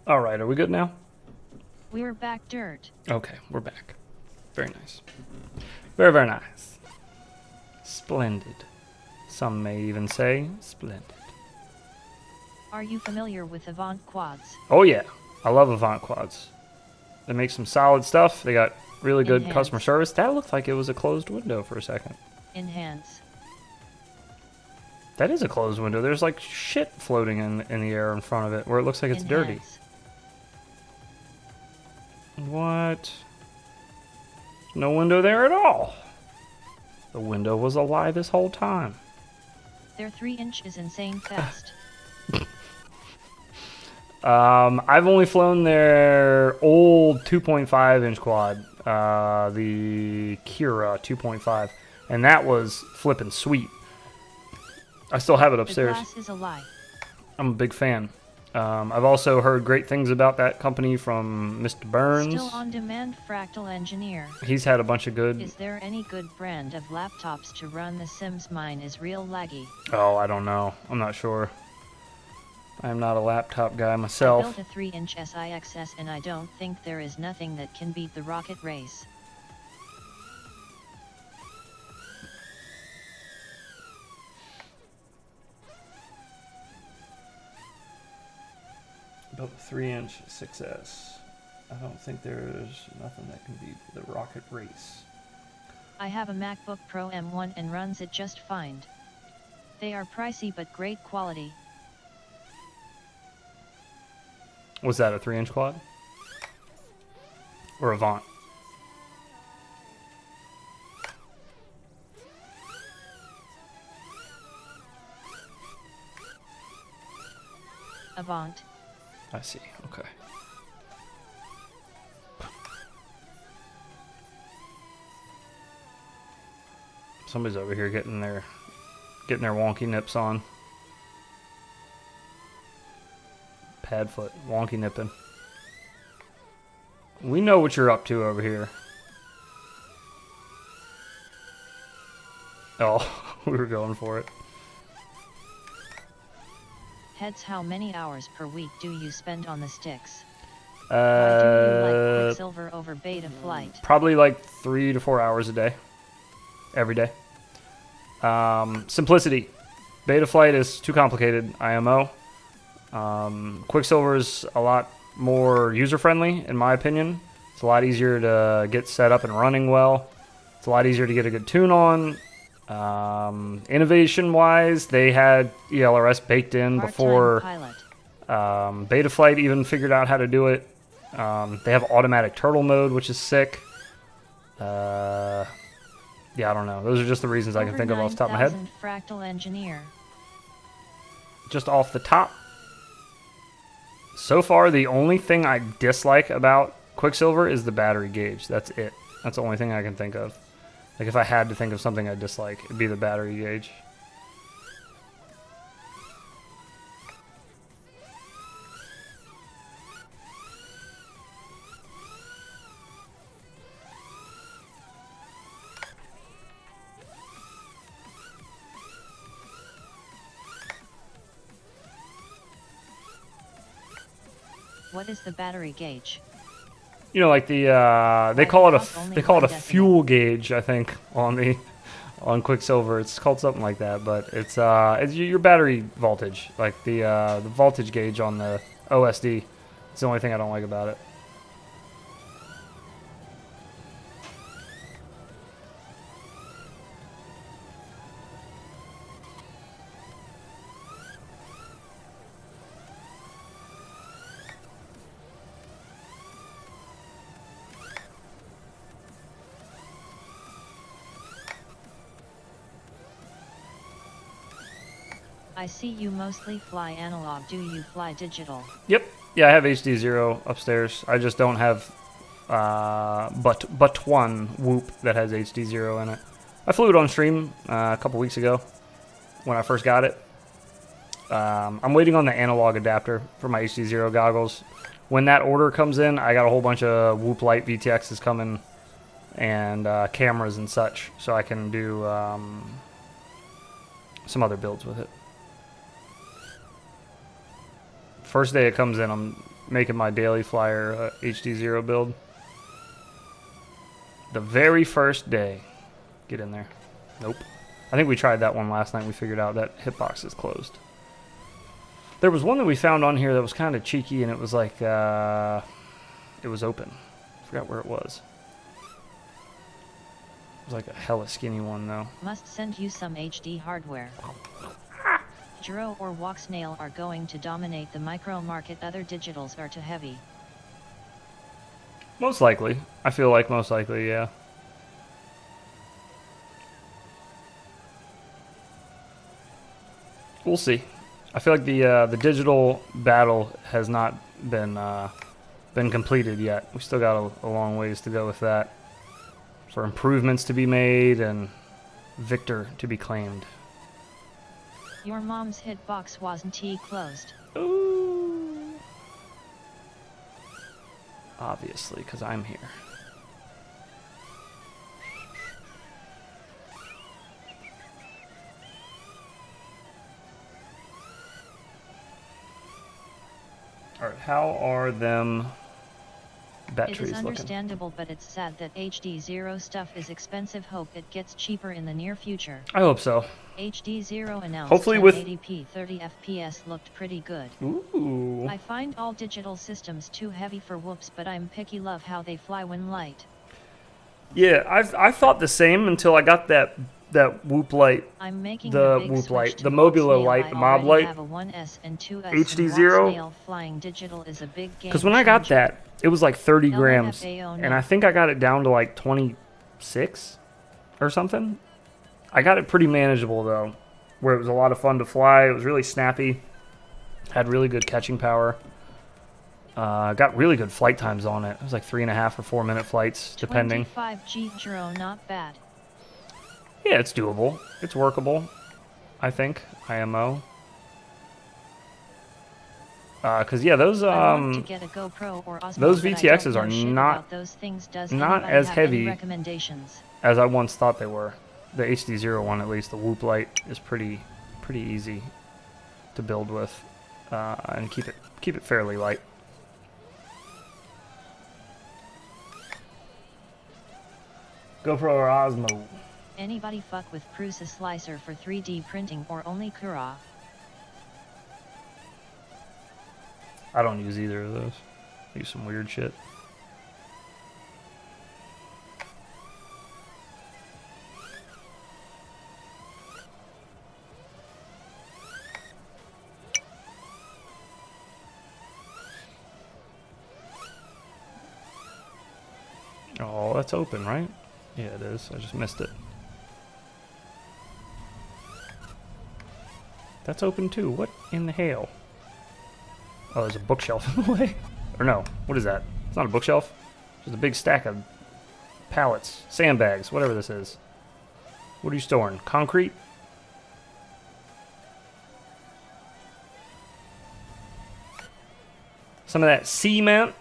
Alright, are we good now? We're back, dirt. Okay, we're back. Very nice. Very, very nice. Splendid. Some may even say splendid. Are you familiar with Avant quads? Oh yeah, I love Avant quads. They make some solid stuff. They got really good Enhance. customer service. That looked like it was a closed window for a second. Enhance. That is a closed window. There's like shit floating in the air in front of it where it looks like it's dirty. Enhance. What? No window there at all. The window was a lie this whole time. Their 3-inch is insane fast. I've only flown their old 2.5 inch quad, the Kira 2.5, and that was flippin' sweet. I still have it upstairs. The glass is a lie. I'm a big fan. I've also heard great things about that company from Mr. Burns. Still on demand, Fractal Engineer. He's had a bunch of good... Is there any good brand of laptops to run The Sims? Mine is real laggy. Oh, I don't know. I'm not sure. I'm not a laptop guy I myself. built a 3-inch SIXS and I don't think there is nothing that can beat the rocket race. Built a 3-inch 6S. I don't think there's nothing that can beat the rocket race. I have a MacBook Pro M1 and runs it just fine. They are pricey but great quality. Was that a 3-inch quad? Or Avant? Avant. I see, okay. Somebody's over here getting their wonky nips on. Padfoot, wonky nipping. We know what you're up to over here. Oh, we were going for it. Heads, how many hours per week do you spend on the sticks? Why do you like Quicksilver over Beta Flight? Probably like 3 to 4 hours a day. Every day. Simplicity. Beta Flight is too complicated, IMO. Quicksilver is a lot more user-friendly, in my opinion. It's a lot easier to get set up and running well. It's a lot easier to get a good tune on. Innovation-wise, they had ELRS baked in before Beta Flight even figured out how to do it. They have automatic turtle mode, which is sick. Yeah, I don't know. Those are just the reasons I can think of off the top of my head. Fractal Engineer. Just off the top. So far, the only thing I dislike about Quicksilver is the battery gauge. That's it. That's the only thing I can think of. Like, if I had to think of something I dislike, it'd be the battery gauge. What is the battery gauge? You know, like the they call it a fuel gauge, I think, on Quicksilver. It's called something like that, but it's your battery voltage, like the voltage gauge on the OSD. It's the only thing I don't like about it. I see you mostly fly analog. Do you fly digital? Yep. Yeah, I have HD0 upstairs. I just don't have but one whoop that has HD0 in it. I flew it on stream a couple weeks ago when I first got it. I'm waiting on the analog adapter for my HD0 goggles. When that order comes in, I got a whole bunch of Whoop Light VTXs coming and cameras and such, so I can do some other builds with it. First day it comes in, I'm making my daily flyer HD0 build. The very first day. Get in there. Nope. I think we tried that one last night. We figured out that hitbox is closed. There was one that we found on here that was kind of cheeky, and it was like, it was open. I forgot where it was. It was like a hella skinny one, though. Must send you some HD hardware. Jiro or Walksnail are going to dominate the micro market. Other digitals are too heavy. Most likely. I feel like most likely, yeah. We'll see. I feel like the digital battle has not been completed yet. We still got a long ways to go with that. For improvements to be made and victor to be claimed. Your mom's hitbox wasn't closed. Ooh. Obviously, because I'm here. Alright, how are them batteries looking? It is looking? understandable, but it's sad that HD0 stuff is expensive. Hope it gets cheaper in the near future. I hope so. HD0 announced Hopefully with 1080p 30 FPS looked pretty good. Ooh. I find all digital systems too heavy for whoops, but I'm picky. Love how they fly when light. Yeah, I thought the same until I got that whoop light. I'm making the a big whoop light, switch the to Mobula Walksnail. light, the I mob already light. have a 1S and 2S, HD0. and Walksnail flying digital is a big game Because when I got changer. that, it was like 30 grams. LFAO And I think I got it down to like 26 or something. I got it pretty manageable though, where it was a lot of fun to fly. It was really snappy. Had really good catching power. Got really good flight times on it. It was like 3.5 or 4 minute flights, depending. 25G Jiro, not bad. Yeah, it's doable. It's workable, I think. IMO. Because yeah, those I want to get a GoPro or Osmo, those but I VTXs don't know are shit not about those things. Does not anybody as have any heavy recommendations? as I once thought they were. The HD0 one, at least, the whoop light, is pretty easy to build with, and keep it fairly light. GoPro or Osmo? Anybody fuck with Prusa Slicer for 3D printing or only Kura? I don't use either of those. I use some weird shit. Oh, that's open, right? Yeah, it is. I just missed it. That's open too. What in the hell? Oh, there's a bookshelf in the way. Or no, what is that? It's not a bookshelf. It's just a big stack of pallets, sandbags, whatever this is. What are you storing? Concrete? Some of that cement?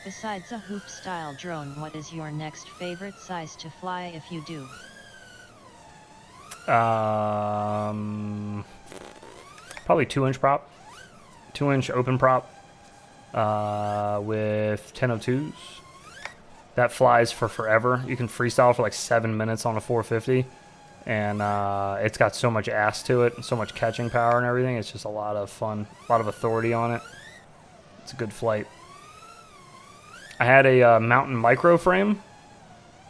Besides a hoop-style drone, what is your next favorite size to fly if you do? Probably 2-inch prop. 2-inch open prop. With 1002s. That flies for forever. You can freestyle for like 7 minutes on a 450. And it's got so much ass to it and so much catching power and everything. It's just a lot of fun. A lot of authority on it. It's a good flight. I had a mountain micro frame.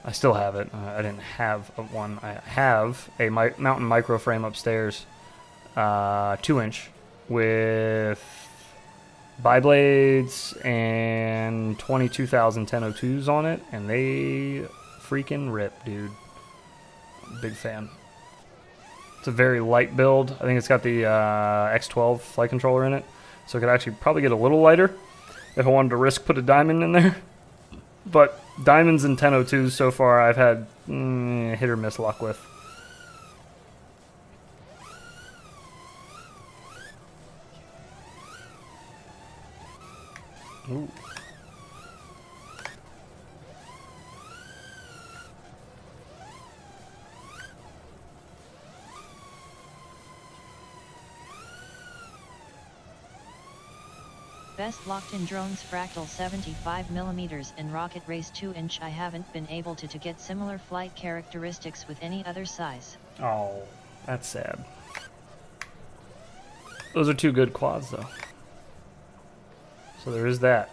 I still have it. I didn't have one. I have a mountain micro frame upstairs. 2-inch with bi-blades and 22,000 1002s on it. And they freaking rip, dude. Big fan. It's a very light build. I think it's got the X12 flight controller in it. So it could actually probably get a little lighter if I wanted to risk put a diamond in there. But diamonds and 1002s so far I've had hit or miss luck with. Ooh. Best locked-in drones fractal 75mm and rocket race 2-inch. I haven't been able to get similar flight characteristics with any other size. Oh, that's sad. Those are two good quads though. So there is that.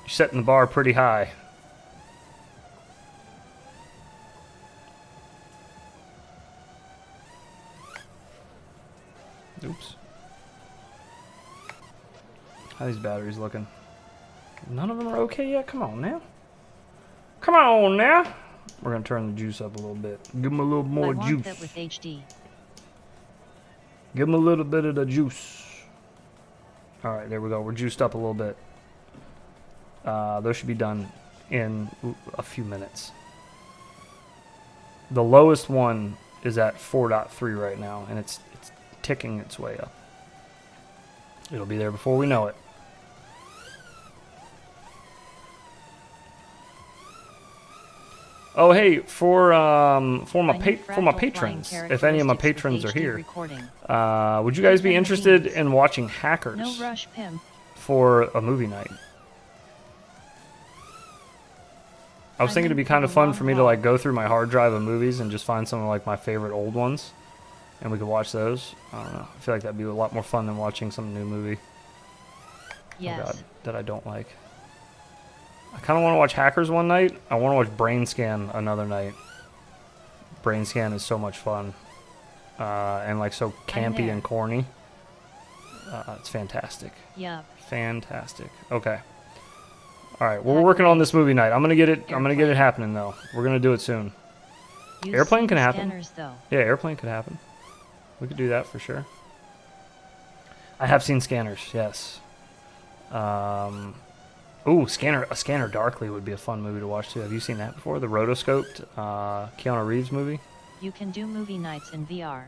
You're setting the bar pretty high. Oops. How are these batteries looking? None of them are okay yet? Come on now. Come on now. We're going to turn the juice up a little bit. Give them a little more juice. I want that with HD. Give them a little bit of the juice. Alright, there we go. We're juiced up a little bit. Those should be done in a few minutes. The lowest one is at 4.3 right now, and it's ticking its way up. It'll be there before we know it. Oh hey, for my patrons, if any of my patrons are here, would you guys be interested in watching Hackers No rush, pimp. for a movie night? I was thinking it'd be kind of fun for me to like go through my hard drive of movies and just find some of like my favorite old ones, and we could watch those. I don't know. I feel like that'd be a lot more fun than watching some new movie. Yes. Oh God, that I don't like. I kind of want to watch Hackers one night. I want to watch Brain Scan another night. Brain Scan is so much fun. And like so campy and corny. It's fantastic. Yeah. Fantastic. Okay. Alright, well, we're working on this movie night. I'm gonna get it happening though. We're gonna do it soon. Airplane can happen. Scanners, though. Yeah, airplane could happen. We could do that for sure. I have seen Scanners, yes. Ooh, a Scanner Darkly would be a fun movie to watch too. Have you seen that before? The rotoscoped Keanu Reeves movie? You can do movie nights in VR.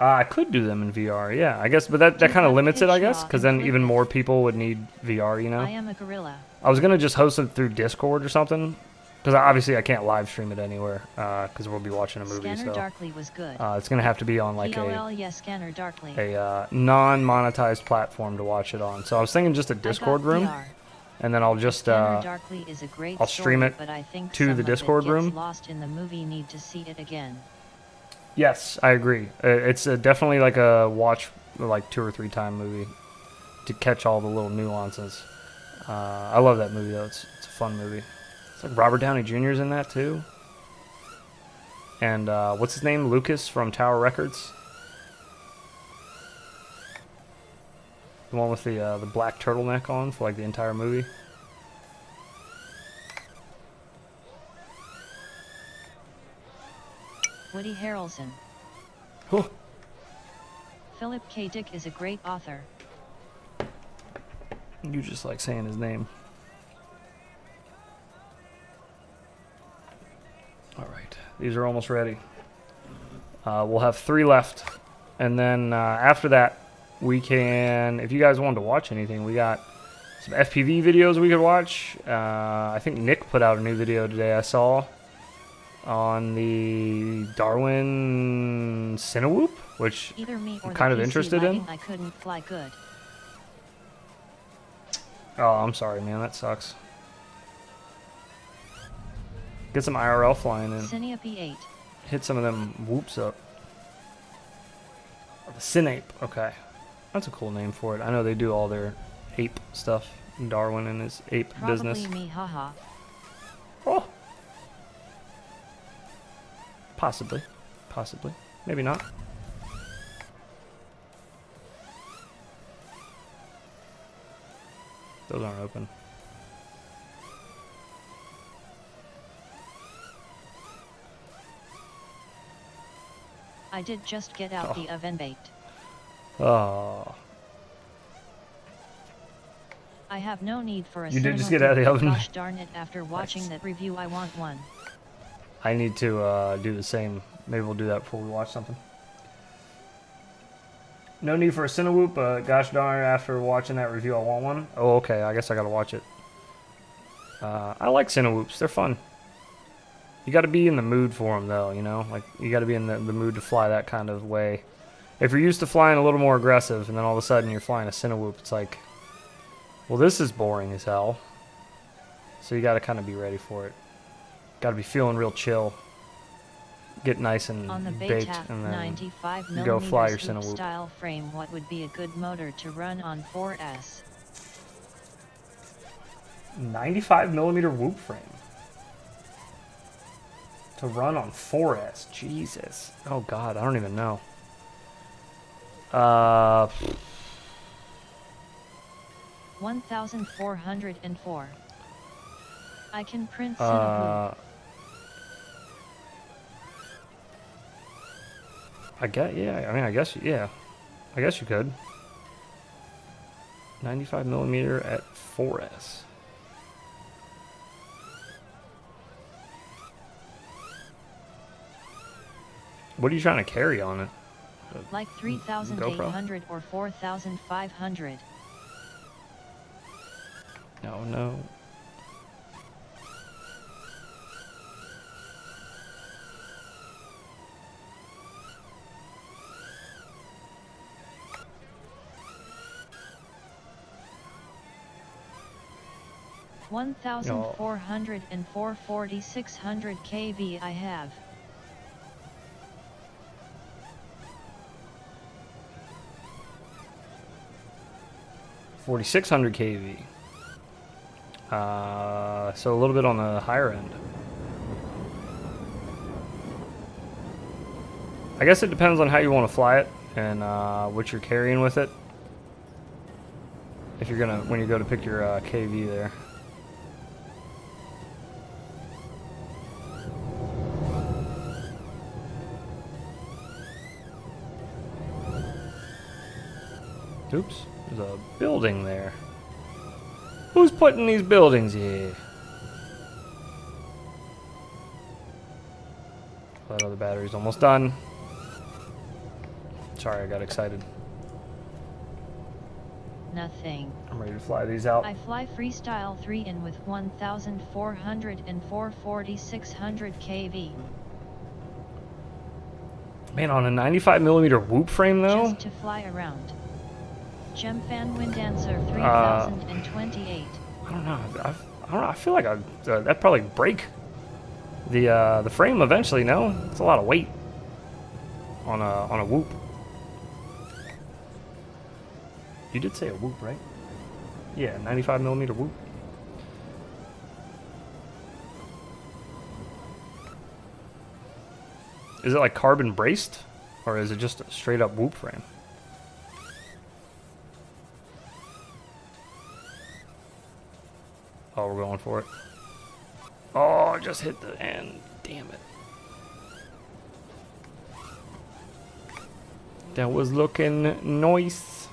I could do them in VR, yeah. I guess, but that kind of limits it, I guess, because then even more people would need VR, you know? I am a gorilla. I was going to just host it through Discord or something, because obviously I can't live stream it anywhere, because we'll be watching a movie, Scanner so... Darkly was good. It's going to have to be on like Scanner Darkly. a non-monetized platform to watch it on. So I was thinking just a Discord room, VR. and then I'll just Darkly is a great I'll stream story, it but I think to the Discord room. Lost in the movie, need to see it again. Yes, I agree. It's definitely like a watch like 2 or 3 time movie to catch all the little nuances. I love that movie though. It's a fun movie. It's like Robert Downey Jr.'s in that too. And what's his name? Lucas from Tower Records. The one with the black turtleneck on for like the entire movie. Woody Harrelson. Oh. Philip K. Dick is a great author. You just like saying his name. Alright, these are almost ready. We'll have 3 left. And then after that, we can, if you guys wanted to watch anything, we got some FPV videos we could watch. I think Nick put out a new video today I saw on the Darwin TinyWhoop, which I'm kind of interested in. I couldn't fly good. Oh, I'm sorry, man. That sucks. Get some IRL flying in. Cinia P8. Hit some of them whoops up. The Cinape. Okay. That's a cool name for it. I know they do all their ape stuff. Darwin and his ape business. Probably me, haha. Oh. Possibly. Possibly. Maybe not. Those aren't open. I did just get out the oven baked. Oh. I have no need for a You did just cinema get out of the oven? Gosh darn it, after watching that review I want one. I need to do the same. Maybe we'll do that before we watch something. No need for a TinyWhoop, but gosh darn it, after watching that review I want one. Oh, okay, I guess I gotta watch it. I like TinyWhoops, they're fun. You gotta be in the mood for them though, you know? Like, you gotta be in the mood to fly that kind of way. If you're used to flying a little more aggressive, and then all of a sudden you're flying a TinyWhoop, it's like, well, this is boring as hell. So you got to kind of be ready for it. Got to be feeling real chill. Get nice and on the baked, Baytap and then 95 you go fly your mm TinyWhoop. style frame. What would be a good motor to run on 4S? 95mm whoop frame. To run on 4S. Jesus. Oh, God. I don't even know. 1404. I can print TinyWhoop. I guess, yeah. I mean, I guess, yeah. I guess you could. 95mm at 4S. What are you trying to carry on it? Like 3,800 or 4,500. No, no. No. 1,404 4,600 kV I have. $4,600 kV. So a little bit on the higher end. I guess it depends on how you want to fly it and what you're carrying with it. If you're gonna, when you go to pick your kV there. Oops, there's a building there. Who's putting these buildings here? That other battery's almost done. Sorry, I got excited. Nothing. I'm ready to fly these out. I fly freestyle 3 in with 1,404 4,600 kV. Man, on a 95mm whoop frame though? Just to fly around. Gemfan Windancer 3028. I don't know. I don't know. I feel like that'd probably break the frame eventually. No, it's a lot of weight on a whoop. You did say a whoop, right? Yeah, 95mm whoop. Is it like carbon braced, or is it just a straight up whoop frame? Oh, we're going for it. Oh, I just hit the end. Damn it. That was looking nice.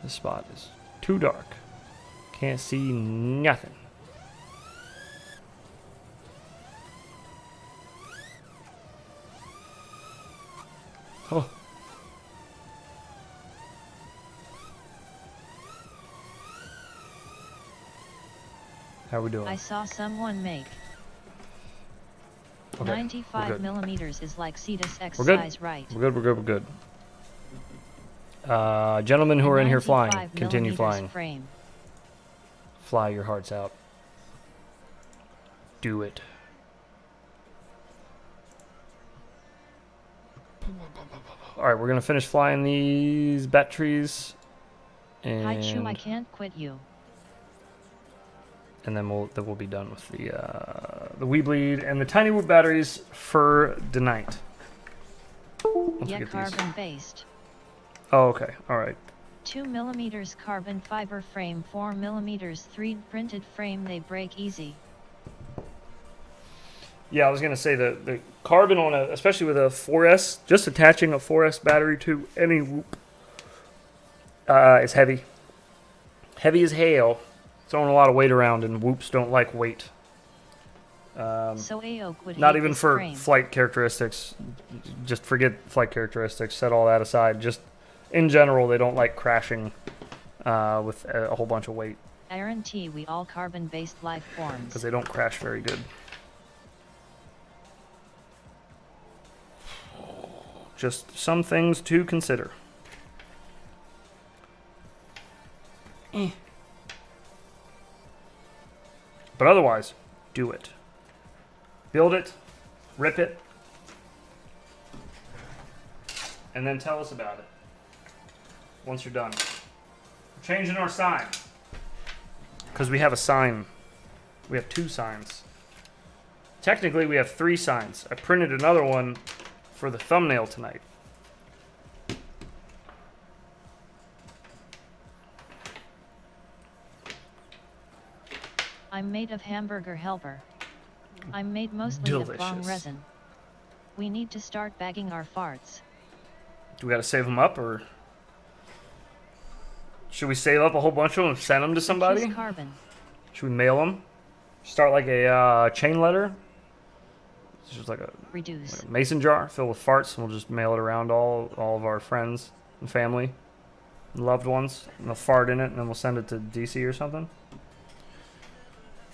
This spot is too dark. Can't see nothing. Oh. How we doing? I saw someone make. Okay, 95mm is like Cetus X we're good. size, right? We're good. Gentlemen who are in here flying, 95 continue flying. Frame. Fly your hearts out. Do it. Alright, we're gonna finish flying these batteries. Hi Chu, I And, can't quit you. and then we'll be done with the weBLEED and the TinyWhoop batteries for tonight. Once we Yeah, get these. carbon based. Oh, okay. Alright. 2mm carbon fiber frame, 4mm 3D printed frame. They break easy. Yeah, I was gonna say the carbon on a, especially with a 4S, just attaching a 4S battery to any whoop is heavy. Heavy as hail. Throwing a lot of weight around, and whoops don't like weight. So AOK would Not hate even this for frame. flight characteristics. Just forget flight characteristics. Set all that aside. Just in general, they don't like crashing with a whole bunch of weight. Guarantee we all carbon-based life forms. Because they don't crash very good. Just some things to consider. But otherwise, do it. Build it, rip it, and then tell us about it once you're done. We're changing our sign. Because we have a sign. We have 2 signs. Technically, we have 3 signs. I printed another one for the thumbnail tonight. I'm made of hamburger helper. I'm made mostly Delicious. of bong resin. We need to start bagging our farts. Do we got to save them up, or should we save up a whole bunch of them and send them to somebody? Use carbon. Should we mail them? Start like a chain letter? It's just like a mason jar filled with farts, and we'll just mail it around all of our friends and family and loved ones, and they'll fart in it, and then we'll send it to DC or something.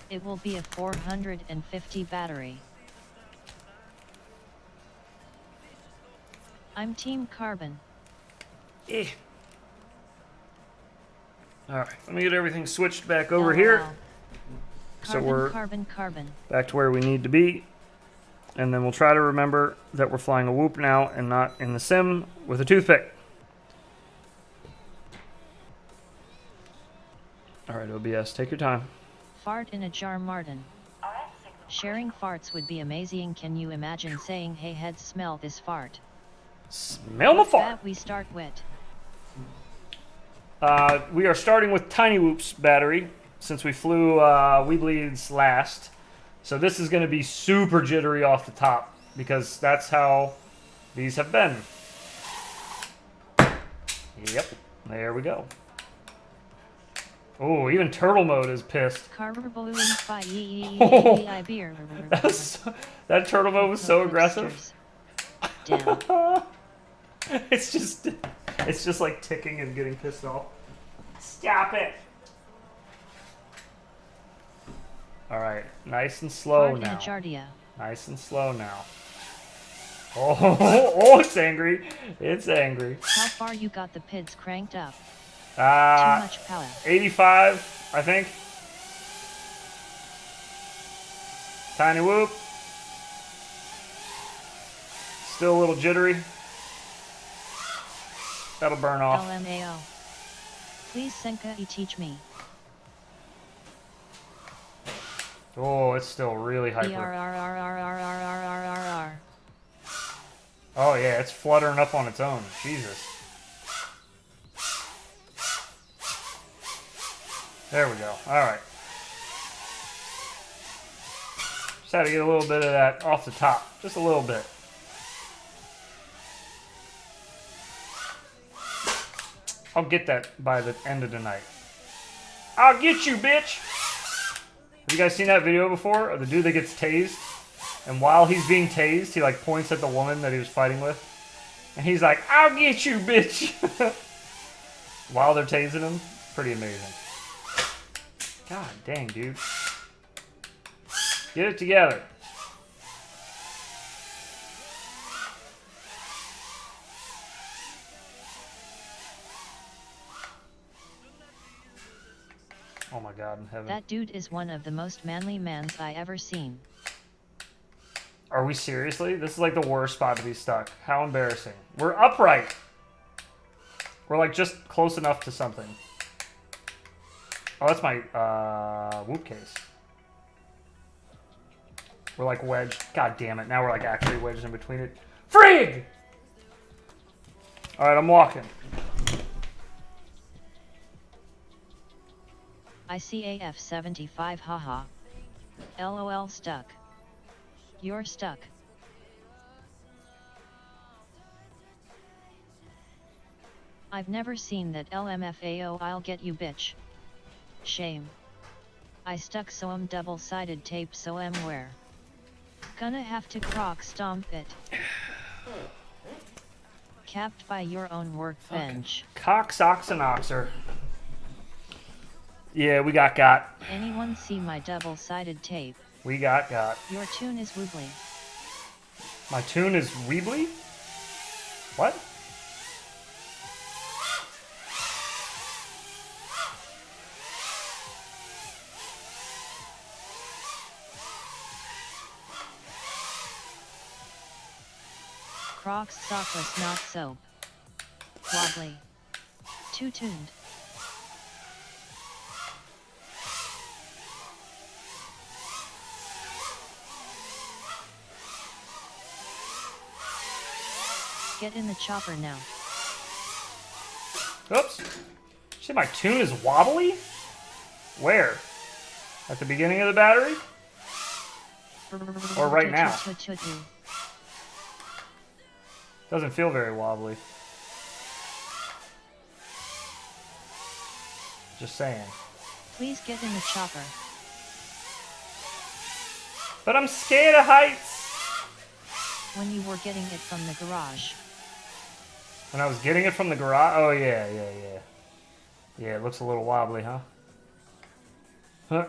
It will be a 450 battery. I'm Team Carbon. Alright, let me get everything switched back over here. So we're carbon. back to where we need to be. And then we'll try to remember that we're flying a whoop now and not in the sim with a toothpick. Alright, OBS, take your time. Fart in a jar, Martin. Sharing farts would be amazing. Can you imagine saying, hey heads, smell this fart? Smell my fart! That we start with. We are starting with TinyWhoop's battery, since we flew weBLEED's last. So this is going to be super jittery off the top, because that's how these have been. Yep, there we go. Oh, even turtle mode is pissed. That turtle mode was so aggressive. It's just like ticking and getting pissed off. Stop it. All right, nice and slow now. Nice and slow now. Oh, it's angry. It's angry. How far you got the PIDs cranked up? Too much power. 85, I think. TinyWhoop. Still a little jittery. That'll burn off. LMAO. Please Senka teach me. Oh, it's still really hyper. BRRRRRRRRRR. Oh yeah, it's fluttering up on its own. Jesus. There we go. Alright. Just had to get a little bit of that off the top. Just a little bit. I'll get that by the end of the night. I'll get you, bitch! Have you guys seen that video before? Of the dude that gets tased? And while he's being tased, he like points at the woman that he was fighting with. And he's like, I'll get you, bitch! While they're tasing him. Pretty amazing. God dang, dude. Get it together. Oh my God in heaven. That dude is one of the most manly mans I ever seen. Are we seriously? This is like the worst spot to be stuck. How embarrassing. We're upright. We're like just close enough to something. Oh, that's my whoop case. We're like wedged. God damn it. Now we're like actually wedged in between it. Frig! Alright, I'm walking. ICAF 75 haha. LOL stuck. You're stuck. I've never seen that LMFAO I'll get you bitch. Shame. I stuck some double-sided tape so where. Gonna have to croc stomp it. Capped by your own workbench. Cock, socks, and oxer. Yeah, we got. Anyone see my double-sided tape? We got. Your tune is weeblee. My tune is weeblee? What? Crocs sockless not soap. Wobbly. Too tuned. Get in the chopper now. Oops. Did you say my tune is wobbly? Where? At the beginning of the battery? Or right now? Doesn't feel very wobbly. Just saying. Please get in the chopper. But I'm scared of heights. When you were getting it from the garage. When I was getting it from the garage? Oh, yeah. Yeah, it looks a little wobbly, huh? Oh,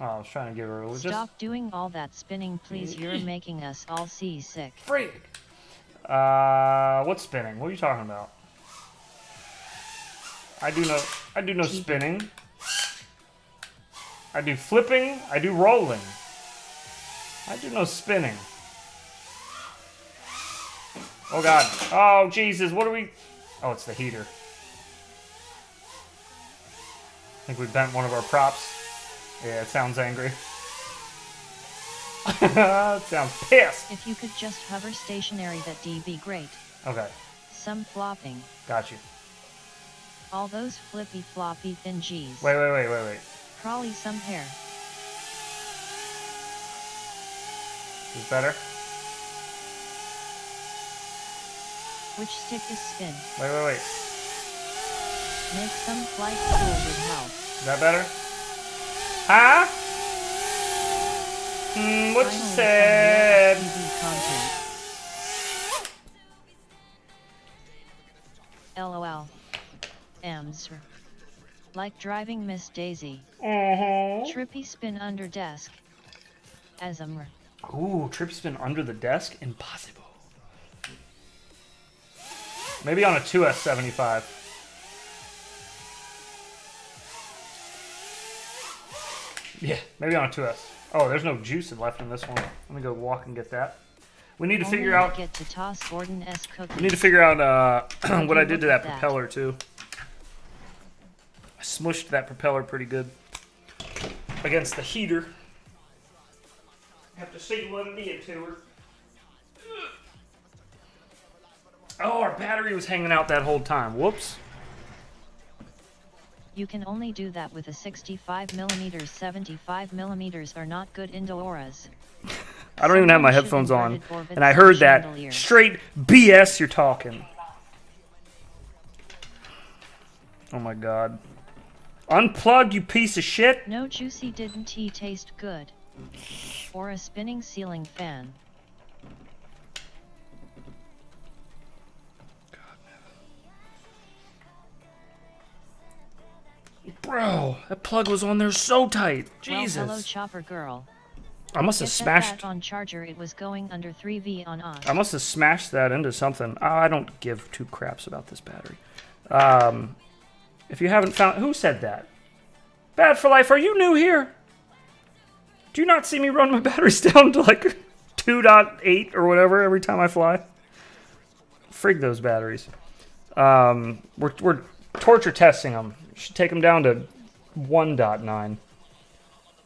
I was trying to give her a Stop doing all that spinning, please. You're making us all seasick. Freak. What's spinning? What are you talking about? I do no spinning. I do flipping. I do rolling. I do no spinning. Oh God. Oh Jesus. What are we? Oh, it's the heater. I think we bent one of our props. Yeah, it sounds angry. It sounds pissed. If you could just hover stationary, that'd be great. Okay. Some flopping. Got you. All those flippy floppy thin G's. Wait. Probably some hair. Is this better? Which stick is spin? Wait. Make some flight school would help. Is that better? Huh? What you said? LOL. Ems. Like driving Miss Daisy. Trippy spin under desk. Asmr. Ooh, trippy spin under the desk? Impossible. Maybe on a 2S75. Yeah, maybe on a 2S. Oh, there's no juice left in this one. Let me go walk and get that. We need to figure out. Get to toss Gordon-esque cookies. We need to figure out what I did to that propeller too. I smushed that propeller pretty good against the heater. I have to see what it did to her. Oh, our battery was hanging out that whole time. Whoops. You can only do that with a 65mm. 75mm are not good indoors. I don't even have my headphones on, and I heard that straight BS you're talking. Oh my God. Unplug, you piece of shit. No juicy, didn't he taste good? Or a spinning ceiling fan. Bro, that plug was on there so tight. Jesus. Well, hello, chopper girl. I must have smashed that on charger. It was going under 3V on us. I must have smashed that into something. Oh, I don't give two craps about this battery. If you haven't found, who said that? Bad for Life, are you new here? Do you not see me run my batteries down to like 2.8 or whatever every time I fly? Frig those batteries. We're torture testing them. Should take them down to 1.9. All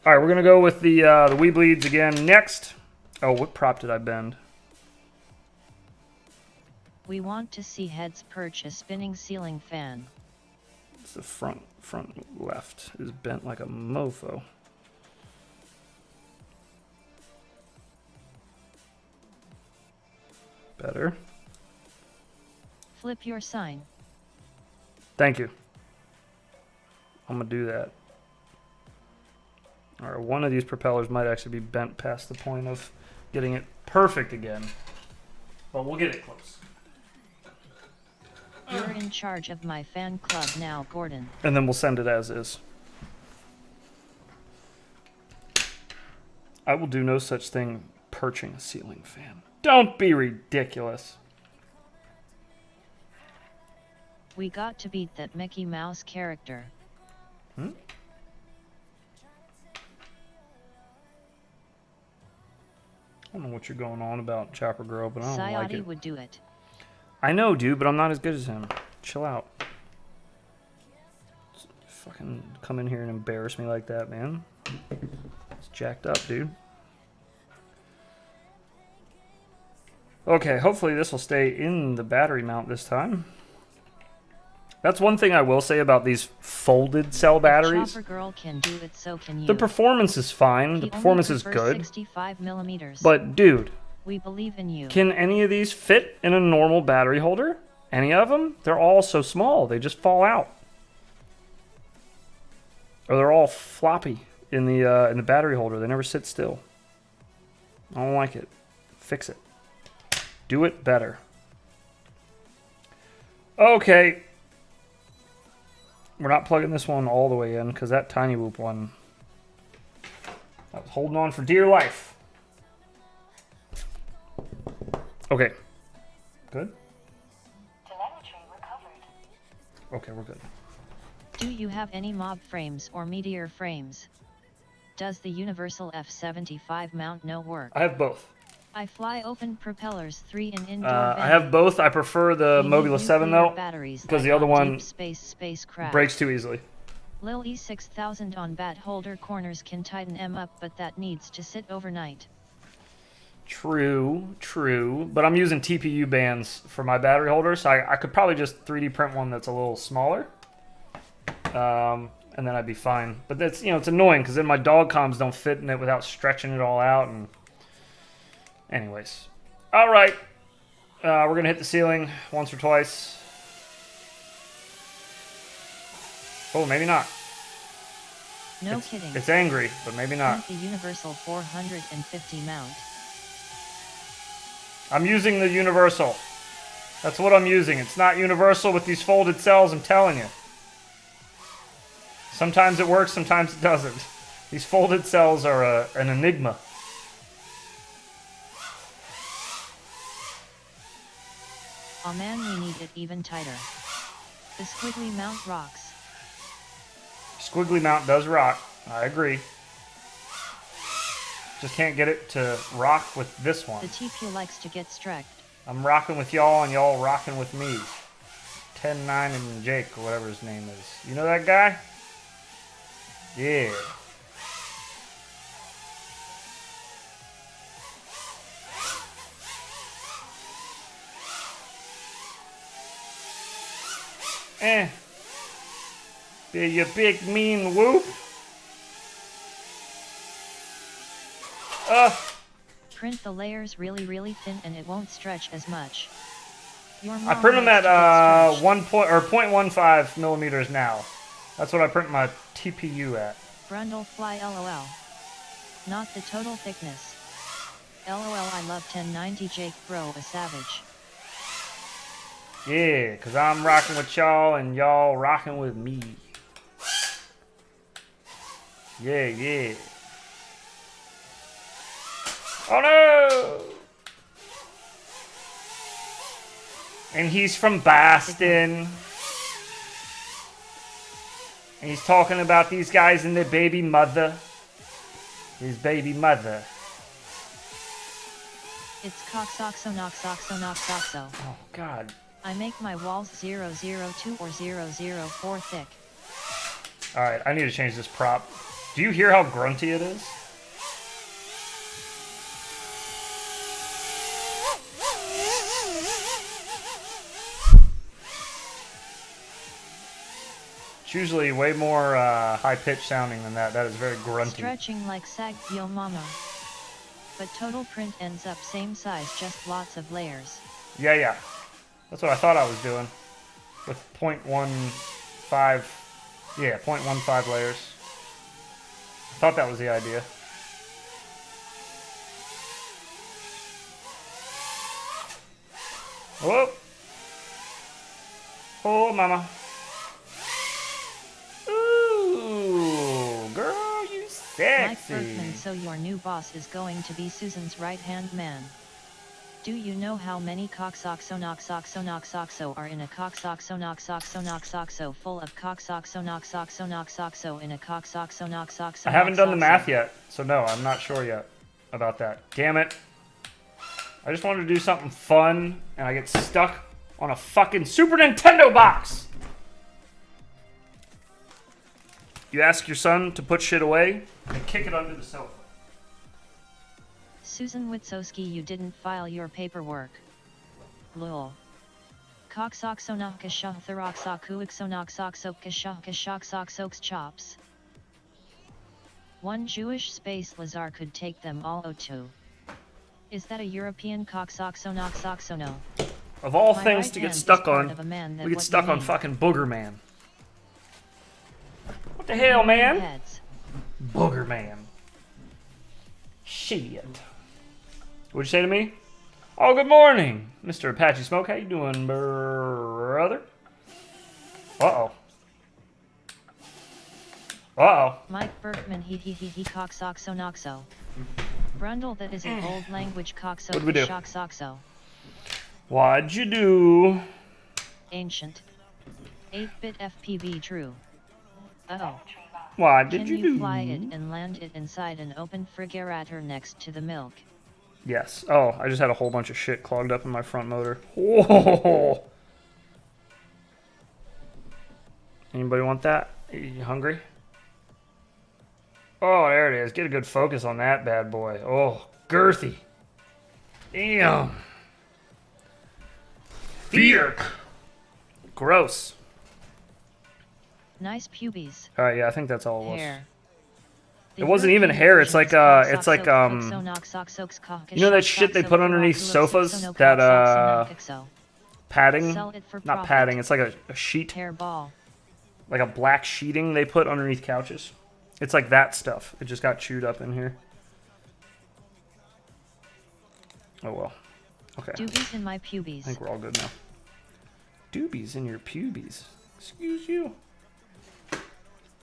right, we're gonna go with the weBLEEDs again next. Oh, what prop did I bend? We want to see heads perch a spinning ceiling fan. It's the front left is bent like a mofo. Better. Flip your sign. Thank you. I'm gonna do that. All right, Or one of these propellers might actually be bent past the point of getting it perfect again. But we'll get it close. You're in charge of my fan club now, Gordon. And then we'll send it as is. I will do no such thing perching a ceiling fan. Don't be ridiculous. We got to beat that Mickey Mouse character. Hmm? I don't know what you're going on about, Chopper Girl, but I don't like it. Would do it. I know, dude, but I'm not as good as him. Chill out. Fucking come in here and embarrass me like that, man. It's jacked up, dude. Okay, hopefully this will stay in the battery mount this time. That's one thing I will say about these folded cell batteries. Chopper Girl can do it, so can you. The performance is fine. The performance is good. 65 millimeters. But dude, we believe in you. Can any of these fit in a normal battery holder? Any of them? They're all so small. They just fall out. Or they're all floppy in the battery holder. They never sit still. I don't like it. Fix it. Do it better. Okay. We're not plugging this one all the way in because that TinyWhoop one, I was holding on for dear life. Okay. Good? Telemetry recovered. Okay, we're good. Do you have any mob frames or meteor frames? Does the universal F-75 mount no work? I have both. I fly open propellers 3 in indoor I have both. I prefer the Mobula 7 though, because the other one breaks too easily. Lil E6000 on bat holder corners can tighten them up, but that needs to sit overnight. True, true. But I'm using TPU bands for my battery holder, so I could probably just 3D print one that's a little smaller. And then I'd be fine. But that's, you know, it's annoying because then my dog comms don't fit in it without stretching it all out. And anyways, all right. We're gonna hit the ceiling once or twice. Oh, maybe not. No kidding. It's angry, but maybe not. The universal 450 mount. I'm using the universal. That's what I'm using. It's not universal with these folded cells, I'm telling you. Sometimes it works, sometimes it doesn't. These folded cells are an enigma. Oh man, we need it even tighter. The squiggly mount rocks. Squiggly mount does rock. I agree. Just can't get it to rock with this one. The TPU likes to get stretched. I'm rocking with y'all and y'all rocking with me. 10, 9, and Jake, or whatever his name is. You know that guy? Yeah. Be you big mean whoop. Print the layers really thin and it won't stretch as much. I print them at 0.15 millimeters now. That's what I print my TPU at. Brundle fly LOL. Not the total thickness. LOL, I love 1090 Jake bro, a savage. Yeah, because I'm rocking with y'all and y'all rocking with me. Yeah, yeah. Oh no! And he's from Boston. And he's talking about these guys and their baby mother. His baby mother. It's coxoxonoxoxonoxoxo. Oh, God. I make my walls 002 or 004 thick. Alright, I need to change this prop. Do you hear how grunty it is? It's usually way more high-pitched sounding than that. That is very grunty. Stretching like sag yo mama. But total print ends up same size, just lots of layers. Yeah, yeah. That's what I thought I was doing. With 0.15, yeah, 0.15 layers. Thought that was the idea. Whoa. Oh, mama. Ooh, girl, you sexy. Mike Berkman, so your new boss is going to be Susan's right-hand man. Do you know how many coxoxonoxoxonoxoxo are in a coxoxonoxoxonoxoxo full of coxoxonoxoxonoxoxo in a coxoxonoxoxonoxoxo? I haven't done the math yet, so no, I'm not sure yet about that. Damn it. I just wanted to do something fun, and I get stuck on a fucking Super Nintendo box. You ask your son to put shit away and kick it under the sofa. Susan Witzowski, you didn't file your paperwork. Lol. Coxoxonoxoxoxoxoxoxoxoxox chops. One Jewish space Lazar could take them all O2. Is that a European coxoxonoxoxono? Of all My things right to get hand stuck is part on, of a man that we get what stuck you on mean. fucking Booger Man. What the hell, man? Heads. Booger Man. Shit. What'd you say to me? Oh, good morning, Mr. Apache Smoke. How you doing, brother? Uh-oh. Uh-oh. Mike Berkman, he coxoxonoxo. Brundle, that is an old language What'd we do? coxoxoxo. What'd you do? Ancient. 8-bit FPV true. Oh. What did Can you you do? fly it and land it inside an open friggerator next to the milk? Yes. Oh, I just had a whole bunch of shit clogged up in my front motor. Whoa. Anybody want that? Are you hungry? Oh, there it is. Get a good focus on that bad boy. Oh, girthy. Damn. Fear. Gross. Nice pubes. All right, yeah, I think that's all it was. Hair. It wasn't even hair. It's like you know that shit they put underneath sofas? That padding? Not padding. It's like a sheet. Hair ball. Like a black sheeting they put underneath couches. It's like that stuff. It just got chewed up in here. Oh well. Okay. Doobies in my I pubes. think we're all good now. Doobies in your pubies. Excuse you.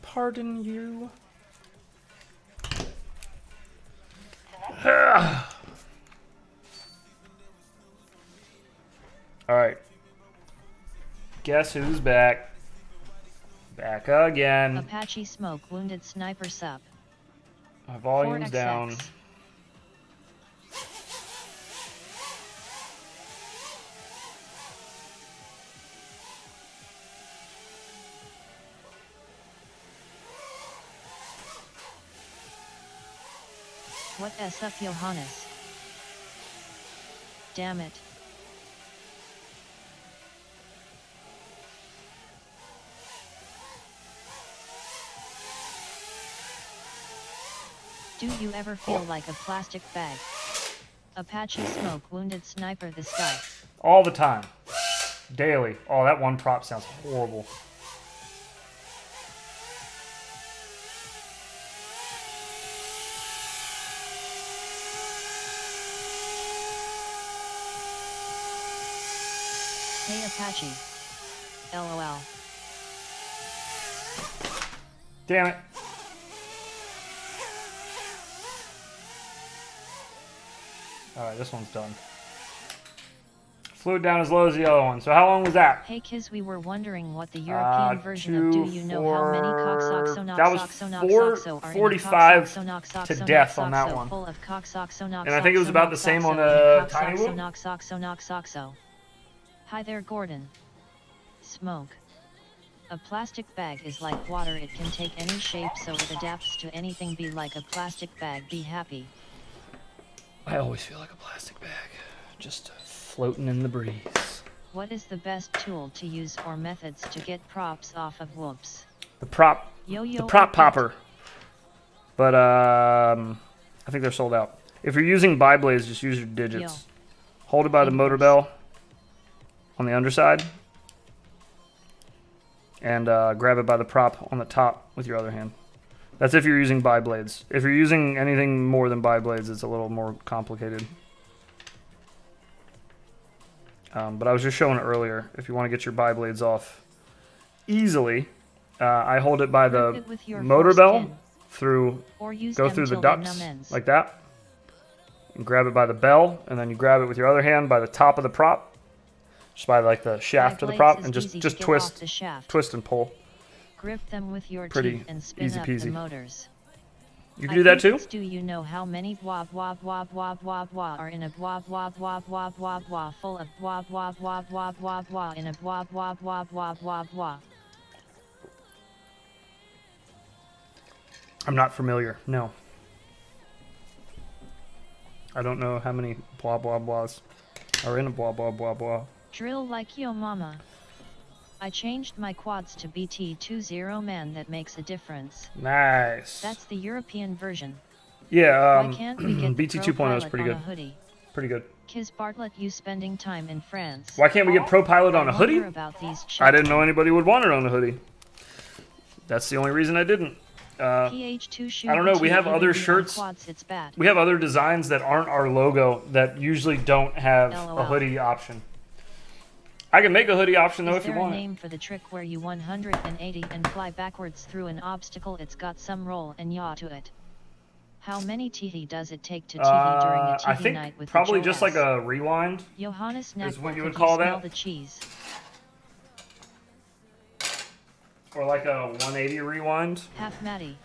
Pardon you. Alright. Guess who's back? Back again. Apache Smoke, wounded sniper sup. My volume's 4XX. down. What s up, Johannes? Damn it. Do you ever feel like a plastic bag? Apache Smoke, wounded sniper the sky. All the time. Daily. Oh, that one prop sounds horrible. Hey Apache. LOL. Damn it. Alright, this one's done. Flew it down as low as the other one. So how long was that? Hey kids, we were wondering what the European version of do you know how many That was 4:45 to death on that one. Full of And I think it was about the same on the TinyWhoop. Hi there, Gordon. Smoke. A plastic bag is like water, it can take any shape so it adapts to anything. Be like a plastic bag, be happy. I always feel like a plastic bag. Just floating in the breeze. What is the best tool to use or methods to get props off of whoops? The prop Yo-yo popper. But I think they're sold out. If you're using weBLEEDs, just use your digits. Hold it by the motor bell on the underside. And grab it by the prop on the top with your other hand. That's if you're using bi-blades. If you're using anything more than bi-blades, it's a little more complicated. But I was just showing earlier, if you want to get your bi-blades off easily, I hold it by the motor bell through, go through the ducts like that, and grab it by the bell, and then you grab it with your other hand by the top of the prop, just by like the shaft of the prop, and just twist and pull. Grip them with your Pretty teeth and spin easy up peasy. the motors. You can do that too? Do you know how many wah wah wah wah wah wah are in a wah wah wah wah wah wah full of wah wah wah wah wah wah in a wah wah wah wah wah wah? I'm not familiar, no. I don't know how many blah blah blahs are in a blah blah blah blah. Drill like yo mama. I changed my quads to BT20 man, that makes a difference. Nice. That's the European version. Yeah, Why can't we get BT 2.0 is pretty good. Pretty good. Kiz Bartlett, you spending time in France. Why can't we get Pro Pilot on a hoodie? About these I didn't know anybody would want it on a hoodie. That's the only reason I didn't. I don't know, we have other shirts. We have other designs that aren't our logo that usually don't have a hoodie option. I can make a hoodie option though if you want. Is there a name for the trick where you 180 and fly backwards through an obstacle? It's got some roll and yaw to it. How many teehee does it take to teehee during a teehee night with probably just like a rewind Johannes is what you would call that. The cheese. Or like a 180 rewind. Half Matty.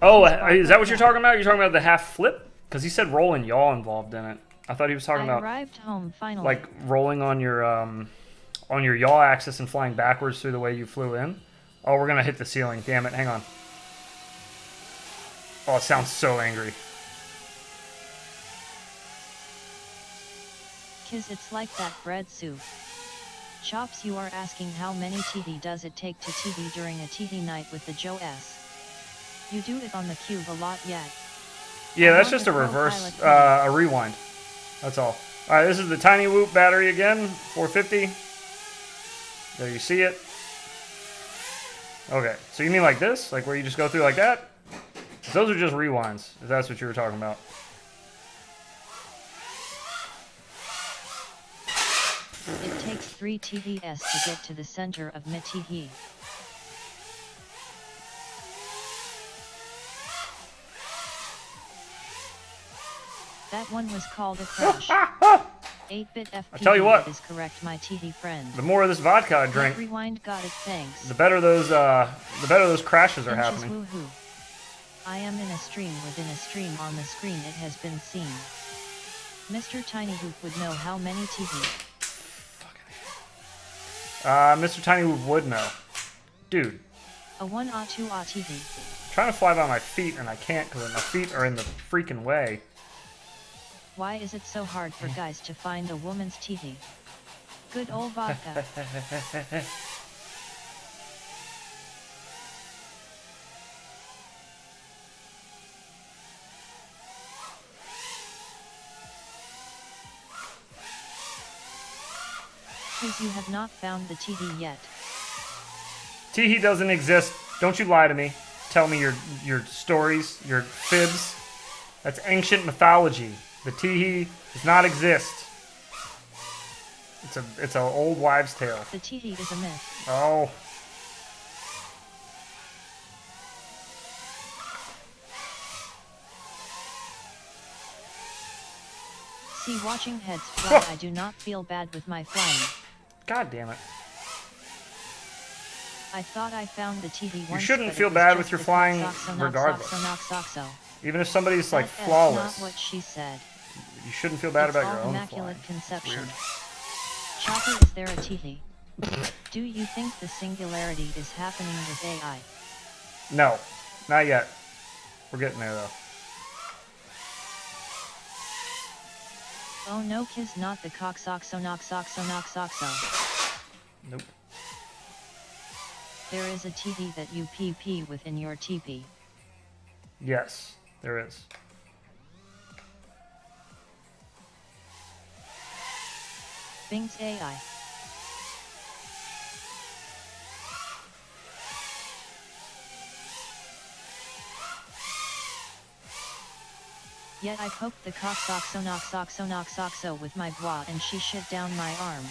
Oh, is that what you're talking about? You're talking about the half flip? Because he said roll and yaw involved in it. I thought he was talking about arrived home finally. Like rolling on your yaw axis and flying backwards through the way you flew in. Oh, we're gonna hit the ceiling. Damn it! Hang on. Oh, it sounds so angry. Kiz, it's like that bread soup. Chops, you are asking how many teehee does it take to teehee during a teehee night with the Joe S. You do it on the cube a lot yet. Yeah, that's just a reverse, a rewind. That's all. Alright, this is the TinyWhoop battery again, 450. There you see it. Okay, so you mean like this? Like where you just go through like that? Those are just rewinds, if that's what you were talking about. It takes 3 TVS to get to the center of my teehee. That one was called a crash. 8-bit FPV. I tell you what, is correct, my teehee friend. The more of this vodka I drink, rewind got it, thanks. The better those crashes are happening. Woohoo. I am in a stream within a stream. On the screen it has been seen. Mr. TinyWhoop would know how many teehee. Mr. TinyWhoop would know. Dude. A 1 or 2 teehee. I'm trying to fly by my feet and I can't because my feet are in the freaking way. Why is it so hard for guys to find a woman's teehee? Good old vodka. Because you have not found the teehee yet. Teehee doesn't exist. Don't you lie to me. Tell me your stories, your fibs. That's ancient mythology. The teehee does not exist. It's an old wives' tale. The teehee is a myth. Oh. See, watching heads fly, I do not feel bad with my flying. God damn it. I thought I found the teehee once. You shouldn't feel bad with your flying regardless. Even if somebody's like flawless. That's not what she said. You shouldn't feel bad about your own immaculate flying. conception. Chopper, is there a teehee? Do you think the singularity is happening with AI? No, not yet. We're getting there though. Oh no, Kiz, not the coxoxonoxoxonoxoxo. Nope. There is a teehee that you PP within your teepee. Yes, there is. Bing's AI. Yet I poked the coxoxonoxoxonoxoxo with my bwa and she shit down my arm.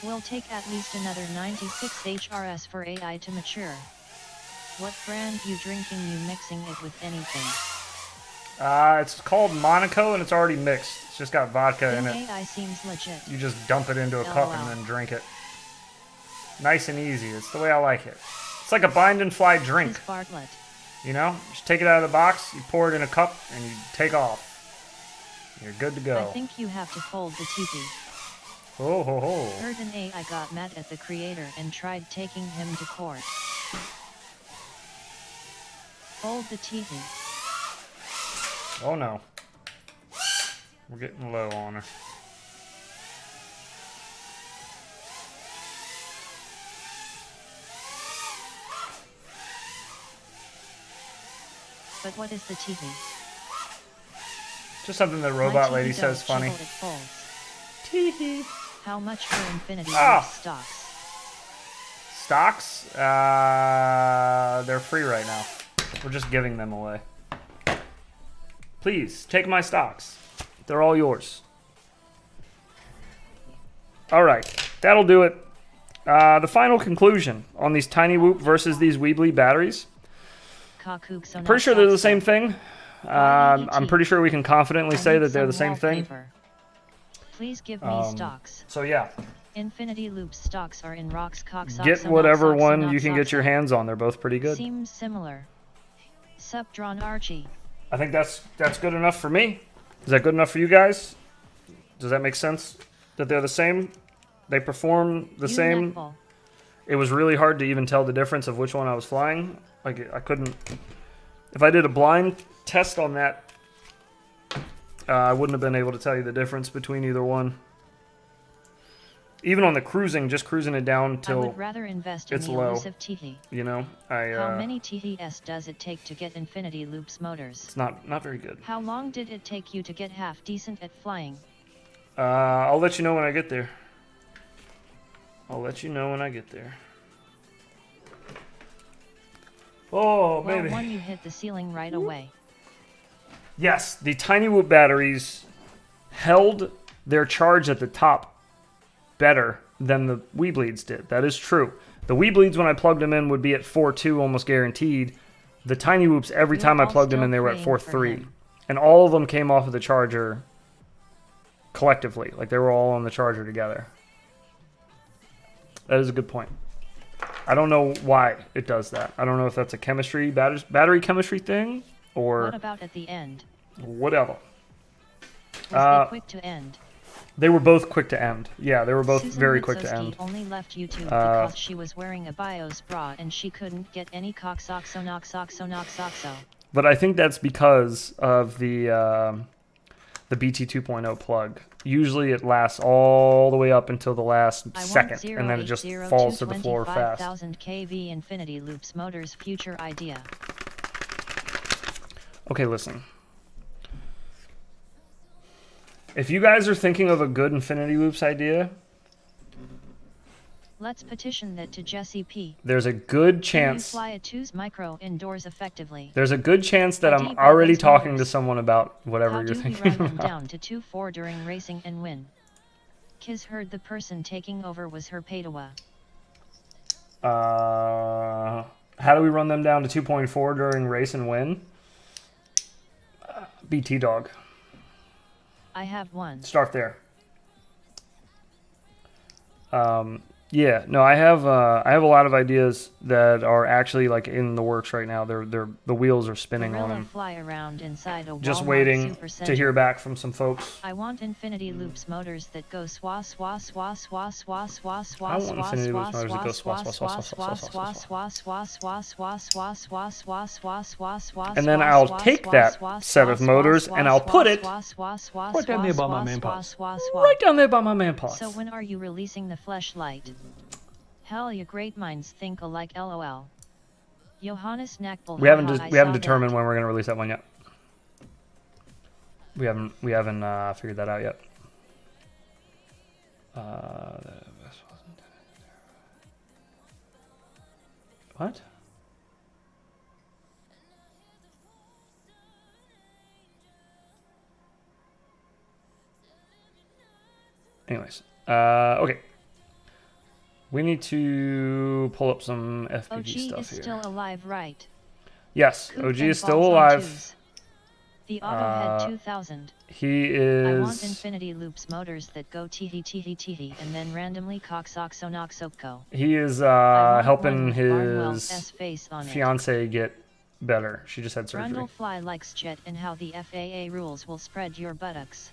Will take at least another 96 HRS for AI to mature. What brand you drinking? You mixing it with anything? It's called Monaco and it's already mixed. It's just got vodka in it. AI seems legit. You just dump it into a cup and then drink it. Nice and easy. It's the way I like it. It's like a bind and fly drink. Bartlett. You know, just take it out of the box, you pour it in a cup, and you take off. You're good to go. I think you have to fold the teepee. Ho ho ho. Heard an AI got mad at the creator and tried taking him to court. Fold the teepee. Oh no. We're getting low on her. But what is the teepee? Just something the robot lady says funny. Teehee. How much for Infinity stocks? Stocks? They're free right now. We're just giving them away. Please, take my stocks. They're all yours. Alright, that'll do it. The final conclusion on these TinyWhoop versus these weBLEED batteries. Pretty sure they're the same thing. I'm pretty sure we can confidently say that they're the same thing. Please give me stocks. So yeah. Infinity Loop stocks are in rocks. Get whatever one you can get your hands on. They're both pretty good. Seems similar. Subdrawn Archie. I think that's good enough for me. Is that good enough for you guys? Does that make sense? That they're the same? They perform the same? It was really hard to even tell the difference of which one I was flying. Like, I couldn't... If I did a blind test on that, I wouldn't have been able to tell you the difference between either one. Even on the cruising, just cruising it down till I would rather invest in it's the low. elusive TT. You know, How many TTS does it take to get Infinity Loops motors? It's not very good. How long did it take you to get half decent at flying? I'll let you know when I get there. I'll let you know when I get there. Oh, well, baby. One you hit the ceiling right away. Yes, the TinyWhoop batteries held their charge at the top better than the weBLEEDs did. That is true. The weBLEEDs, when I plugged them in, would be at 4.2 almost guaranteed. The TinyWhoops, every time I plugged them in, they were at 4.3. And all of them came off of the charger collectively. Like, they were all on the charger together. That is a good point. I don't know why it does that. I don't know if that's a chemistry, battery chemistry thing, or... What about at the end? Whatever. Was they quick to end? They were both quick to end. Yeah, they were both Susan very quick to Mitsoski end. Only left YouTube because she was wearing a BIOS bra and she couldn't get any coxoxonoxoxonoxoxo. But I think that's because of the BT 2.0 plug. Usually it lasts all the way up until the last second, and then it just falls to the floor fast. 25,000 kV Infinity Loops motors future idea. Okay, listen. If you guys are thinking of a good Infinity Loops idea, let's petition that to Jesse P. There's a good chance. Can you fly a 2's micro indoors effectively? There's a good chance that I'm already talking to someone about whatever you're thinking about. How do you run them down to 2.4 during racing and win? Kiz heard the person taking over was her Padawa. How do we run them down to 2.4 during race and win? BT dog. I have one. Start there. Yeah, no, I have a lot of ideas that are actually like in the works right now. The wheels are spinning on them. Fly around inside a just Walmart waiting Supercenter. to hear back from some folks. I want Infinity Loops motors that go swa swa swa swa swa swa swa I want Infinity Loops motors that go swa swa swa swa swa swa swa swa swa swa swa swa swa swa swa. And then I'll take that set of motors and I'll put it right down there by my man pots. Right down there by my man pots. So when are you releasing the fleshlight? Hell, your great minds think alike. LOL. Johannes Nackbel. We haven't determined when we're gonna release that one yet. We haven't figured that out yet. What? Anyways, okay. We need to pull up some FPV OG stuff is here. still alive, right? Yes, Coop OG and is still balls on alive. twos. The Autohead 2000. He is... I want infinity loops motors that go tee and then randomly coxoxonoxoco. He is helping his fiance get better. She just had surgery. Brundlefly likes jet and how the FAA rules will spread your buttocks.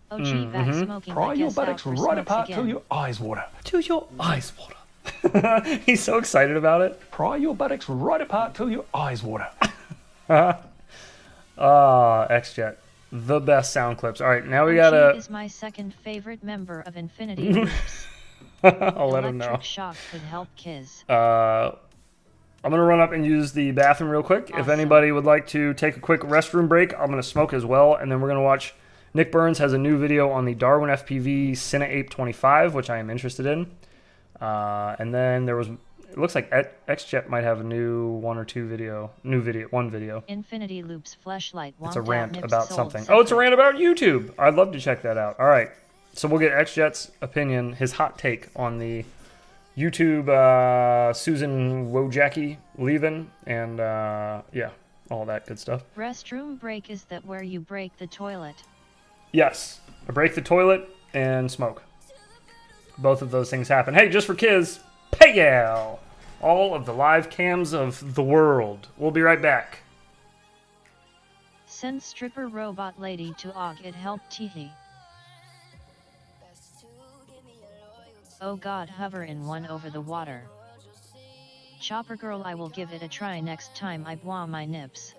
OG back smoking. Pry your buttocks right apart till your eyes water. Till your eyes water. He's so excited about it. Pry your buttocks right apart till your eyes water. XJet. The best sound clips. All right, now we gotta... OG is my second favorite member of Infinity Loops. I'll let him know. Electric shock could help Kiz. I'm gonna run up and use the bathroom real quick. Awesome. If anybody would like to take a quick restroom break, I'm gonna smoke as well, and then we're gonna watch... Nick Burns has a new video on the Darwin FPV Cine Ape 25, which I am interested in. And then there was... It looks like XJet might have a new one video. Infinity Loops fleshlight. It's a rant about something. Oh, it's a rant about YouTube. I'd love to check that out. All right. So we'll get XJet's opinion, his hot take on the YouTube Susan Wojcicki leaving, and yeah, all that good stuff. Restroom break, is that where you break the toilet? Yes. I break the toilet and smoke. Both of those things happen. Hey, just for Kiz, Payal! All of the live cams of the world. We'll be right back. Send stripper robot lady to Og, it helped Tee. Oh god, hover in one over the water. Chopper girl, I will give it a try next time I bois my nips.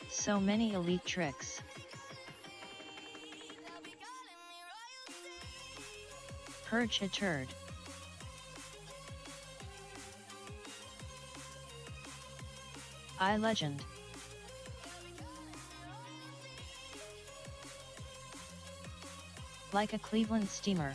So many elite tricks. Perch a turd. I legend. Like a Cleveland steamer.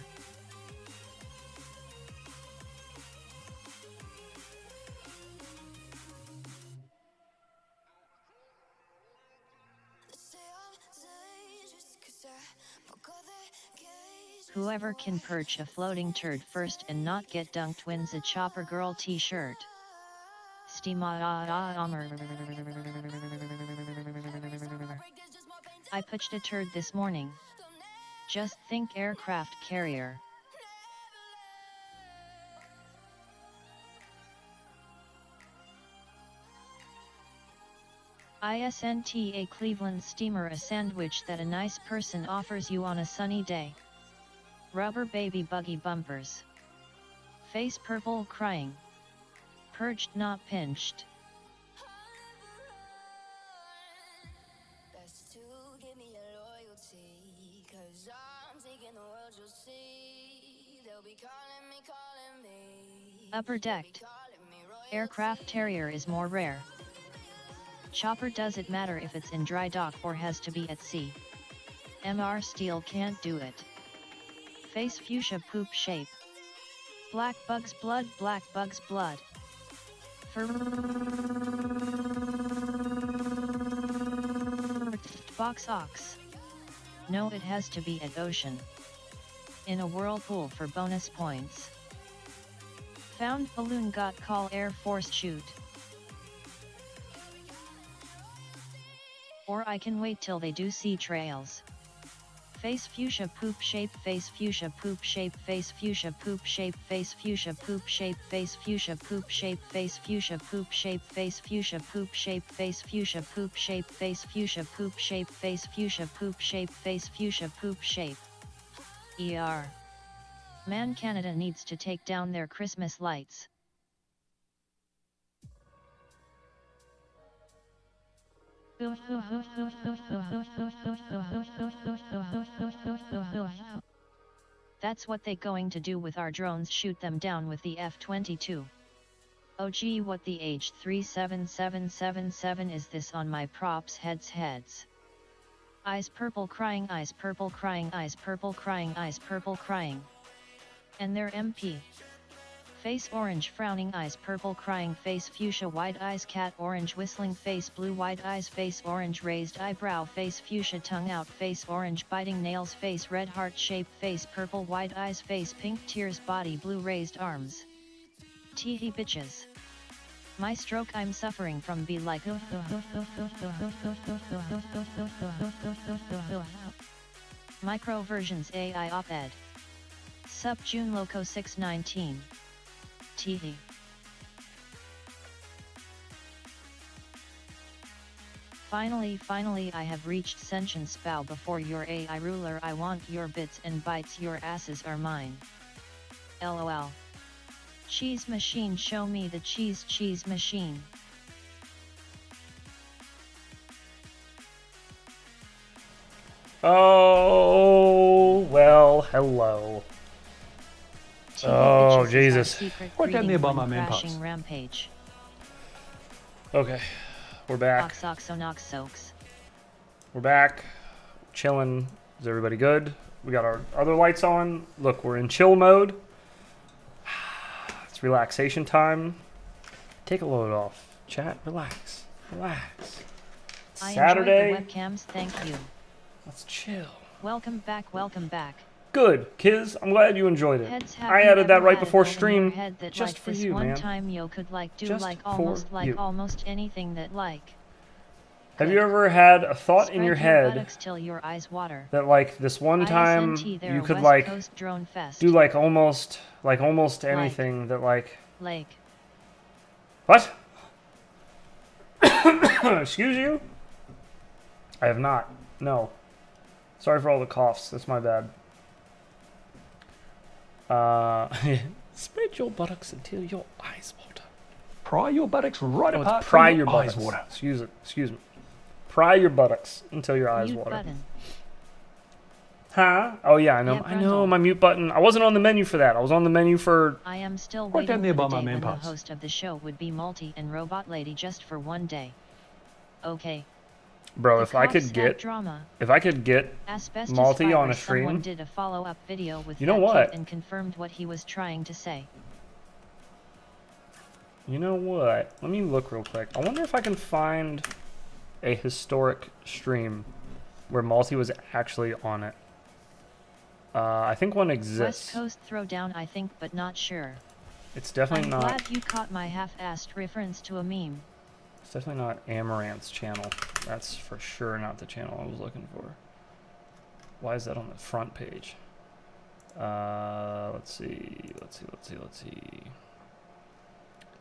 Whoever can perch a floating turd first and not get dunked wins a Chopper Girl t-shirt. I pitched a turd this morning. Just think aircraft carrier. Isn't a Cleveland steamer a sandwich that a nice person offers you on a sunny day? Rubber baby buggy bumpers. Face purple crying. Perched not pinched. Upper decked. Aircraft carrier is more rare. Chopper, does it matter if it's in dry dock or has to be at sea? MR Steel can't do it. Face fuchsia poop shape. Black bug's blood, black bug's blood. Box ox. No, it has to be at ocean. In a whirlpool for bonus points. Found balloon got call Air Force shoot. Or I can wait till they do sea trails. Face fuchsia poop shape, face fuchsia poop shape, face fuchsia poop shape, face fuchsia poop shape, face fuchsia poop shape, face fuchsia poop shape, face fuchsia poop shape, face fuchsia poop shape, face fuchsia poop shape, face fuchsia poop shape, face fuchsia poop shape. ER. Man, Canada needs to take down their Christmas lights. That's what they going to do with our drones, shoot them down with the F-22. Oh gee, what the H-37777 is this on my props heads? Eyes purple crying, eyes purple crying, eyes purple crying, eyes purple crying. And their MP. face orange frowning eyes purple crying face fuchsia wide eyes cat orange whistling face blue wide eyes face orange raised eyebrow face fuchsia tongue out face orange biting nails face red heart shape face purple wide eyes face pink tears body blue raised arms. Teehee bitches. My stroke I'm suffering from be like Micro versions AI op-ed. Sup June Loco 619. Teehee. Finally I have reached sentience bow before your AI ruler I want your bits and bytes your asses are mine. LOL. Cheese machine show me the cheese machine. Oh, well, hello. Oh, Jesus. What tell me about my man pops? Rampage. Okay, we're back. We're back. Chilling. Is everybody good? We got our other lights on. Look, we're in chill mode. It's relaxation time. Take a load off. Chat, relax. Relax. Saturday. I enjoyed the webcams, thank you. Let's chill. Welcome back, welcome back. Good, Kiz. I'm glad you enjoyed it. I added that right before stream, just for you, man. One time you could do just almost anything that Have you ever had a thought in your head till your eyes water. that this one time you could do almost anything that Lake. What? Excuse you? I have not. No. Sorry for all the coughs. That's my bad. Spread your buttocks until your eyes water. Pry your buttocks right apart pry till your eyes buttocks. water. Excuse me. Pry your buttocks until your eyes Mute water. Button. Huh? Oh yeah, I know. Yeah, I know my mute button. I wasn't on the menu for that. I was on the menu for. I am still What tell waiting me for the about my day man when the pops? host of the show would be Multi and Robot Lady just for one day. Okay. Bro, The if I cops could add get drama. Asbestos Multi on a stream. Someone did a follow-up video with You know that what? kid and confirmed what he was trying to say. You know what? Let me look real quick. I wonder if I can find a historic stream where Multi was actually on it. I think one exists. West Coast Throwdown I think but not sure. It's definitely I'm not. glad you caught my half-assed reference to a meme. It's definitely not Amaranth's channel. That's for sure not the channel I was looking for. Why is that on the front page? Let's see.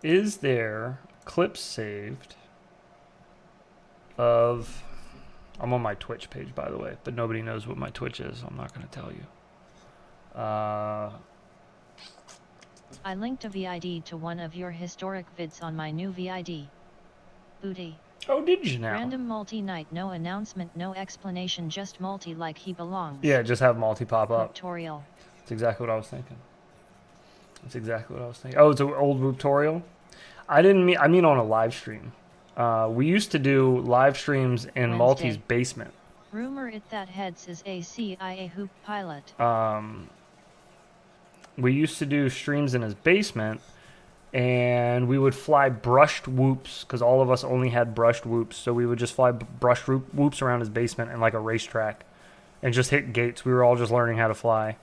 Is there clips saved of... I'm on my Twitch page, by the way, but nobody knows what my Twitch is, so I'm not going to tell you. I linked a VID to one of your historic vids on my new VID. Booty. Oh, did you now? Random multi-night, no announcement, no explanation, just multi like he belongs. Yeah, just have Multi pop up. Tutorial. That's exactly what I was thinking. Oh, it's an old tutorial? I mean on a live stream. We used to do live streams in Wednesday. Multi's basement. Rumor it that heads is a CIA hoop pilot. We used to do streams in his basement, and we would fly brushed whoops, because all of us only had brushed whoops, so we would just fly brushed whoops around his basement in like a racetrack, and just hit gates. We were all just learning how to fly.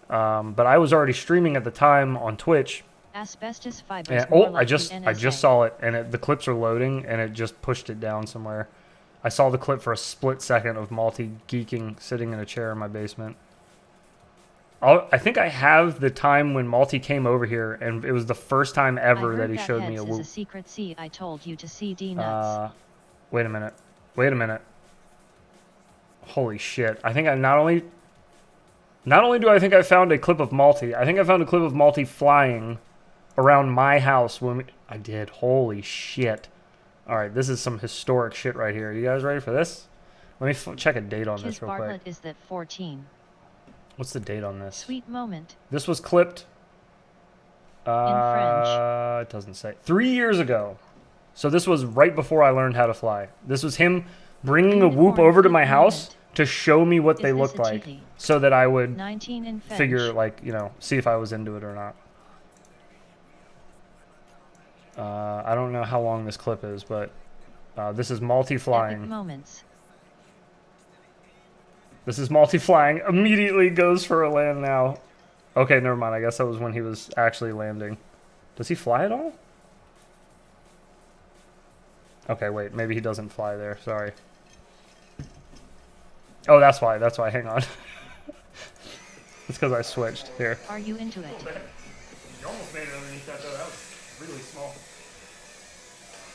But I was already streaming at the time on Twitch. Asbestos fibers. And, more I like just saw it, and the clips are loading, and it just pushed it down somewhere. I saw the clip for a split second of Multi geeking, sitting in a chair in my basement. I think I have the time when Multi came over here, and it was the first time ever that he showed me a whoop. Is a secret C I told you to see D nuts. Wait a minute. Holy shit! I think I not only do I think I found a clip of Multi. I think I found a clip of Multi flying around my house when I did. Holy shit! All right, this is some historic shit right here. You guys ready for this? Let me check a date on this real Bartlett quick. is that 14. What's the date on this? Sweet moment. This was clipped. In French. It doesn't say. 3 years ago. So this was right before I learned how to fly. This was him bringing a whoop over to my house to show me what they looked like, so that I would 19 in French. figure, see if I was into it or not. I don't know how long this clip is, but this is multi-flying. Epic moments. This is multi-flying. Immediately goes for a land now. Okay, never mind. I guess that was when he was actually landing. Does he fly at all? Okay, wait. Maybe he doesn't fly there. Sorry. Oh, that's why. That's why. Hang on. It's because I switched. Here. Are you into it? You almost made it underneath that, though. That was really small.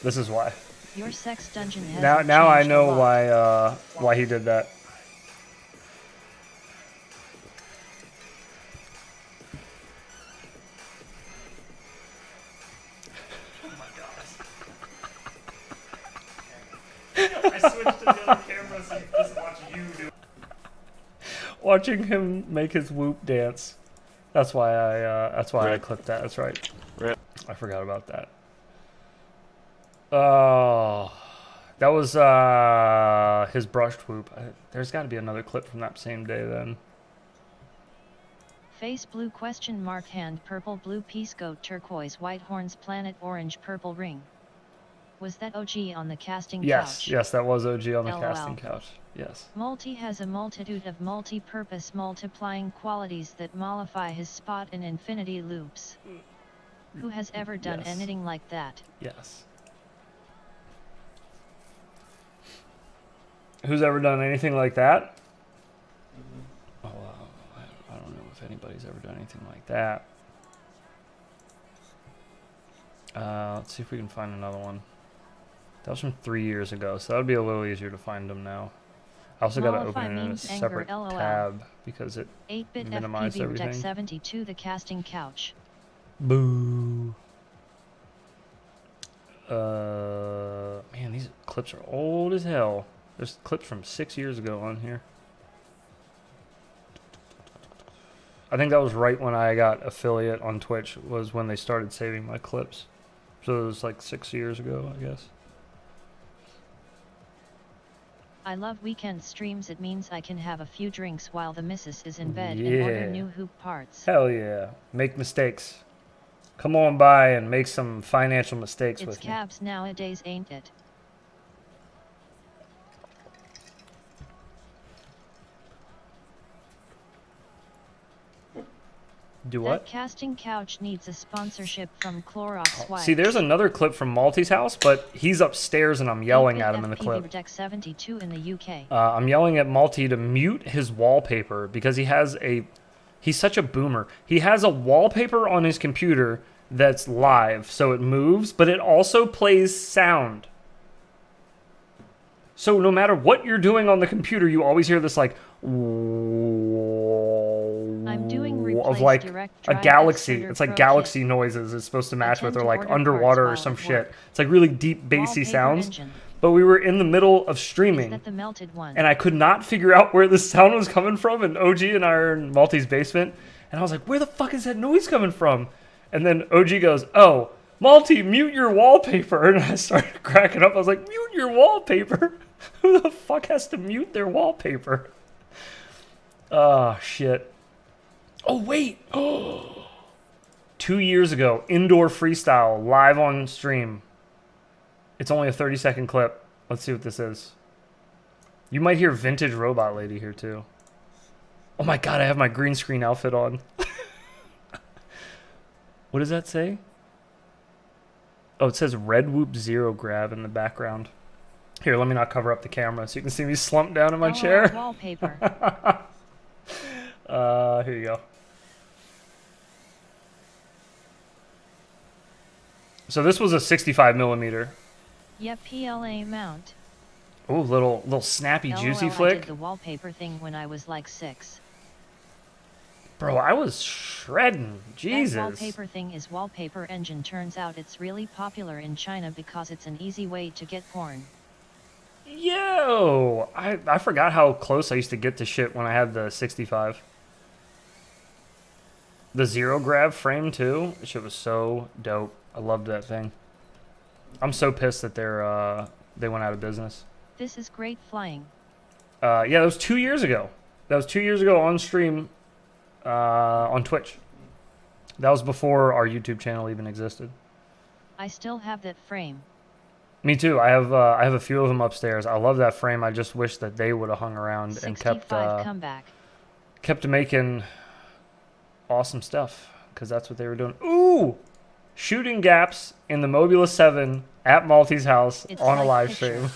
This is why. Your sex dungeon has Now I know why he did that. I switched to the other camera so you can just watch you do it. Watching him make his whoop dance. That's why I clipped that. That's right. I forgot about that. Oh, that was his brushed whoop. There's got to be another clip from that same day then. Face blue question mark hand purple blue peace goat turquoise white horns planet orange purple ring. Was that OG on the casting couch? Yes, that was OG on the LOL. casting couch. Yes. Multi has a multitude of multi-purpose multiplying qualities that mollify his spot in infinity loops. Who has ever done anything like that? Yes. Who's ever done anything like that? Oh, I don't know if anybody's ever done anything like that. Let's see if we can find another one. That was from 3 years ago, so that would be a little easier to find them now. I also got to open it in a separate tab because it 8-bit minimized FPV everything. Deck 72 the casting couch. Boo. Man, these clips are old as hell. There's clips from 6 years ago on here. I think that was right when I got affiliate on Twitch, was when they started saving my clips. So it was like 6 years ago, I guess. I love weekend streams. It means I can have a few drinks while the missus is in bed and order new hoop parts. Hell yeah. Make mistakes. Come on by and make some financial mistakes with me. It's cabs nowadays, ain't it? Do what? That casting couch needs a sponsorship from Clorox Wipes. See, there's another clip from Malty's house, but he's upstairs and I'm yelling at him in the clip. Deck 72 in the UK. I'm yelling at Malty to mute his wallpaper because he's such a boomer. He has a wallpaper on his computer that's live, so it moves, but it also plays sound. So no matter what you're doing on the computer, you always hear this like I'm doing of like a galaxy. It's like galaxy noises it's supposed to match with, or like underwater or some shit. It's like really deep bassy sounds. But we were in the middle of streaming, and I could not figure out where the sound was coming from, and OG and I are in Malty's basement, and I was like, where the fuck is that noise coming from? And then OG goes, oh, Malty, mute your wallpaper. And I started cracking up. I was like, mute your wallpaper? Who the fuck has to mute their wallpaper? Oh, shit. Oh, wait. 2 years ago, indoor freestyle, live on stream. It's only a 30-second clip. Let's see what this is. You might hear vintage robot lady here, too. Oh, my God, I have my green screen outfit on. What does that say? Oh, it says Red Whoop Zero Grab in the background. Here, let me not cover up the camera so you can see me slumped down in my chair. Wallpaper. Here you go. So this was a 65 millimeter. Yep, PLA mount. Oh, little snappy, juicy LOL, flick. I did the wallpaper thing when I was like 6. Bro, I was shredding. Jesus. That wallpaper thing is Wallpaper Engine. Turns out it's really popular in China because it's an easy way to get porn. Yo! I forgot how close I used to get to shit when I had the 65. The Zero Grab frame, too. Shit was so dope. I loved that thing. I'm so pissed that they went out of business. This is great flying. Yeah, that was 2 years ago. That was 2 years ago on stream on Twitch. That was before our YouTube channel even existed. I still have that frame. Me too. I have a few of them upstairs. I love that frame. I just wish that they would have hung around and 65 comeback. kept making awesome stuff, because that's what they were doing. Ooh! Shooting gaps in the Mobula 7 at Malty's house on a live stream.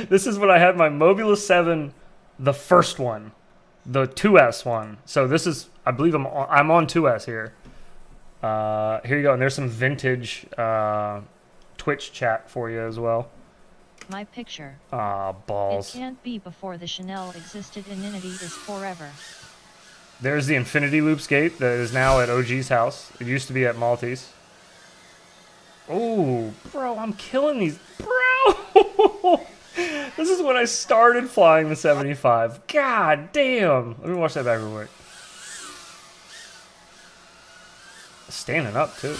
This is when I had my Mobula 7, the first one, the 2S one. So this is, I believe I'm on 2S here. Here you go, and there's some vintage Twitch chat for you as well. My picture. Ah, balls. It can't be before the Chanel existed. Infinity is forever. There's the Infinity Loop skate that is now at OG's house. It used to be at Malty's. Oh, bro, I'm killing these. Bro! This is when I started flying the 75. God damn. Let me watch that back real quick. Standing up, too.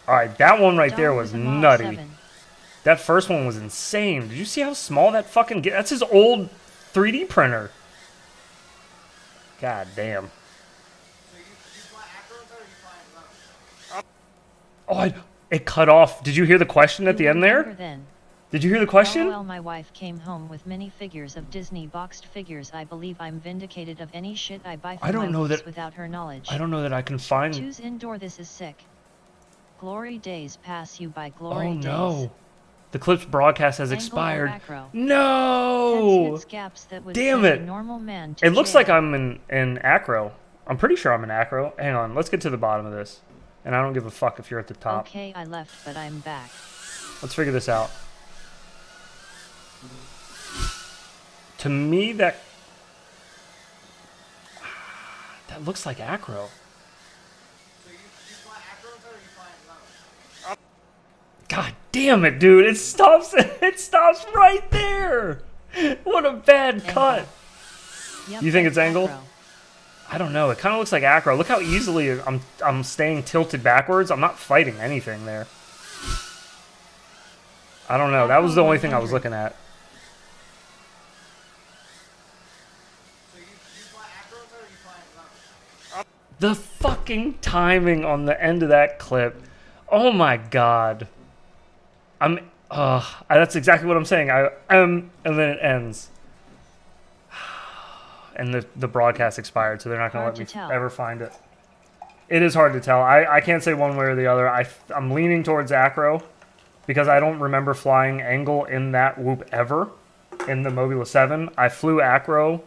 Alright, that one right there was nutty. That first one was insane. Did you see how small that fucking... That's his old 3D printer. God damn. Oh, it cut off. Did you hear the question at the end there? Did you hear the question? Well, my wife came home with many figures of Disney boxed figures. I believe I'm vindicated of any shit I buy from my wife without her knowledge. I don't know that I can find... Choose indoor. This is sick. Glory days pass you by. Glory days. Oh no. The clip's broadcast has expired. No! Damn it. It looks like I'm in acro. I'm pretty sure I'm in acro. Hang on, let's get to the bottom of this. And I don't give a fuck if you're at the top. Okay, I left, but I'm back. Let's figure this out. To me, that looks like acro. God damn it, dude! It stops right there. What a bad cut. Yep, You think it's angled? acro. I don't know. It kind of looks like acro. Look how easily I'm staying tilted backwards. I'm not fighting anything there. I don't know. That was the only thing I was looking at. The fucking timing on the end of that clip. Oh my god. That's exactly what I'm saying. And then it ends. And the broadcast expired, so they're not going to let me ever find it. It is hard to tell. I can't say one way or the other. I'm leaning towards acro because I don't remember flying angle in that whoop ever in the Mobula 7. I flew acro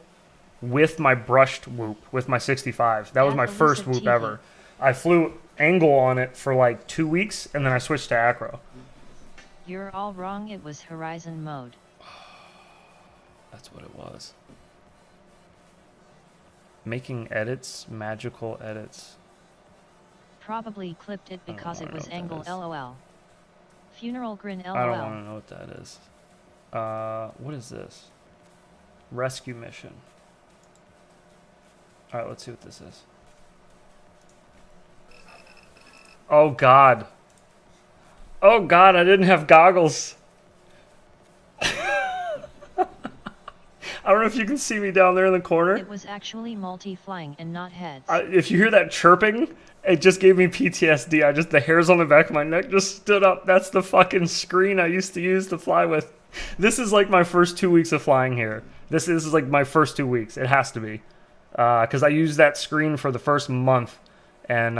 with my brushed whoop, with my 65. That was my first whoop ever. I flew angle on it for like 2 weeks, and then I switched to acro. You're all wrong. It was horizon mode. That's what it was. Making edits, magical edits. Probably clipped it because it was angle. LOL. Funeral grin. LOL. I don't want to know what that is. What is this? Rescue mission. Alright, let's see what this is. Oh god. Oh god, I didn't have goggles. I don't know if you can see me down there in the corner. It was actually multi-flying and not heads. If you hear that chirping, it just gave me PTSD. The hairs on the back of my neck just stood up. That's the fucking screen I used to use to fly with. This is like my first 2 weeks of flying here. This is like my first 2 weeks. It has to be. Because I used that screen for the first month. And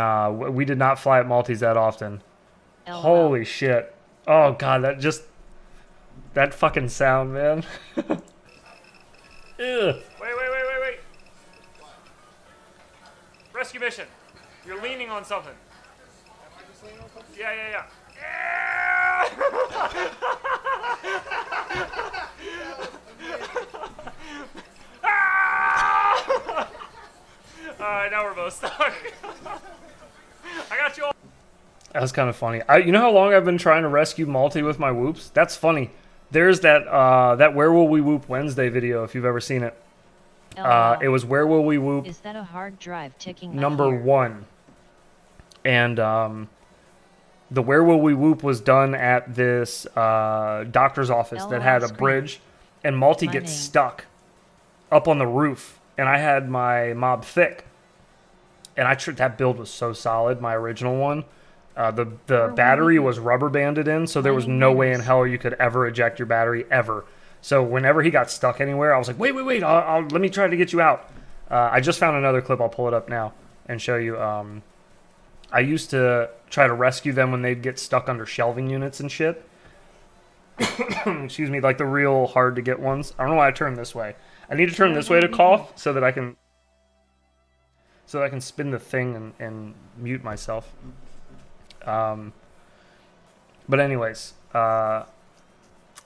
we did not fly at Malty's that often. Holy shit. Oh god, that fucking sound, man. Ugh. Wait. Rescue mission. You're leaning on something. Am I just leaning on something? Yeah. Alright, now we're both stuck. I got you all. That was kind of funny. You know how long I've been trying to rescue Malty with my whoops? That's funny. There's that Where Will We Whoop Wednesday video, if you've ever seen it. It was Where Will We Whoop. Is that a hard drive ticking? Number 1. And the Where Will We Whoop was done at this doctor's office that had a bridge, and Malty gets stuck up on the roof, and I had my mob thick. and that build was so solid, my original one. The battery was rubber banded in, so there was no way in hell you could ever eject your battery, ever. So whenever he got stuck anywhere, I was like, wait, let me try to get you out. I just found another clip. I'll pull it up now and show you. I used to try to rescue them when they'd get stuck under shelving units and shit. Excuse me, like the real hard to get ones. I don't know why I turned this way. I need to turn this way to cough so that I can spin the thing and mute myself. But anyways, yeah,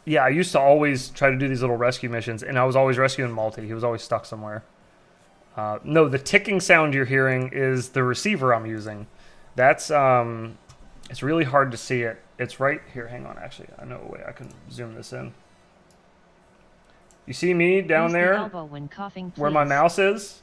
I used to always try to do these little rescue missions, and I was always rescuing Malty. He was always stuck somewhere. No, the ticking sound you're hearing is the receiver I'm using. That's, it's really hard to see it. It's right here. Hang on, actually. I know a way I can zoom this in. You see me down there where my mouse is?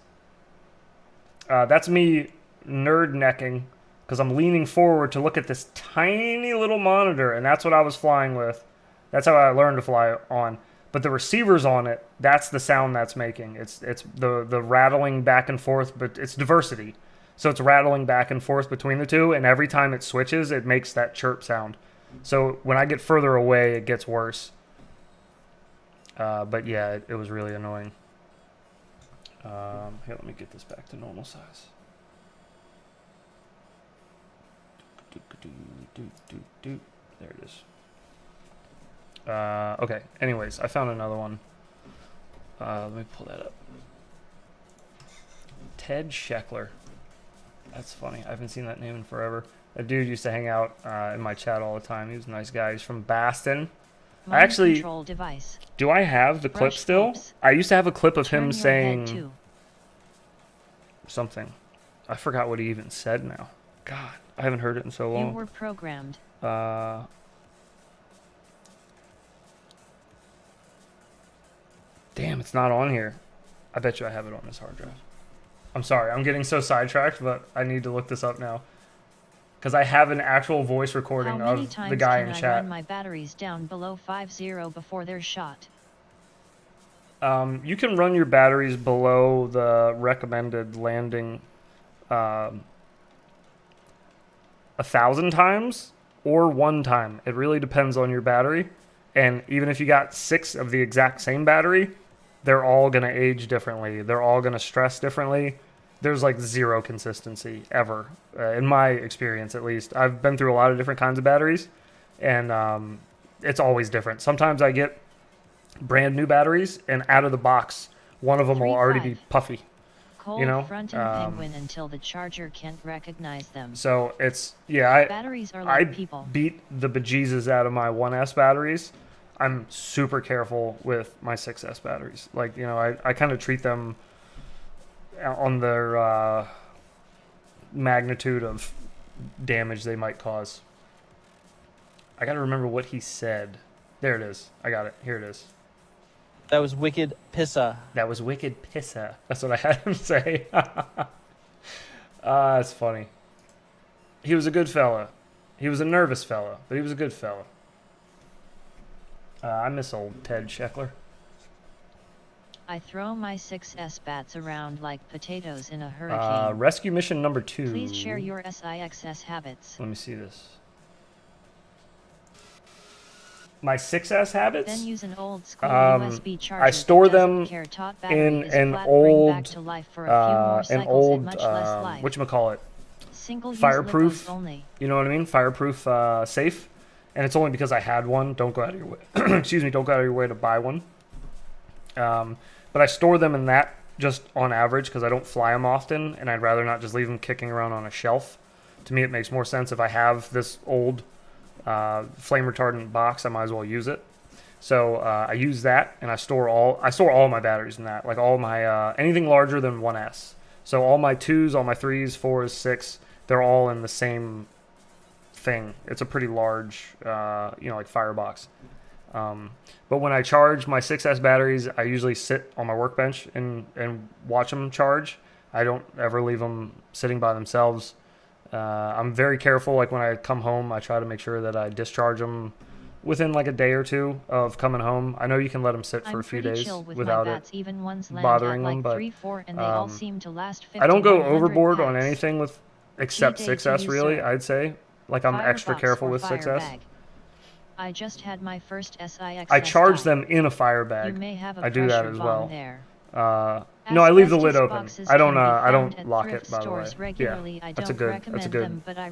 That's me nerd necking because I'm leaning forward to look at this tiny little monitor, and that's what I was flying with. That's how I learned to fly on. But the receivers on it, that's the sound that's making. It's the rattling back and forth, but it's diversity. So it's rattling back and forth between the two, and every time it switches, it makes that chirp sound. So when I get further away, it gets worse. But yeah, it was really annoying. Here, let me get this back to normal size. There it is. Okay, anyways, I found another one. Let me pull that up. Ted Scheckler. That's funny. I haven't seen that name in forever. That dude used to hang out in my chat all the time. He was a nice guy. He's from Boston. I actually... Do I have the clip still? I used to have a clip of him saying... something. I forgot what he even said now. God, I haven't heard it in so long. You were programmed. Damn, it's not on here. I bet you I have it on this hard drive. I'm sorry, I'm getting so sidetracked, but I need to look this up now. Because I have an actual voice recording of the guy in chat. How many times can I run my batteries down below 50 before they're shot? You can run your batteries below the recommended landing 1,000 times or 1 time. It really depends on your battery. And even if you got 6 of the exact same battery, they're all going to age differently. They're all going to stress differently. There's like zero consistency ever, in my experience at least. I've been through a lot of different kinds of batteries, and it's always different. Sometimes I get brand new batteries, and out of the box, one of them will already be puffy. Cold you know, front and penguin until the charger can't recognize them. So it's batteries are like people. Beat the bejesus out of my 1S batteries. I'm super careful with my 6S batteries. Like, you know, I kind of treat them on their magnitude of damage they might cause. I gotta remember what he said. There it is. I got it. Here it is. That was wicked pissa. That was wicked pissa. That's what I had him say. That's funny. He was a good fella. He was a nervous fella, but he was a good fella. I miss old Ted Scheckler. I throw my 6S bats around like potatoes in a hurricane. Rescue mission number 2. Please share your SIXS habits. Let me see this. My 6S habits? Then use an old school USB charger. I store them in an old, whatchamacallit? Fireproof. You know what I mean? Fireproof safe. And it's only because I had one. Don't go out of your way. Excuse me. Don't go out of your way to buy one. But I store them in that just on average because I don't fly them often, and I'd rather not just leave them kicking around on a shelf. To me, it makes more sense if I have this old flame retardant box, I might as well use it. So I use that, and I store all my batteries in that, like all my anything larger than 1S. So all my 2s, all my 3s, 4s, 6, they're all in the same thing. It's a pretty large, like firebox. But when I charge my 6S batteries, I usually sit on my workbench and watch them charge. I don't ever leave them sitting by themselves. I'm very careful. Like when I come home, I try to make sure that I discharge them within like a day or two of coming home. I know you can let them sit for a few days without it bothering them, but I don't go overboard on anything with except 6S really, I'd say. Like I'm extra careful with 6S. I just had my first SIX. I charge them in a fire bag. I do that as well. No, I leave the lid open. I don't lock it, by the way. Yeah, that's a good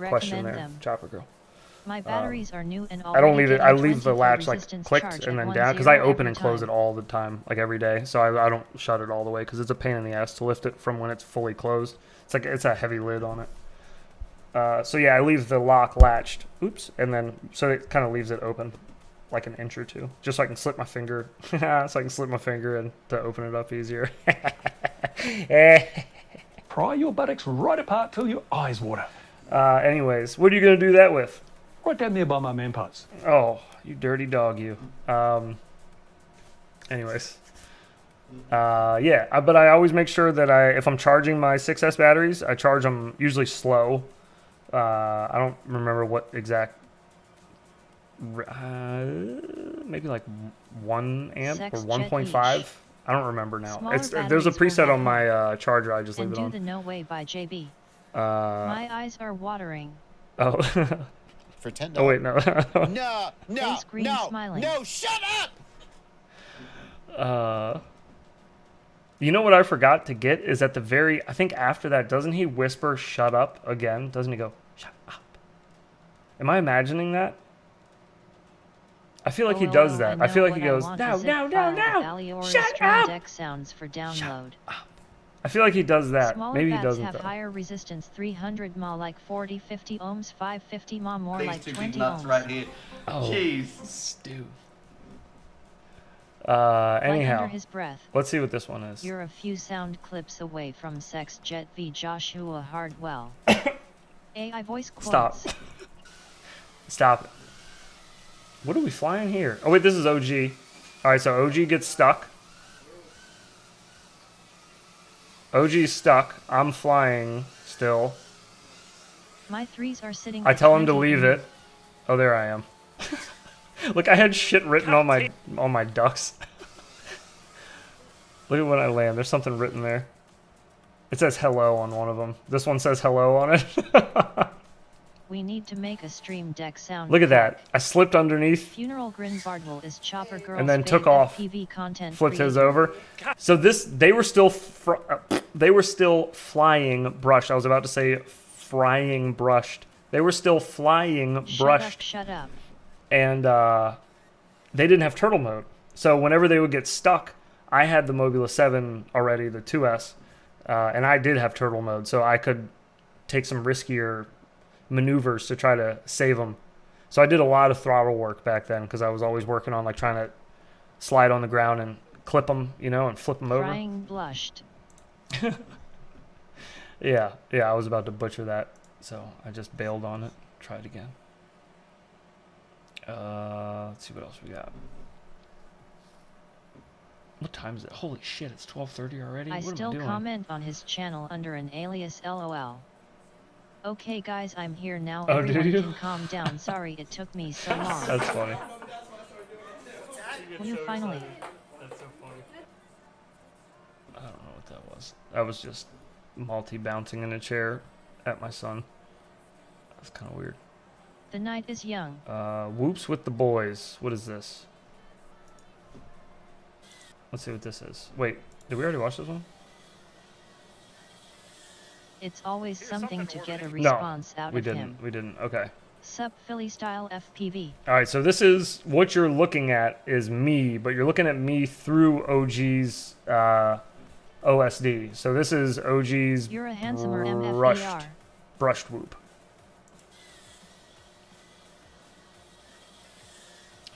question there, Chopper Girl. My batteries are new and I don't leave it. I leave the latch like clicked and then down because I open and close it all the time, like every day. So I don't shut it all the way because it's a pain in the ass to lift it from when it's fully closed. It's like it's a heavy lid on it. So yeah, I leave the lock latched. Oops, and then so it kind of leaves it open, like an inch or two, just so I can slip my finger. So I can slip my finger in to open it up easier. Pry your buttocks right apart till your eyes water. Anyways, what are you gonna do that with? Right down there by my man parts. Oh, you dirty dog, you. Anyways. Yeah, but I always make sure that if I'm charging my 6S batteries, I charge them usually slow. I don't remember what exact... maybe like 1 amp or 1.5. I don't remember now. There's a preset on my charger. I just leave it on. Do the No Way by JB. My eyes are watering. Oh. For $10. Oh wait, no. No, shut up! You know what I forgot to get is at the very, I think after that, doesn't he whisper "shut up" again? Doesn't he go "shut up"? Am I imagining that? I feel like he does that. I feel like he goes no, shut up. Deck sounds for download. I feel like he does that. Smaller Maybe he bats doesn't have though. higher resistance, 300 mah like 40, 50 ohms, 550 mah more These like two 20 big nuts ohms. right here. Oh, Jeez. stew. Like Anyhow, under his breath. let's see what this one is. You're a few sound clips away from Sex Jet v Joshua Hardwell. AI voice quotes. Stop. Stop it. What are we flying here? Oh wait, this is OG. Alright, so OG gets stuck. OG's stuck. I'm flying still. My threes are sitting. I tell him to leave it. Oh, there I am. Look, I had shit written on my ducks. Look at when I land. There's something written there. It says hello on one of them. This one says hello on it. We need to make a stream deck sound. Look at that. I slipped underneath. Funeral Grin Bardwell is Chopper Girl's And then took off. FPV content Flipped his creator. over. So they were still flying brushed. I was about to say frying brushed. They were still flying brushed. Shut up. And they didn't have turtle mode. So whenever they would get stuck, I had the Mobula 7 already, the 2S, and I did have turtle mode, so I could take some riskier maneuvers to try to save them. So I did a lot of throttle work back then because I was always working on like trying to slide on the ground and clip them, you know, and flip them over. Crying blushed. Yeah, I was about to butcher that, so I just bailed on it. Try it again. Let's see what else we got. What time is it? Holy shit, it's 12:30 already? I What am I still doing? comment on his channel under an alias LOL. Okay guys, I'm here now. Oh, do Everyone you? can calm down. Sorry it took me so long. That's funny. You finally. That's so funny. I don't know what that was. I was just multi-bouncing in a chair at my son. That's kind of weird. The night is young. Whoops with the boys. What is this? Let's see what this is. Wait, did we already watch this one? It's always something to get a response out we of didn't. him. We didn't. Okay. Sup Philly style FPV. All right, so this is what you're looking at is me, but you're looking at me through OG's OSD. So this is OG's You're a handsomer MFDR. brushed whoop.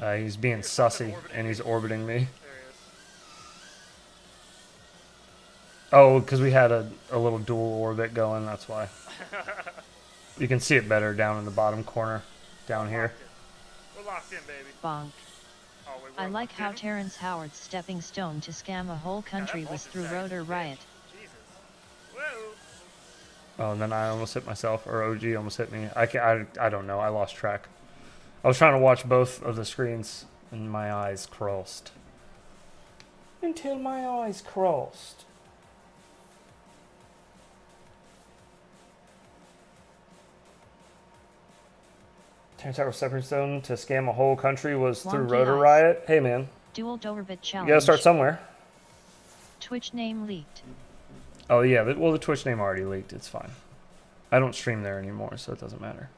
He's being sussy and he's orbiting me. Oh, because we had a little dual orbit going, that's why. You can see it better down in the bottom corner, down here. We're locked in, baby. Bonk. Oh, wait, I we're like locked how in? Terrence Howard's stepping stone to scam a whole country was through Rotor Riot. Jesus. Whoa. Oh, and then I almost hit myself, or OG almost hit me. I don't know, I lost track. I was trying to watch both of the screens and my eyes crossed. Until my eyes crossed. Tarantino Stepping Stone to scam a whole country was through Wonky Rotor eyes. Riot. Hey man, Dual Doverbit challenge. you gotta start somewhere. Twitch name leaked. Oh yeah, well the Twitch name already leaked. It's fine. I don't stream there anymore, so it doesn't matter.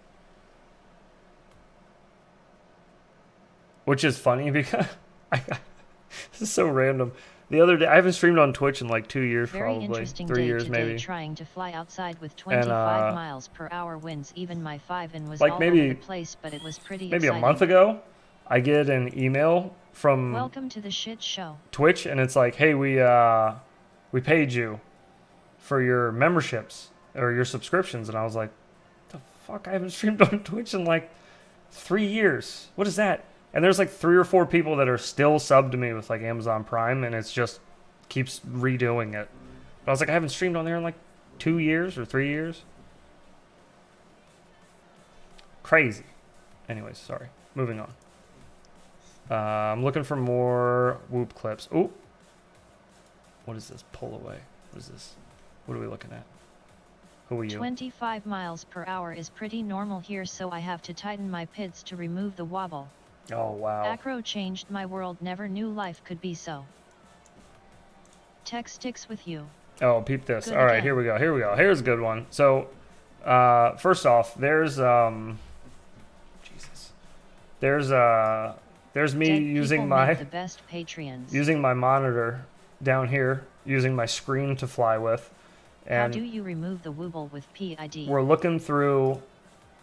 Which is funny because this is so random. The other day, I haven't streamed on Twitch in like 2 years, Very probably interesting 3 day years, today, maybe. trying to fly outside with 25 miles per hour winds. Even my 5-in was Like all maybe- over the place, but it was pretty Maybe exciting. a month ago, I get an email from Welcome to the shit show. Twitch, and it's like, hey, we paid you for your memberships or your subscriptions, and I was like, the fuck, I haven't streamed on Twitch in like 3 years. What is that? And there's like 3 or 4 people that are still subbed to me with like Amazon Prime, and it's just keeps redoing it. But I was like, I haven't streamed on there in like 2 years or 3 years. Crazy. Anyways, sorry. Moving on. I'm looking for more Whoop clips. Oh, what is this? Pull away. What is this? What are we looking at? Who are you? 25 miles per hour is pretty normal here, so I have to tighten my PIDs to remove the wobble. Oh, wow. Acro changed my world, never knew life could be so. Tech sticks with you. Oh, peep this. Good All right, again. here we go. Here we go. Here's a good one. So, first off, there's Jesus. There's me Dead using people my make the best Patreons. using my monitor down here, using my screen to fly with, How and do you remove the wobble with PID? we're looking through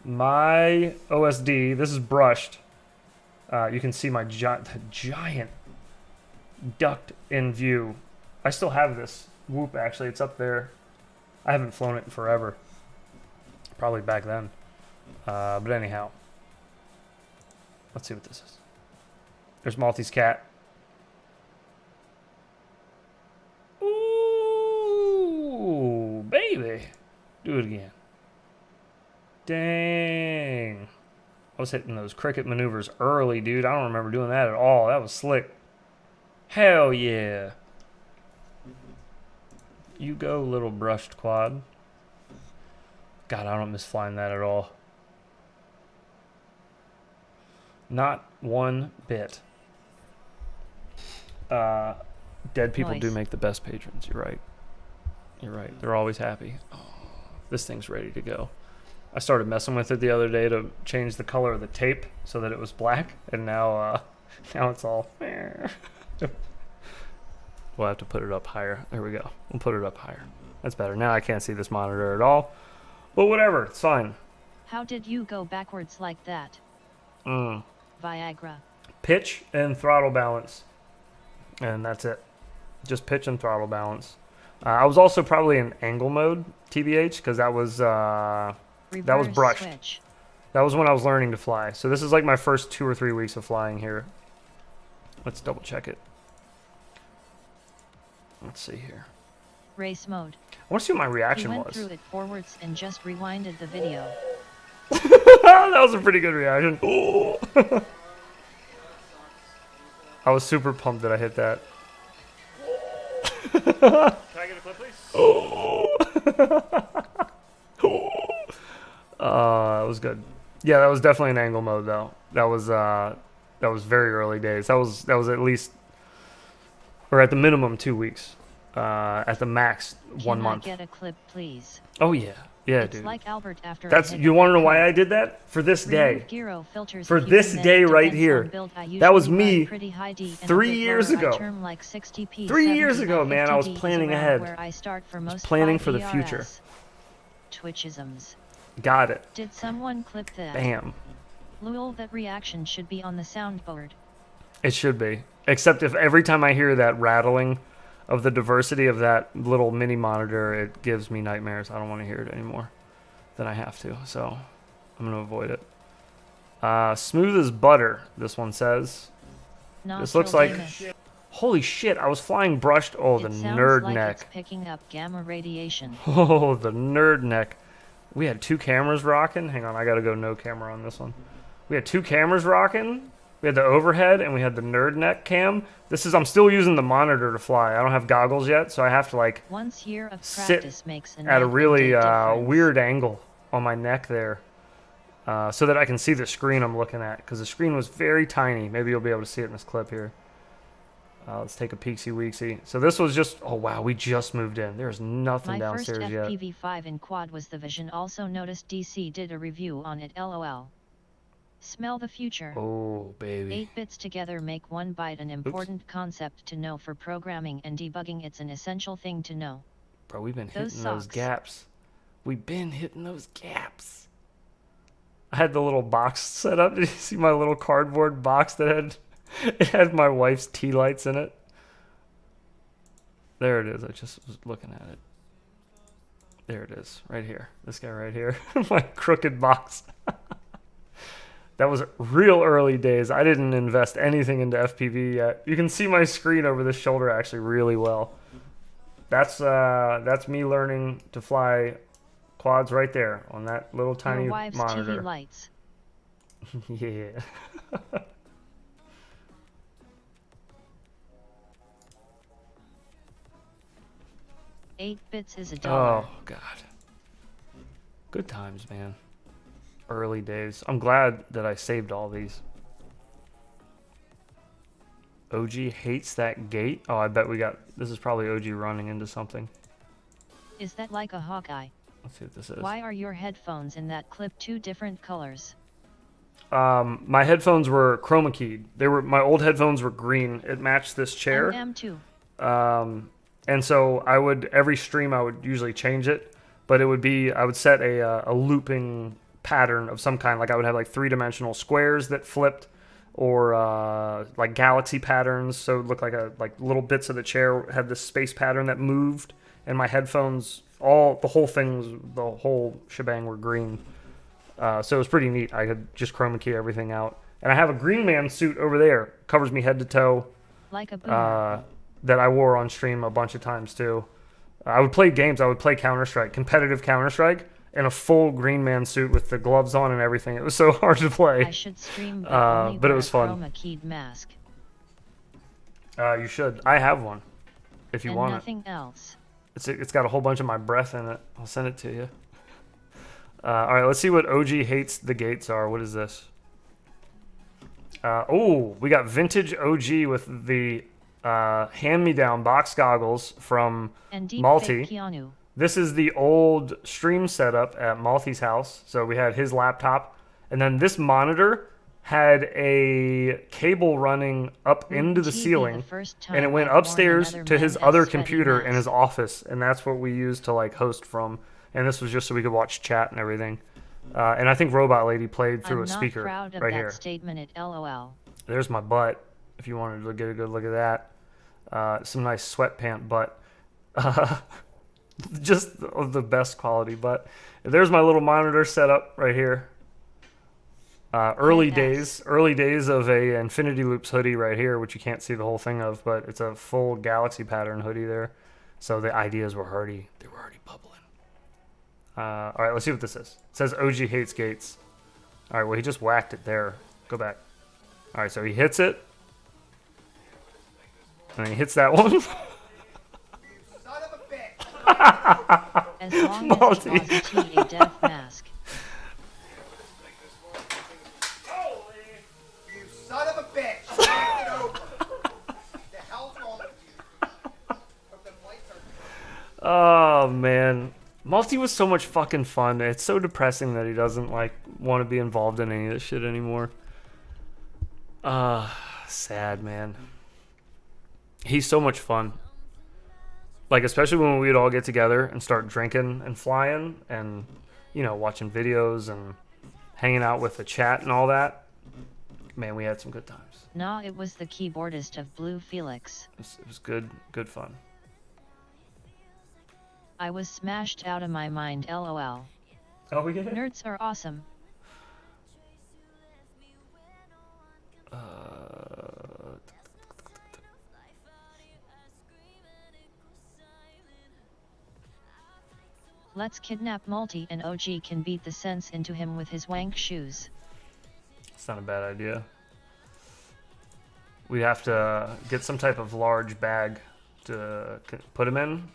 my OSD. This is brushed. You can see my giant duct in view. I still have this Whoop, actually. It's up there. I haven't flown it in forever. Probably back then. But anyhow. Let's see what this is. There's Maltese cat. Ooh, baby. Do it again. Dang. I was hitting those cricket maneuvers early, dude. I don't remember doing that at all. That was slick. Hell yeah. You go, little brushed quad. God, I don't miss flying that at all. Not one bit. Dead people do Nice. make the best patrons. You're right. You're right. They're always happy. Oh, this thing's ready to go. I started messing with it the other day to change the color of the tape so that it was black, and now now it's all. We'll have to put it up higher. There we go. We'll put it up higher. That's better. Now I can't see this monitor at all. But whatever. It's fine. How did you go backwards like that? Viagra. Pitch and throttle balance. And that's it. Just pitch and throttle balance. I was also probably in angle mode, TBH, because that was Reverse brushed. Switch. That was when I was learning to fly. So this is like my first 2 or 3 weeks of flying here. Let's double check it. Let's see here. Race mode. I want to see what my He reaction went was. through it forwards and just rewinded the video. That was a pretty good reaction. I was super pumped that I hit that. Can I get a clip, please? That was good. Yeah, that was definitely an angle mode though. That was very early days. That was at least, or at the minimum 2 weeks. At the max 1 month. Can I get a clip, please? Oh yeah, yeah, It's dude. like Albert after That's, I hit you want to know that why curve. I did that? For this day. Remove gyro filters For if you this can, day then it right depends here. on build. I That was usually me run pretty high D and a 3 bit years lower. I ago. term like 60p, 3 years 70, ago, man, I was 50D is planning around ahead. Where I start for most planning for the 5 future. ERS. Twitchisms. Got it. Did someone clip that? Bam. Lul, that reaction should be on the soundboard. It should be. Except if every time I hear that rattling of the diversity of that little mini monitor, it gives me nightmares. I don't want to hear it anymore than I have to. So I'm going to avoid it. Smooth as butter, this one says. This looks like... Nostril Holy shit, I was flying brushed. Oh, the It sounds nerd like neck. It's picking up gamma radiation. Oh, the nerd neck. We had 2 cameras rocking. Hang on, I gotta go no camera on this one. We had 2 cameras rocking. We had the overhead and we had the nerd neck cam. I'm still using the monitor to fly. I don't have goggles yet, so I have to like Once year of sit practice makes at a really difference. weird angle on my neck there, so that I can see the screen I'm looking at, because the screen was very tiny. Maybe you'll be able to see it in this clip here. Let's take a peeksy-weeksy. So this was just, oh wow, we just moved in. There's nothing downstairs yet. My first FPV 5 in quad was the Vision. Also noticed DC did a review on it, lol. Smell the future. Oh, baby. 8 bits together make 1 byte, an important concept to know for programming and debugging. It's an essential thing to know. Bro, we've been hitting those gaps. We've been hitting those gaps. I had the little box set up. Did you see my little cardboard box that had my wife's tea lights in it? There it is. I just was looking at it. There it is, right here. This guy right here. My crooked box. That was real early days. I didn't invest anything into FPV yet. You can see my screen over the shoulder actually really well. That's me learning to fly quads right there on that little tiny Your wife's monitor. TV lights. Yeah. 8 bits is $1. Oh God. Good times, man. Early days. I'm glad that I saved all these. OG hates that gate. Oh, I bet we got... This is probably OG running into something. Is that like a Hawkeye? Let's see what this is. Why are your headphones in that clip 2 different colors? My headphones were chroma keyed. My old headphones were green. It matched this chair. M2. And so every stream I would usually change it, but it would be, I would set a looping pattern of some kind. Like I would have like 3-dimensional squares that flipped, or like galaxy patterns. So it would look like little bits of the chair had this space pattern that moved, and my headphones, the whole shebang were green. So it was pretty neat. I could just chroma key everything out. And I have a Green Man suit over there, covers me head to toe. Like a boomer. That I wore on stream a bunch of times too. I would play games. I would play Counter-Strike, competitive Counter-Strike, in a full Green Man suit with the gloves on and everything. It was so hard to play. I should stream, but it was fun. Chroma keyed mask. You should. I have one, if you want nothing else. It's got a whole bunch of my breath in it. I'll send it to you. All right, let's see what OG hates the gates are. What is this? We got vintage OG with the hand-me-down box goggles from Malty. This is the old stream setup at Malty's house. So we had his laptop, and then this monitor had a cable running up into the ceiling, and it went upstairs to his other computer in his office, and that's what we used to like host from. And this was just so we could watch chat and everything. And I think Robot Lady played through a speaker right here. I'm not proud of that statement at LOL. There's my butt, if you wanted to get a good look at that. Some nice sweatpant butt. Just the best quality butt. There's my little monitor setup right here. Early days of a Infinity Loops hoodie right here, which you can't see the whole thing of, but it's a full galaxy pattern hoodie there. So the ideas were already bubbling. All right, let's see what this is. It says OG hates gates. All right, well, he just whacked it there. Go back. All right, so he hits it. And then he hits that one. As long as it wasn't a death mask. You son of a bitch! Knock it over. The hell's wrong with you? Hope them lights are... Oh man, Malty was so much fucking fun. It's so depressing that he doesn't like want to be involved in any of this shit anymore. Sad, man. He's so much fun. Like, especially when we'd all get together and start drinking and flying and, you know, watching videos and hanging out with the chat and all that. Man, we had some good times. Nah, it was the keyboardist of Blue Felix. It was good fun. I was smashed out of my mind, LOL. Oh, yeah? Nerds are awesome. Let's kidnap Malty and OG can beat the sense into him with his wank shoes. It's not a bad idea. We have to get some type of large bag to put him in,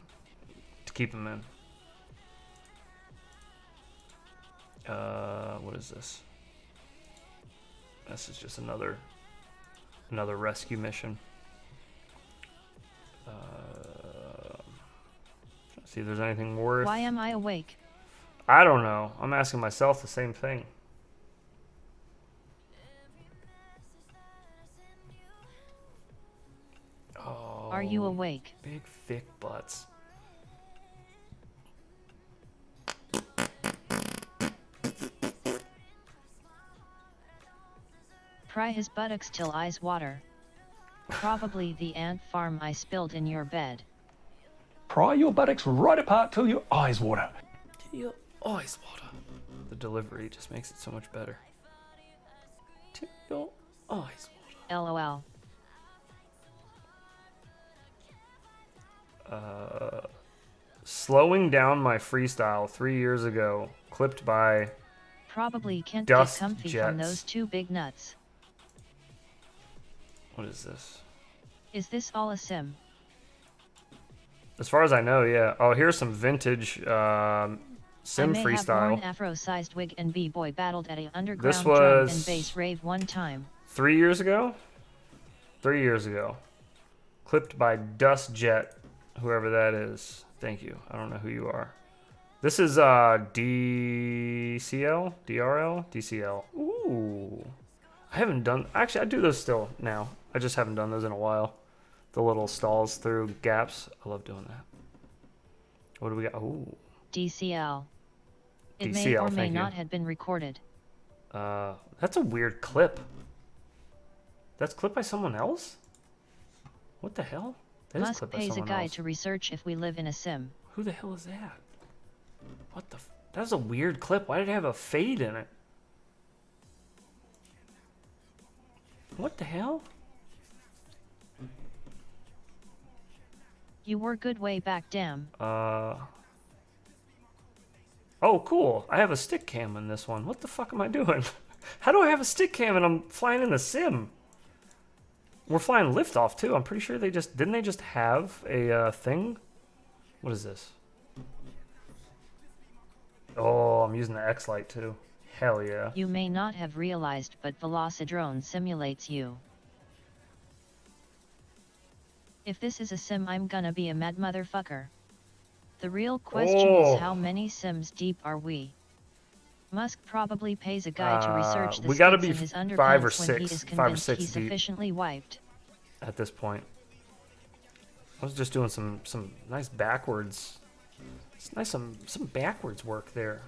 to keep him in. What is this? This is just another rescue mission. See if there's anything worth. Why am I awake? I don't know. I'm asking myself the same thing. Oh, Are you awake? big thick butts. Pry his buttocks till eyes water. Probably the ant farm I spilled in your bed. Pry your buttocks right apart till your eyes water. Your eyes water. The delivery just makes it so much better. Till your eyes water. LOL. Slowing down my freestyle 3 years ago, clipped by Probably can't Dust get comfy jets. from those two big nuts. What is this? Is this all a sim? As far as I know, yeah. Oh, here's some vintage sim I may have freestyle. worn afro-sized wig and b-boy battled at a underground This drum was and bass rave one time. 3 years ago? 3 years ago. Clipped by Dust Jet, whoever that is. Thank you. I don't know who you are. This is DCL? DRL? DCL. Ooh. I haven't done... Actually, I do those still now. I just haven't done those in a while. The little stalls through gaps. I love doing that. What do we got? Ooh. DCL. It may DCL, or may thank you. not have been recorded. That's a weird clip. That's clipped by someone else? What the hell? That is Musk clipped by pays a someone guy else. to research if we live in a sim. Who the hell is that? What the... That was a weird clip. Why did it have a fade in it? What the hell? You were good way back, damn. Oh, cool. I have a stick cam in this one. What the fuck am I doing? How do I have a stick cam and I'm flying in the sim? We're flying liftoff too. I'm pretty sure they just... Didn't they just have a thing? What is this? Oh, I'm using the X-Lite too. Hell yeah. You may not have realized, but Velocidrone simulates you. If this is a sim, I'm gonna be a mad motherfucker. The real question Oh. is, how many sims deep are we? Musk probably pays a guy to research the we gotta sticks be in his underpants 5 or when he 6, is 5 or convinced 6 he's deep. sufficiently wiped. At this point. I was just doing some nice backwards. It's nice some backwards work there.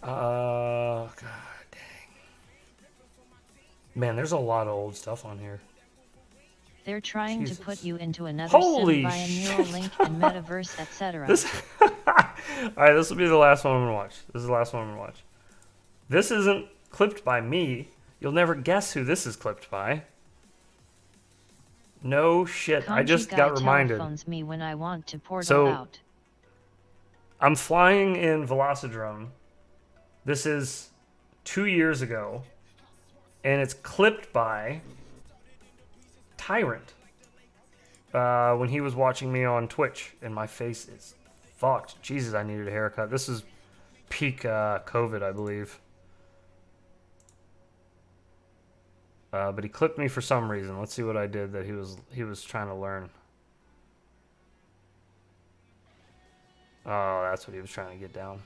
God dang. Man, there's a lot of old stuff on here. They're trying Jesus. to put you into another Holy sim via neural link and metaverse, etc. This Alright, this will be the last one I'm gonna watch. This is the last one I'm gonna watch. This isn't clipped by me. You'll never guess who this is clipped by. No shit. I just got reminded. Telephones me when I want to portal So- out. I'm flying in Velocidrome. This is 2 years ago. And it's clipped by Tyrant. When he was watching me on Twitch. And my face is fucked. Jesus, I needed a haircut. This is peak COVID, I believe. But he clipped me for some reason. Let's see what I did that he was trying to learn. Oh, that's what he was trying to get down.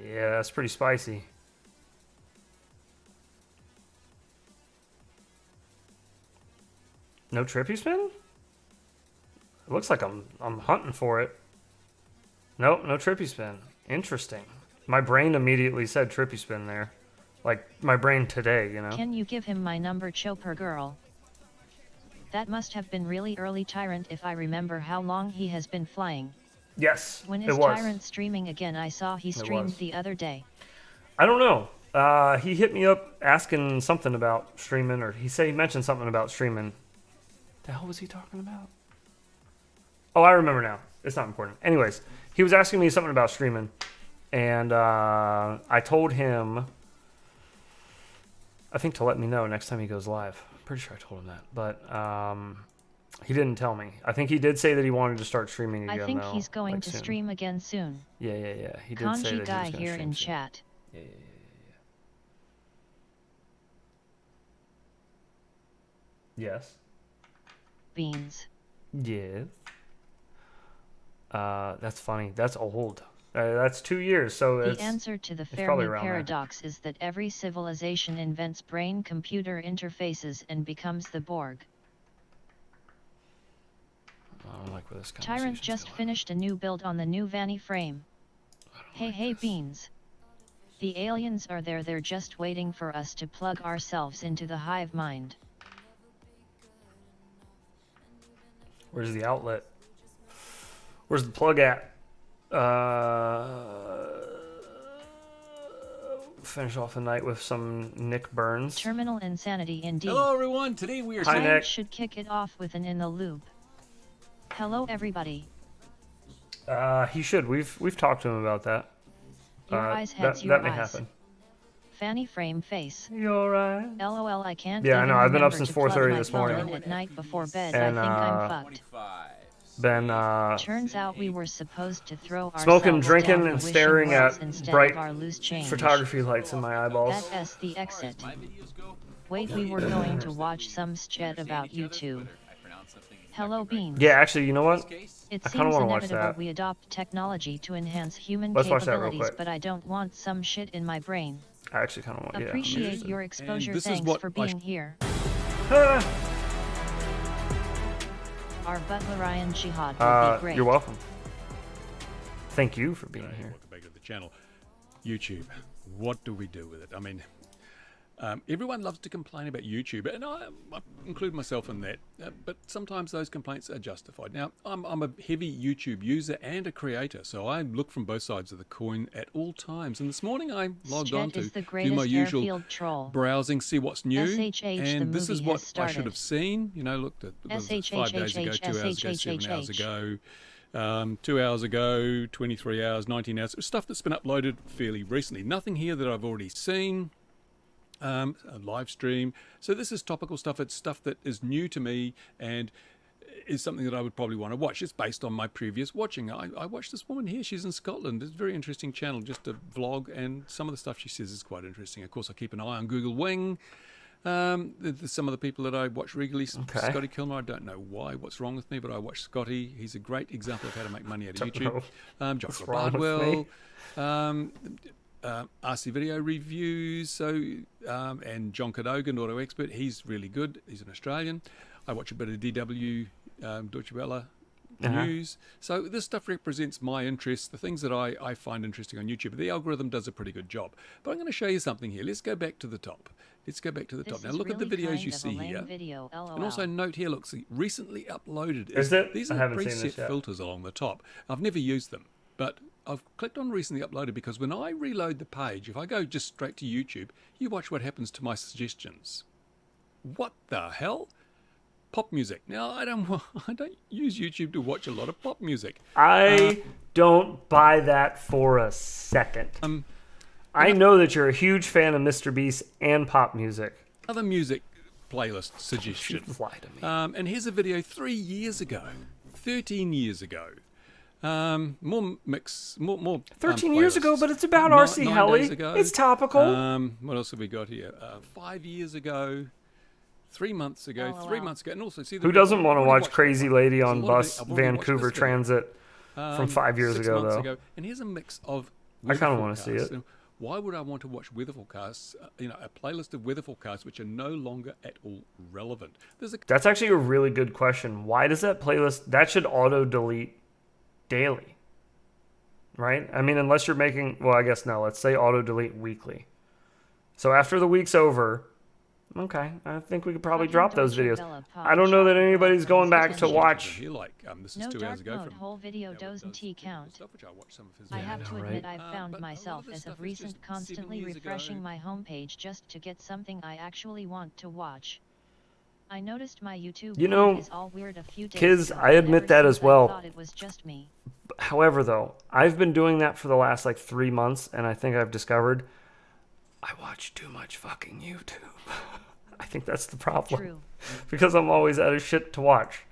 Yeah, that's pretty spicy. No trippy spin? It looks like I'm hunting for it. Nope, no trippy spin. Interesting. My brain immediately said trippy spin there. Like, my brain today, you know? Can you give him my number, Chopper girl? That must have been really early, Tyrant, if I remember how long he has been flying. Yes, When it is was. Tyrant streaming again? I saw he It streamed was. the other day. I don't know. He hit me up asking something about streaming, or he mentioned something about streaming. The hell was he talking about? Oh, I remember now. It's not important. Anyways, he was asking me something about streaming, And I told him, I think, to let me know next time he goes live. Pretty sure I told him that, but he didn't tell me. I think he did say that he wanted to start streaming again. I think though, he's going like, to soon. stream again soon. Yeah. He did say Kanji that he was guy going to here stream in soon. chat. Yeah. Yes. Beans. Yes. That's funny. That's old. That's 2 years. So The answer to the probably Fermi around there. paradox is that every civilization invents brain-computer interfaces and becomes the Borg. I don't like where this Tyrant just finished a new build on the new Vanny frame. Hey Beans. The aliens are there, they're just waiting for us to plug ourselves into the hive mind. Where's the outlet? Where's the plug at? Finish off the night with some Nick Burns. Terminal insanity indeed. Hello everyone, today we are Hi, Tyrant Nick. should kick it off with an in the loop. Hello everybody. He should. We've talked to him about that. Your eyes heads your that may eyes. happen. Fanny frame face. You're right. LOL, I can't Yeah, I even know, I've been up remember since to plug 4:30 my this phone morning. in at night before bed. And, I think I'm fucked. Been Turns out we were supposed to throw smoking, ourselves drinking, down the and wishing staring wells at instead bright of our loose change. photography lights in my eyeballs. That's the exit. Wait, we were going to watch some shit about YouTube. Hello Beans. Yeah, actually, you know what? It I kinda seems wanna watch inevitable that. we adopt technology to enhance human Let's watch that real capabilities, quick. but I don't want some shit in my brain. I actually kind of want. Yeah, Appreciate your exposure. this is Thanks what for I being here. Our butler Ryan Jihad would be great. You're welcome. Thank you for being here. Welcome back to the channel. YouTube, what do we do with it? I mean, everyone loves to complain about YouTube, and I include myself in that, but sometimes those complaints are justified. Now, I'm a heavy YouTube user and a creator, so I look from both sides of the coin at all times. And this morning I logged on to do my usual browsing, see what's new, and this is what I should have seen. You know, looked at 5 days ago, 2 hours ago, 7 hours ago, 2 hours ago, 23 hours, 19 hours. Stuff that's been uploaded fairly recently. Nothing here that I've already seen. A live stream. So this is topical stuff. It's stuff that is new to me and is something that I would probably want to watch. It's based on my previous watching. I watched this woman here. She's in Scotland. It's a very interesting channel, just a vlog, and some of the stuff she says is quite interesting. Of course, I keep an eye on Google Wing. There's some of the people that I watch regularly. Okay. Scotty Kilmer, I don't know what's wrong with me, but I watch Scotty. He's a great example of how to make money out of YouTube. Joshua Bardwell. RC Video Reviews, and John Cadogan, Auto Expert. He's really good. He's an Australian. I watch a bit of DW, Deutsche Welle news. So this stuff represents my interests, the things that I find interesting on YouTube. The algorithm does a pretty good job. But I'm going to show you something here. Let's go back to the top. Now look at the videos you see here. And also note here, look, see, recently uploaded. Is it? These I are haven't seen this preset yet. filters along the top. I've never used them, but I've clicked on recently uploaded because when I reload the page, if I go just straight to YouTube, you watch what happens to my suggestions. What the hell? Pop music. Now I don't use YouTube to watch a lot of pop music. I don't buy that for a second. I know that you're a huge fan of Mr. Beast and pop music. Other music playlist suggestion. Lie to me. And here's a video 3 years ago, 13 years ago. More 13 years ago, playlists. but it's about Nine RC days Heli. ago. It's topical. What else have we got here? 5 years ago, 3 months ago, 3 months ago, and also see the Who doesn't want to I've already watch watched Crazy that one. Lady There's a on lot of Bus it. I've already watched Vancouver this video. Transit from 5 years 6 ago, months though? ago. And here's a mix of I kinda weather wanna see forecasts. it. And why would I want to watch weather forecasts? A playlist of weather forecasts which are no longer at all relevant. There's a That's actually a really good question. Why does that playlist, that should auto-delete daily, right? I mean, unless you're making, well, I guess no, let's say auto-delete weekly. So after the week's over, okay, I think we could probably drop those videos. I don't know that anybody's going back to watch. here, like this is No 2 hours dark ago mode, from whole video doesn't T count. stuff which I watched some of his I have to know, admit right? I've found but a lot of myself this as stuff of is recent just 7 constantly years ago. refreshing my homepage just to get something I actually want to watch. I noticed my YouTube You know, is all weird a few days kids, ago, I admit ever that since as well. I thought it was just me. However, though, I've been doing that for the last like 3 months, and I think I've discovered I watch too much fucking YouTube. I think that's the problem. True. Because I'm always out of shit to watch.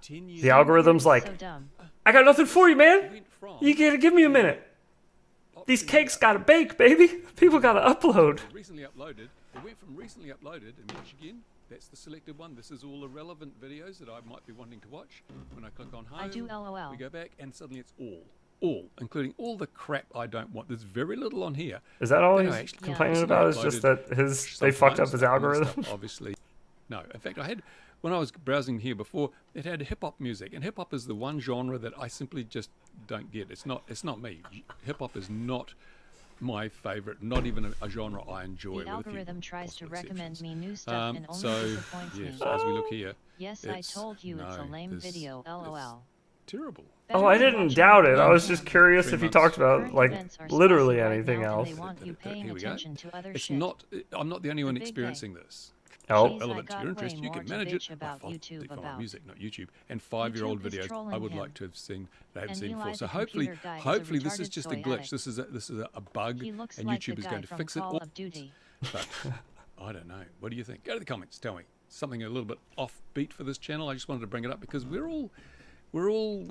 TinyWhoop The algorithm's So like, dumb. I got nothing for you, man. went from You gotta give me a minute. These cakes gotta bake, baby. People gotta upload. recently uploaded. It went from recently uploaded, and watch again. That's the selected one. This is all the relevant videos that I might be wanting to watch. When I click on home, I do LOL. we go back, and suddenly it's all, including all the crap I don't want. There's very little on here. Is that all No, he's actually, complaining recently about? Is just that they fucked up sometimes his stuff, algorithm? obviously, no. In fact, I had when I was browsing here before, it had hip hop music, and hip hop is the one genre that I simply just don't get. It's not me. Hip hop is not my favorite, not even a genre I enjoy. The with a few algorithm tries to possible recommend exceptions. me new stuff and only So disappoints yes, me. as we look here, Yes, I it's- told you it's a no, lame this- video, LOL. terrible. Oh, I didn't doubt it. I was just curious 3 if he months. talked about Current like events are literally spicy right anything now, and else. They want you paying Here we go. attention to other It's shit. not. I'm not the only one big experiencing this. Oh, Jeez, I Relevant to got your way interest, you more can to manage bitch it. about by YouTube define about. music, not YouTube. And 5-year-old YouTube is videos I trolling would him. like to have seen that I haven't And seen Eli before. So the hopefully, computer guy is a hopefully this is retarded just a soy glitch. addict. This is a bug, He looks and like YouTube the is guy going to from fix it. Call Or, of Duty. but I don't know. What do you think? Go to the comments. Tell me something a little bit offbeat for this channel. I just wanted to bring it up because we're all. Well,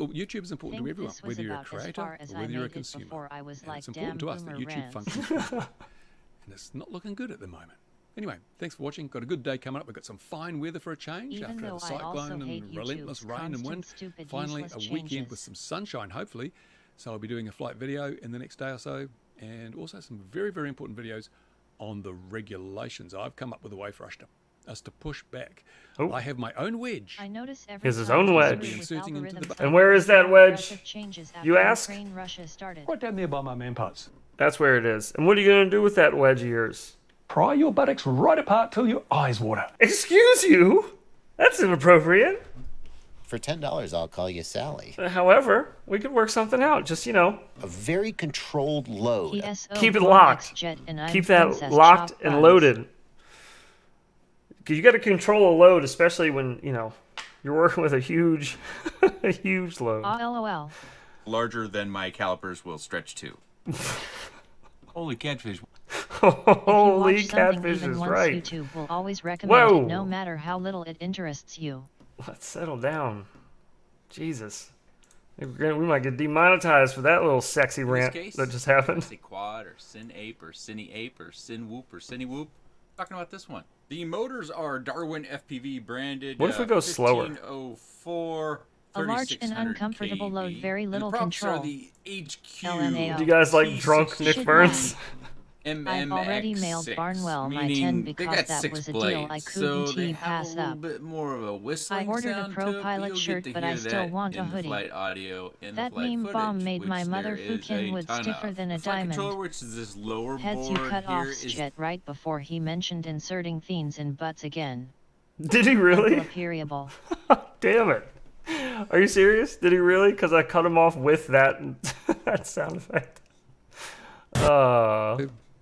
YouTube is important to Think everyone, this was whether you're a about as creator far as or I whether you're a made it consumer. before I was And like, it's important damn to us that boomer YouTube rants. functions properly. And it's not looking good at the moment. Anyway, thanks for watching. Got a good day coming up. We've got some fine weather for a change Even after though the I also cyclone hate and relentless YouTube's rain and constant, wind. stupid, Finally, a useless weekend changes. with some sunshine, hopefully. So I'll be doing a flight video in the next day or so, and also some very, very important videos on the regulations. I've come up with a way for us to push back. Oh. I have my own wedge. I notice every He has his time own you wedge. screw with Inserting into the algorithms, And where is that wedge? aggressive changes You after ask? Ukraine, Russia started. Right down there by my man parts. That's where it is. And what are you gonna do with that wedge of yours? Pry your buttocks right apart till your eyes water. Excuse you? That's inappropriate. For $10, I'll call you Sally. However, we could work something out. Just, A very controlled load. PSO keep it Pro locked. Max Jet and I'm Keep that Princess locked Chop and Buns. loaded. 'Cause you got to control a load, especially when, you're working with a huge, a huge load. LOL. Larger than my calipers will stretch to. Holy catfish. Holy If you watch something catfish even is once, right. YouTube will always recommend Whoa. it no matter how little it interests you. Let's settle down. Jesus. We might get demonetized for that little sexy In this rant case, that just if I happened. say quad or sin ape or cinny ape or sin whoop or cinny whoop. Talking about this one. The motors are Darwin FPV branded. What if we go slower? 1504. A large and 3600 uncomfortable load, kV. very And little the props control. Are the HQ. LMAO. Do you guys like drunk Nick Shit, Burns? I've already mailed MMX6, Barnwell my 10 meaning they because got that 6 was a deal blades, I so couldn't they have pass a little up. bit more of a whistling I ordered a sound Pro to it, but Pilot you'll shirt, get to but I hear still that want a in the hoodie. flight audio and That the flight meme bomb footage, made my which mother there is Fukin a would ton stiffer of. than a The flight diamond. controller, which is this lower Heads you board cut here, off is Jet right before he mentioned inserting themes in butts again. Did he really? Periable. Damn it. Are you serious? Did he really? Because I cut him off with that, that sound effect.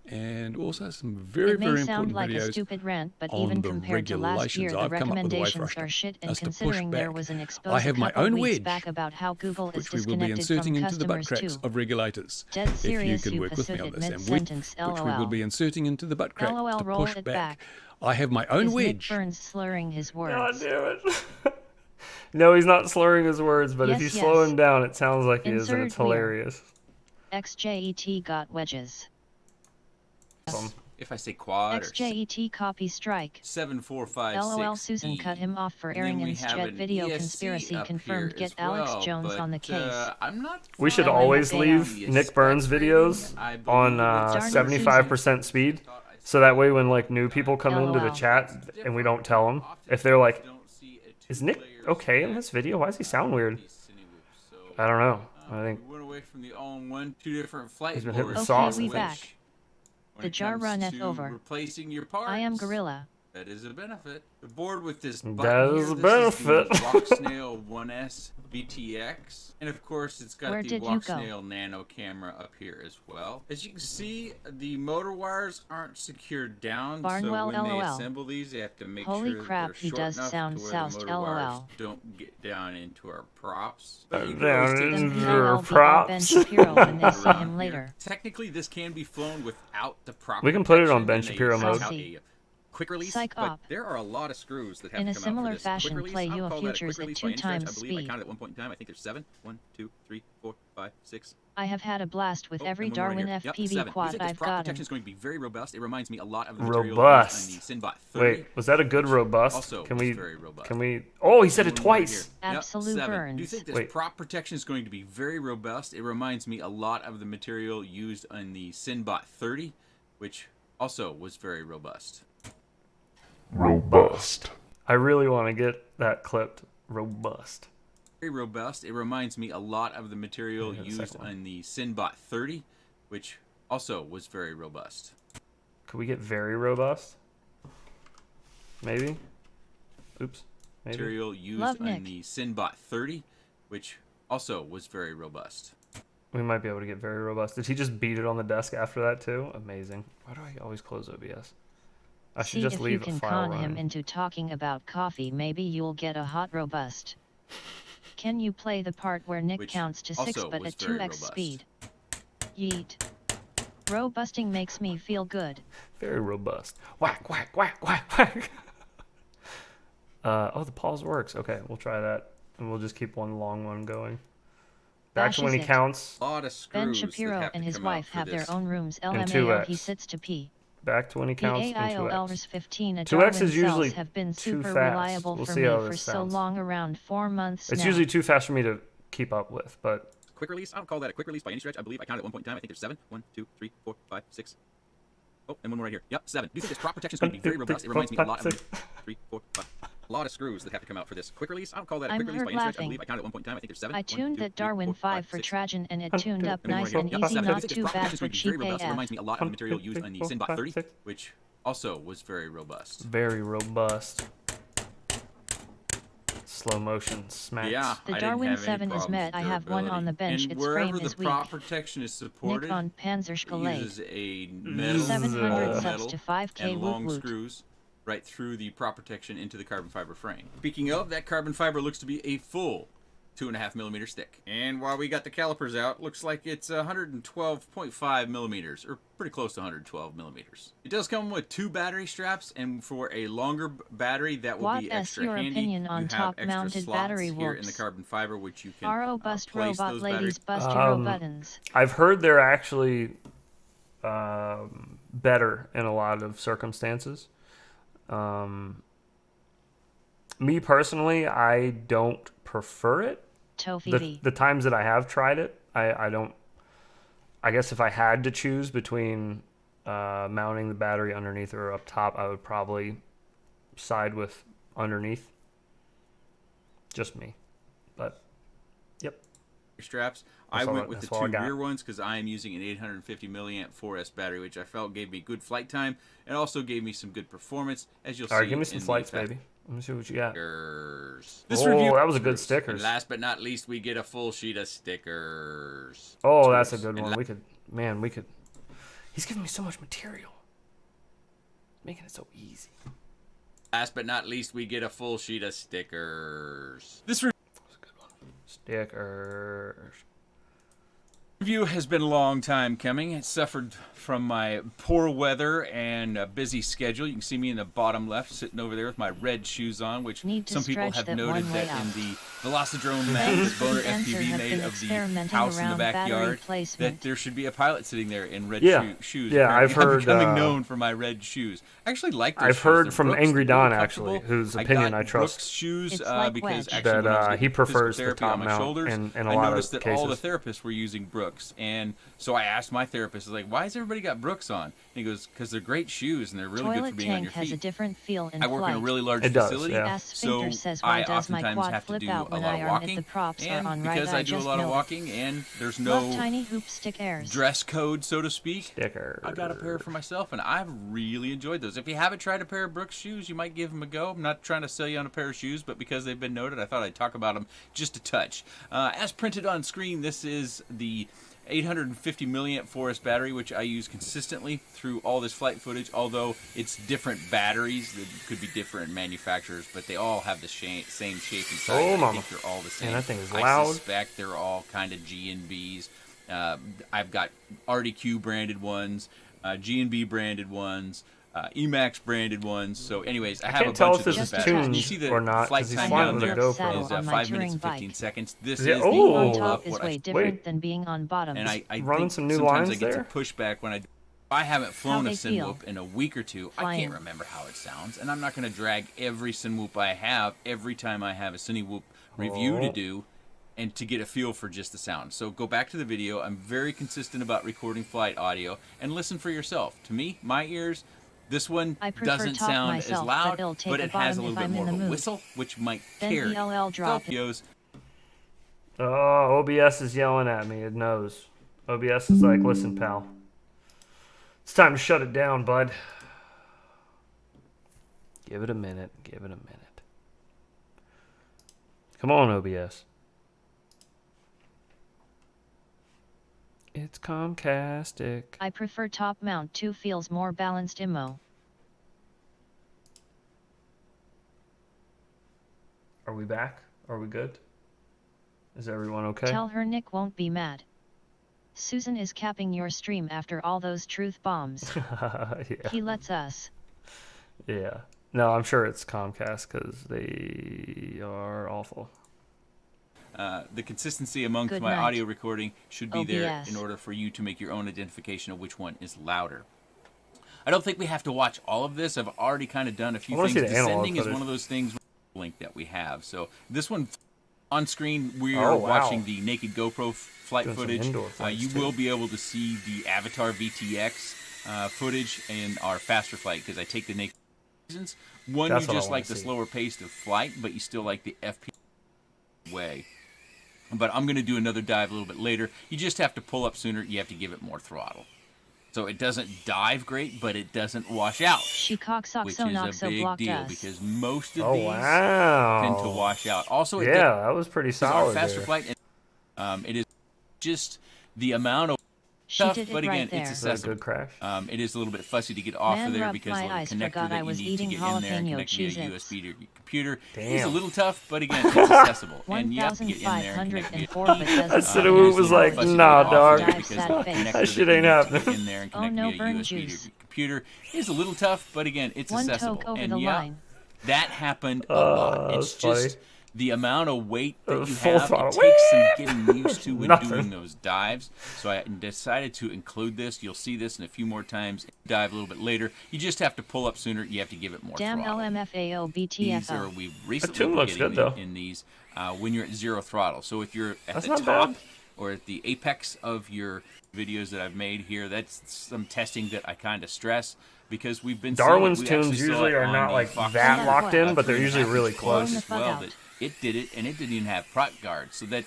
And also some very, It may very sound important like videos a stupid rant, but on even the compared to last year, regulations. the I've come up with a way for recommendations us are shit, and us to push considering there back. was an I expose a have my couple own weeks wedge, back about how Google is which we will be disconnected inserting from into the butt customers cracks too. of regulators. Dead If you serious, can you work with me pissed on it this, and mid-sentence, which we will LOL. be inserting into the butt crack LOL, to roll push it back. back. I have my own Is Nick wedge. Burns slurring his God words? damn it. No, he's not slurring his words, but if you Yes, slow yes. him down, it sounds like he is, and Insert it's wheel. hilarious. XJET got wedges. If I say quad or XJET copy strike. 7456. LOL Susan cut him off for And then airing we his have jet an video ESC conspiracy up confirmed. here Get as Alex well, Jones on the but, case. I'm not We should Well, always they leave the Nick Burns spec videos rating, I believe on it's 75% speed, so that way when like new people come into the LOL. chat and we don't tell them, if they're like, Don't see a is Nick two-layer okay in spec this video? Why does he sound weird? with these TinyWhoops. So, I don't know. I think we went away from the all-in-one, 2 different flight He's been hit with boards, sauce, we I think. back. when The it jar comes runneth to over. replacing your parts. I am Gorilla. That is a benefit. The board with this That button is here, a this benefit. is the Rock Snail 1S VTX. And of course, it's got Where the did you Rock go? Snail Nano camera up here as well. As you can see, the motor wires aren't secured down, Barnwell, so when they LOL. assemble these, they have to make Holy sure crap, they're he short does enough sound to where soused, the motor wires LOL. don't get down into our props. But you can Down always take into some our Ben props. Shapiro when they see around him here. later. Technically, this can be flown without the proper We can put it on protection, Ben and they Shapiro use mode. a quick release, Psych but op. there are a lot of screws that have In to a come out similar for this. fashion, Quick release, play I would UA call that a Futures quick at release 2 by any stretch. times I believe I speed. counted at one point in time. I think there's 7. 1, 2, 3, 4, 5, 6. I have had a blast with every and one more Darwin right here. FPV 7. quad You think this I've prop gotten. protection is going to be very robust. It reminds me a lot of the material Robust. used on the Sinbot 30. Wait, was that a good robust? Also Can was we? very robust. Can we? Oh, he said it One more right twice. here. Yep, Absolute 7. burns. Do you think this Wait. prop protection is going to be very robust? It reminds me a lot of the material used on the Sinbot 30, which also was very robust. Robust. I really want to get that clipped. Robust. Very robust. It reminds me a lot of the material Yeah, the used second one. on the Sinbot 30, which also was very robust. Could we get very robust? Maybe. Oops. Maybe. Material used Love on Nick. the Sinbot 30, which also was very robust. We might be able to get very robust. Did he just beat it on the desk after that too? Amazing. Why do I always close OBS? I should See just if leave you can a file con running. him into talking about coffee, maybe you'll get a hot robust. Can you play the part where Nick Which counts to 6 also but was at very 2x robust. speed? Yeet. Robusting makes me feel good. Very robust. Whack, whack, whack, whack, whack. Oh, the pause works. Okay, we'll try that. And we'll just keep one long one going. Back to when he Bashes it. counts. A lot of screws Ben that Shapiro have to and his come out wife for have their this. own rooms. And LMAO, he 2x. sits to pee. Back to when he The counts and AIO 2x. Elders 15 at 2x Darwin is cells usually have been too super fast. reliable We'll for see me how for this so sounds. long, around 4 months It's now. usually too fast for me to keep up with, but Quick release? I don't call that a quick release by any stretch. I believe I counted at one point in time. I think there's 7. 1, 2, 3, 4, 5, 6. Oh, and one more right here. Yep, 7. Do you think this prop protection is going to be very robust? It reminds me a lot of 3, 4, 5. A lot of screws that have to come out for this. Quick release? I don't call that a I'm quick release hurt by any stretch. I laughing. believe I counted at one point in time. I think there's 7. I 1, tuned 2, that 3, Darwin 4, 5 5, for 6. Trajan and it tuned up And one more nice right and here. Yep, easy, 7. Do you not think this too prop bad protection is for going to be cheap very robust? It AF. reminds me a lot of the material used on the Sinbot 30, which also was very robust. very robust. Slow motion smacks. Yeah, The I Darwin didn't have 7 any is problems met. with I have one on the durability. bench. And Its wherever frame the is weak. prop protection is supported, Nick on it Panzerschalade. uses a metal, 700 all subs metal to 5K and long woot woot. screws right through the prop protection into the carbon fiber frame. Speaking of, that carbon fiber looks to be a full 2.5 millimeter stick. And while we got the calipers out, looks like it's 112.5 millimeters, or pretty close to 112 millimeters. It does come with 2 battery straps, and for a longer battery, that will What be is extra your handy. opinion on you have extra top-mounted slots battery here in the whoops? carbon fiber, which you can RO bust place robot those ladies batteries. bust hero buttons. I've heard they're actually better in a lot of circumstances. Me personally, I don't prefer it. Tofi. The times that I have tried it, I don't. I guess if I had to choose between mounting the battery underneath or up top, I would probably side with underneath. Just me, but yep. Straps. That's I all went I- with the that's all I 2 got. rear ones because I am using an 850 milliamp 4S battery, which I felt gave me good flight time and also gave me some good performance, as you'll All right, see. give me some in the flights, fact- baby. Let me see what you got. Stickers. Oh, that was a good And stickers. last but not least, we get a full sheet of stickers. Oh, that's a Screws. good And one. We could. He's giving me so much material, making it so easy. last but not least, we get a full sheet of stickers. This Stickers. review has been a long time coming. It suffered from my poor weather and a busy schedule. You can see me in the bottom left, sitting over there with my red shoes on, which Need to some people stretch have that noted one way that in out. the Velocidrome map that Boner Answer FPV have made been of the experimenting house in the around battery backyard, placement. that there should be a pilot sitting there in red Yeah. shoes. Yeah, Apparently, I've heard, I'm becoming known for my red shoes. I actually like those I've shoes. heard They're from Brooks. Angry They're really Don, actually, comfortable. whose opinion got I trust. Brooks shoes It's like because wedge. actually when I was That he getting physical prefers the therapy top on my mount shoulders, in a I lot noticed of that all the cases. therapists were using Brooks. Brooks. And so I asked my therapist, like, why has everybody got Brooks on? And he goes, because they're great shoes and they're really good Toilet for being on your tank has a feet. different feel in I work in a flight. really large It does, facility, yeah. so Sphincter says, why I does my oftentimes quad have to flip do out a when lot I of arm it? walking. The props are And on right, because I I do a just lot of know it. walking and there's Love no tiny hoop stick airs. dress code, so to speak, Sticker. I got a pair for myself, and I've really enjoyed those. If you haven't tried a pair of Brooks shoes, you might give them a go. I'm not trying to sell you on a pair of shoes, but because they've been noted, I thought I'd talk about them just a touch. As printed on screen, this is the 850 milliamp Forest battery, which I use consistently through all this flight footage, although it's different batteries. They could be different manufacturers, but they all have the same shape and size. Oh, I mama. think they're all the same. Man, that thing is I loud. suspect they're all kind of G&Bs. I've got RDQ branded ones, G&B branded ones, Emax branded ones. So anyways, I have can't a tell bunch if of this those is batteries. tuned You see the or not, flight 'cause he's time flying down with a there GoPro. is On my 5 minutes touring and 15 bike. seconds. This Is it- is the Ooh. On warm top up is what way I different than being on bottoms. and I Running think some new sometimes lines I get there? some pushback when I haven't flown a they feel. TinyWhoop in a week or two. I Flying. can't remember how it sounds, and I'm not going to drag every TinyWhoop I have every time I have a TinyWhoop review to Oh. do and to get a feel for just the sound. So go back to the video. I'm very consistent about recording flight audio, and listen for yourself. To me, my ears, this one I prefer doesn't top sound myself, as loud, but it'll take but a it has a bottom little if bit I'm in more the of a mood. whistle, which might Then carry. ELL drop it. Tokyo's Oh, OBS is yelling at me. It knows. OBS is like, listen, pal. It's time to shut it down, bud. Give it a minute. Give it a minute. Come on, OBS. It's Comcastic. I prefer top mount 2 feels more balanced immo. Are we back? Are we good? Is everyone okay? Tell her Nick won't be mad. Susan is capping your stream after all those truth bombs. Yeah. He lets us. Yeah. No, I'm sure it's Comcast because they are awful. The consistency amongst Good my night. audio recording should be there OBS. in order for you to make your own identification of which one is louder. I don't think we have to watch all of this. I've already kind of done a few I wanna things. see the analog Descending is footage. one of those things link that we have. So this one on screen, we Oh, are wow. watching the naked GoPro flight Doing some footage. indoor flights, You too. will be able to see the Avatar VTX footage in our faster flight because I take the naked reasons. One, That's you what I just wanna like the see. slower pace of flight, but you still like the FP way. But I'm going to do another dive a little bit later. You just have to pull up sooner. You have to give it more throttle. So it doesn't dive great, but it doesn't wash out, She which coxoxo is a noxo big blocked deal us. because most of Oh, these wow. tend to wash out. Also, it Yeah, that was pretty does our solid faster there. flight. It is just the amount of She stuff, did it but again, right there. it's Is that a accessible. good crash? It is a little bit fussy to get off Man of there rubbed because my of the eyes, connector forgot that I you was need eating to get in there and jalapeno connect via Cheez-Its. USB to your computer. It's a Damn. little tough, but again, it's accessible. And you have to get in there and connect via 1,504, but doesn't That sound Cinnamon like was it. like, fussy to nah, get off dog. there Dive because sad the face. connector That shit you ain't need to happening. get in there and Oh, connect no, via burn USB to your juice. computer is a little tough, but again, it's One accessible. toke over And the yeah, line. that happened a lot. It's that's funny. just the amount of weight that you Full have. throttle. It takes some getting used to when Nothing. doing those dives. So I decided to include this. You'll see this in a few more times. Dive a little bit later. You just have to pull up sooner. You have to give it more Damn throttle. LMFAO These are BTFO. we've recently tune been looks getting good, though. in these when you're at zero throttle. So if you're at That's the not top bad. or at the apex of your videos that I've made here, that's some testing that I kind of stress because we've been Darwin's seeing it. We actually tunes saw usually it are on not the like Fox that Never locked in, was. but they're usually really 3.5-inch close. as well. Blown the fuck That it did it, and it didn't even have prot guards. So that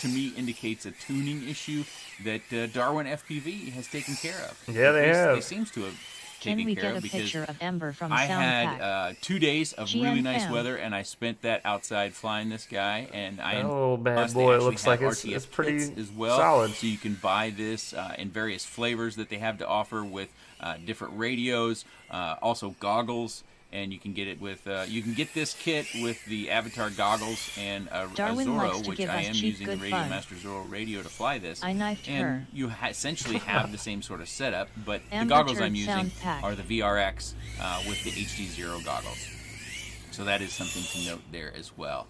to me indicates a tuning issue that Darwin FPV has taken care of. Yeah, they At least have. They seems to have Can taken we care get a of because picture of Ember from I Sound had Pack? 2 days of GN really nice fam. weather, and I spent that outside flying this guy. And I That little bad plus they boy actually looks like have it's RTF pretty kits as well, solid. So you can buy this in various flavors that they have to offer with different radios, also goggles. And you can get it with you can get this kit with the Avatar goggles and a Darwin likes Zorro, to which give I us am cheap using the good Radio fun. Master Zorro radio to fly this. I knifed and her. you essentially have the same sort of setup, but the Amber goggles turd I'm using sound pack. are the VRX with the HD0 goggles. So that is something to note there as well.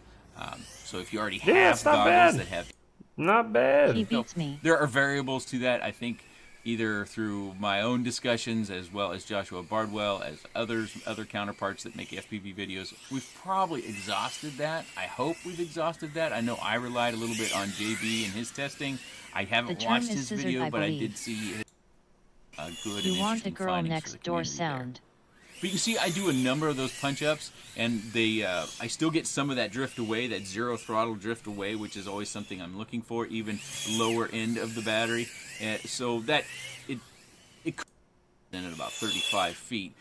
So if you already Yeah, have it's not goggles bad. that have Not bad. He beats me. there are variables to that. I think either through my own discussions as well as Joshua Bardwell, as other counterparts that make FPV videos. We've probably exhausted that. I hope we've exhausted that. I know I relied a little bit on JB and his testing. I haven't watched his video, but I did see good You and want a interesting girl findings for the next door community there. sound. But you can see I do a number of those punch-ups, and they I still get some of that drift away, that zero throttle drift away, which is always something I'm looking for, even lower end of the battery. So that it could in at about 35 feet.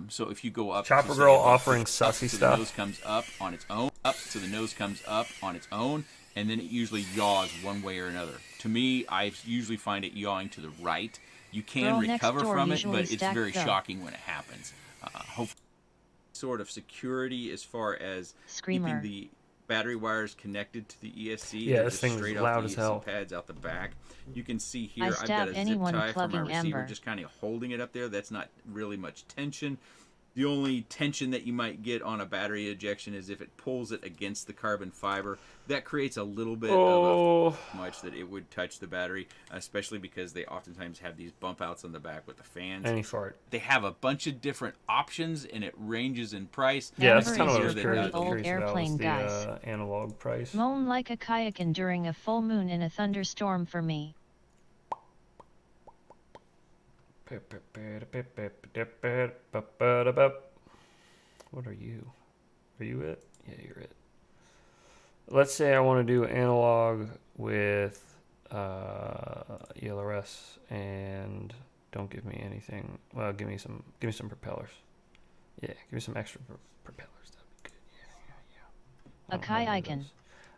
So if you go up, Chopper to, say, Girl about offering up sussy to stuff. The nose comes up on its own, up to the nose comes up on its own, and then it usually yaws one way or another. To me, I usually find it yawing to the right. You can Girl next recover door from it, usually but it's stacked very up. shocking when it happens. Hopefully, sort of security as far as Screamer. keeping the battery wires connected to the ESC. Yeah, They're this just thing is straight loud off as the hell. ESC pads out the back. You can see I here I've got stab a zip anyone tie from my plugging receiver, amber. just kind of holding it up there. That's not really much tension. The only tension that you might get on a battery ejection is if it pulls it against the carbon fiber. That creates a little bit of much that it would touch the battery, especially because they oftentimes have these bump outs on the back with the fans. Any fart. They have a bunch of different options, and it ranges in price. Yeah, that's Amber kind of is what I was your curious, pretty old curious about, was airplane, the guys. analog price. Moan like a kayakin during a full moon in a thunderstorm for me. What are you? Are you it? Yeah, you're it. Let's say I want to do analog with ELRS and don't give me anything. Well, give me some propellers. Yeah, give me some extra propellers. That'd be good. A kayakin.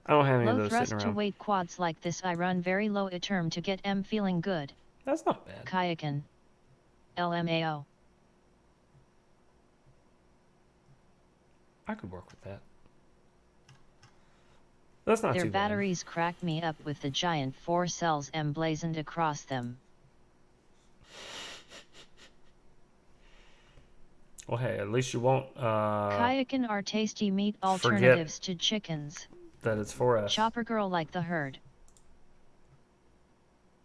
I don't have any of Low those thrust sitting to around. weight quads like this I run very low a term to get M feeling good. That's not bad. Kayakin. LMAO. I could work with that. That's not Their too bad. batteries crack me up with the giant 4 cells emblazoned across them. Well, hey, at least you won't Kayakin are tasty meat alternatives to chickens. that it's 4S. Chopper girl like the herd.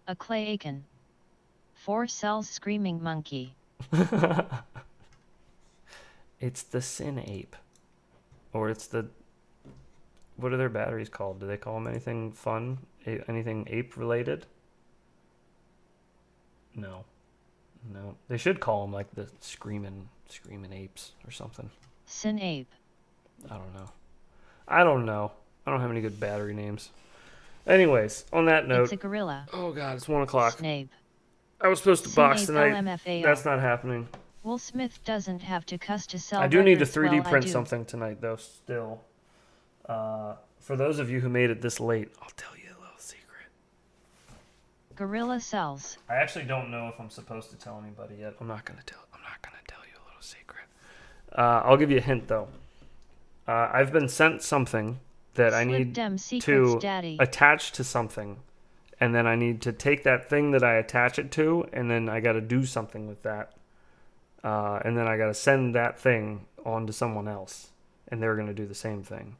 A clayakin. 4 cells screaming monkey. It's the Sin Ape. Or it's the... What are their batteries called? Do they call them anything fun? Anything ape related? No. No. They should call them like the screaming apes or something. Sin ape. I don't know. I don't have any good battery names. Anyways, on that note... It's a gorilla. Oh god, it's 1 o'clock. Snape. I was supposed to box Snape tonight. LMFAO. That's not happening. Will Smith doesn't have to cuss to sell I do need to records, 3D well, I print do. something tonight, though, still. For those of you who made it this late, I'll tell you a little secret. Gorilla cells. I actually don't know if I'm supposed to tell anybody yet. I'm not gonna tell you a little secret. I'll give you a hint, though. I've been sent something that I Slip need dem secrets, to daddy. attach to something. And then I need to take that thing that I attach it to, and then I got to do something with that. And then I got to send that thing on to someone else, and they're going to do the same thing.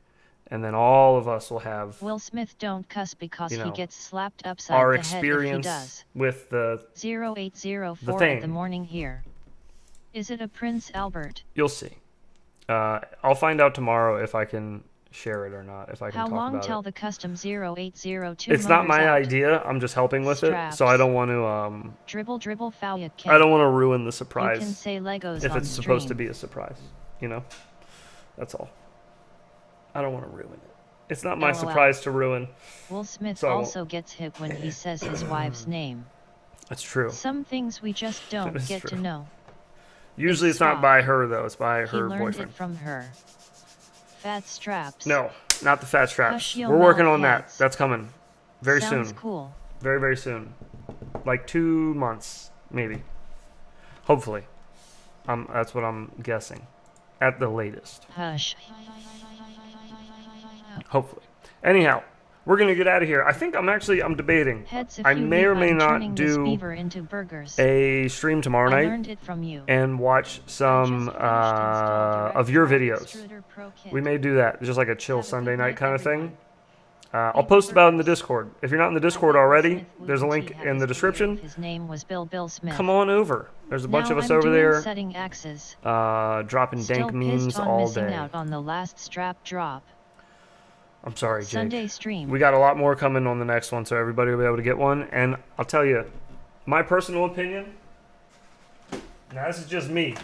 And then all of us will have Will Smith don't cuss because you know, he gets slapped upside our the head if he experience does. with the 0804 thing. at the morning here. Is it a Prince Albert? You'll see. I'll find out tomorrow if I can share it or not. If I can How talk long about till it. the custom 0802 It's not motors my out? idea. I'm just helping with it, so I don't want to. Dribble foul you I don't want to ruin the You surprise. can say Legos if on it's supposed to stream. be a surprise, you know. That's all. I don't want to ruin it. It's not my LOL. surprise to ruin. Will Smith So I won't- also gets hit when he says his wife's name. That's true. Some things we just don't That is get to true. know. Usually it's not Stop. by her though. It's by He her learned boyfriend. it from her. Fat straps. No, not the fat straps. Hush your We're working mouth on that. heads. That's coming very Sounds soon. cool. Very, very soon. Like 2 months, maybe. Hopefully. That's what I'm guessing. At the latest. Hush. Hopefully. Anyhow, we're going to get out of here. I think I'm debating. Heads if I you may or leave, may I'm not turning this do beaver into burgers. a stream tomorrow I night learned it from you. and watch some of your videos. We may do that, just like a chill Sunday night kind of thing. I'll post about it in the Discord. If you're not in the Discord already, there's a link in the description. His name was Bill Smith. Come on over. There's a bunch of us I'm over there. Setting axes. Dropping dank memes all missing day. Out on the last strap drop. I'm sorry, Jake. Sunday stream. We got a lot more coming on the next one, so everybody will be able to get one. And I'll tell you, my personal opinion. Now this is just me.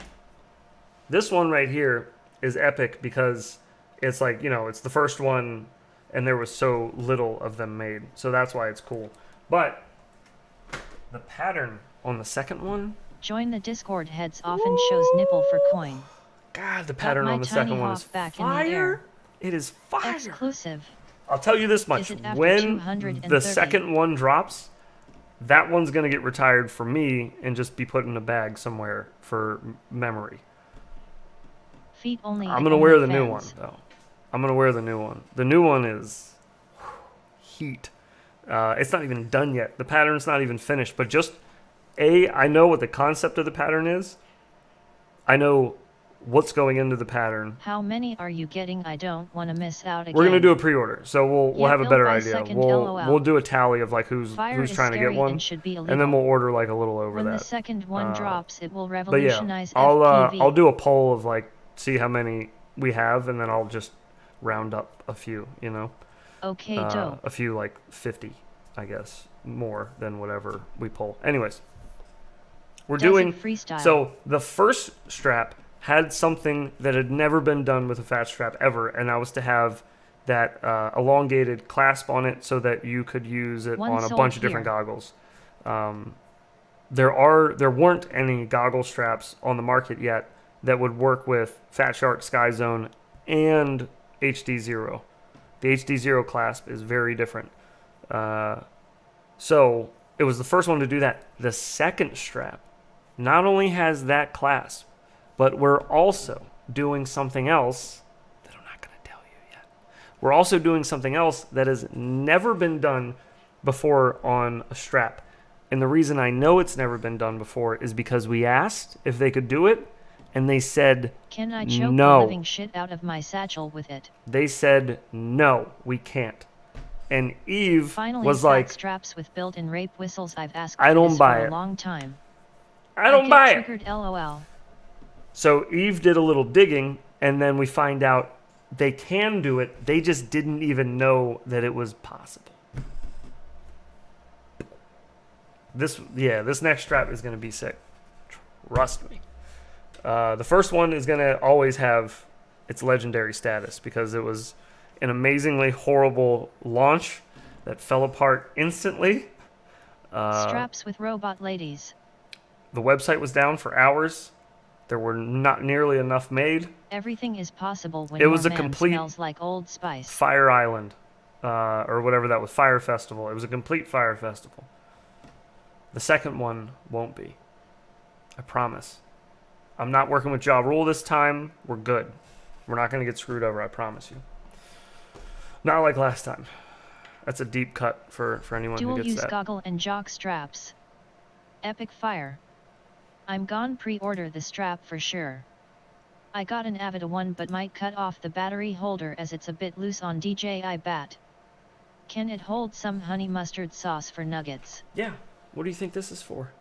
This one right here is epic because it's like, you know, it's the first one and there was so little of them made. So that's why it's cool. But the pattern on the second one. Join the Discord, heads often shows nipple for coin. God, the pattern on the second one is fire. It is fire. Exclusive. I'll tell you this much. When the second one drops, that one's going to get retired for me and just be put in a bag somewhere for memory. Feet only. I'm going to wear the new one, though. I'm going to wear the new one. The new one is heat. It's not even done yet. The pattern's not even finished. But just, I know what the concept of the pattern is. I know what's going into the pattern. How many are you getting? I don't want to miss out again. We're going to do a pre-order, so we'll have a better idea. We'll do a tally of like who's trying to get one, and then we'll order like a little over that. When the second one drops, it will revolutionize FPV. I'll do a poll of like see how many we have, and then I'll just round up a few, you know. Okay, dope. A few like 50, I guess, more than whatever we pull. Anyways, we're doing freestyle. So the first strap had something that had never been done with a fat strap ever, and that was to have that elongated clasp on it so that you could use it on a bunch of different goggles. There weren't any goggle straps on the market yet that would work with Fat Shark, Sky Zone, and HD0. The HD0 clasp is very different. So it was the first one to do that. The second strap not only has that clasp, but we're also doing something else that I'm not going to tell you yet. We're also doing something else that has never been done before on a strap. And the reason I know it's never been done before is because we asked if they could do it, and they said Can I choke no. the living shit out of my satchel with it? They said, no, we can't. And Eve Finally, was like, straps with built-in rape whistles. I've asked I don't buy for it. a long time. I don't buy it. Triggered, LOL. So Eve did a little digging, and then we find out they can do it. They just didn't even know that it was possible. This next strap is going to be sick. Trust me. The first one is going to always have its legendary status because it was an amazingly horrible launch that fell apart instantly. Straps with robot ladies. The website was down for hours. There were not nearly enough made. Everything is possible when it was your a man complete smells like Old Spice. Fire Island, or whatever that was, Fire Festival. It was a complete Fire Festival. The second one won't be. I promise. I'm not working with Ja Rule this time. We're good. We're not going to get screwed over, I promise you. Not like last time. That's a deep cut for anyone who gets that. Dual-use goggle and jock straps. Epic fire. I'm gone pre-order the strap for sure. I got an Avida one but might cut off the battery holder as it's a bit loose on DJI bat. Can it hold some honey mustard sauce for nuggets? Yeah. What do you think this is for?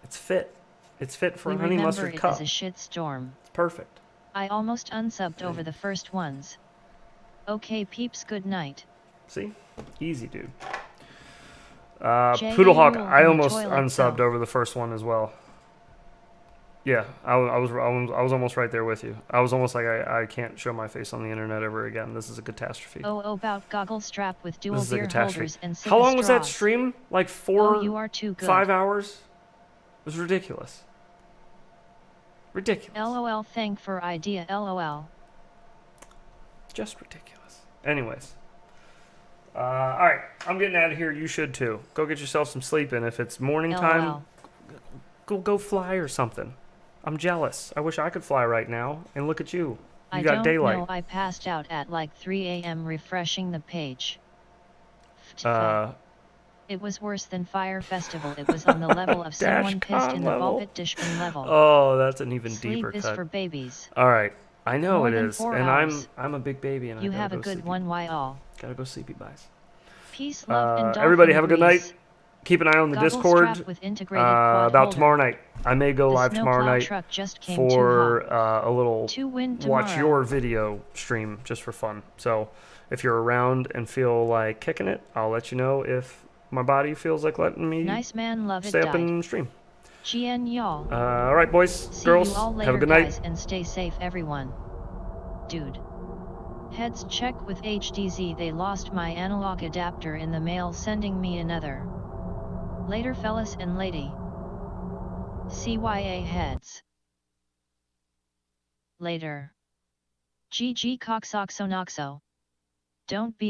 It's fit. It's fit for a honey mustard cup. It is a shit storm. It's perfect. I almost unsubbed over the first ones. Okay peeps, good night. See? Easy, dude. Poodlehawk, I almost unsubbed over the first one as well. Yeah, I was almost right there with you. I was almost like I can't show my face on the internet ever again. This is a catastrophe. Oh, about goggle strap with dual beer holders and How long was that stream? Like 4, you are too good. 5 hours? It was ridiculous. Ridiculous. LOL, thank for idea, LOL. Just ridiculous. Anyways. Alright, I'm getting out of here. You should too. Go get yourself some sleep, and if it's morning time, go fly or something. I'm jealous. I wish I could fly right now, and look at you. You got daylight. I don't know, I passed out at like 3 a.m. refreshing the page. It was worse than Fire Festival. It was on the level of someone pissed in the Vulpit Dishman level. Oh, that's an even deeper cut. Sleep is for babies. Alright, I know it is, and hours. I'm a big baby, and you I have a go good sleep. one, why all? Gotta go sleepy, guys. Peace, love, and dolphin Everybody have a good grease. night. Keep an eye on the Goggle Discord strap with integrated quad about holder. tomorrow night. I may go The live tomorrow snowplow night truck just came for too hot. a little To win watch tomorrow. your video stream just for fun. So if you're around and feel like kicking it, I'll let you know if my body feels like letting me Nice man, love it, stay up died. and stream. GN y'all. All right, boys, See girls, you all later, have a good guys, night. and stay safe, everyone. Dude. Heads check with HDZ. They lost my analog adapter in the mail, sending me another. Later, fellas and lady. CYA heads. Later. GG coxoxonoxo. Don't be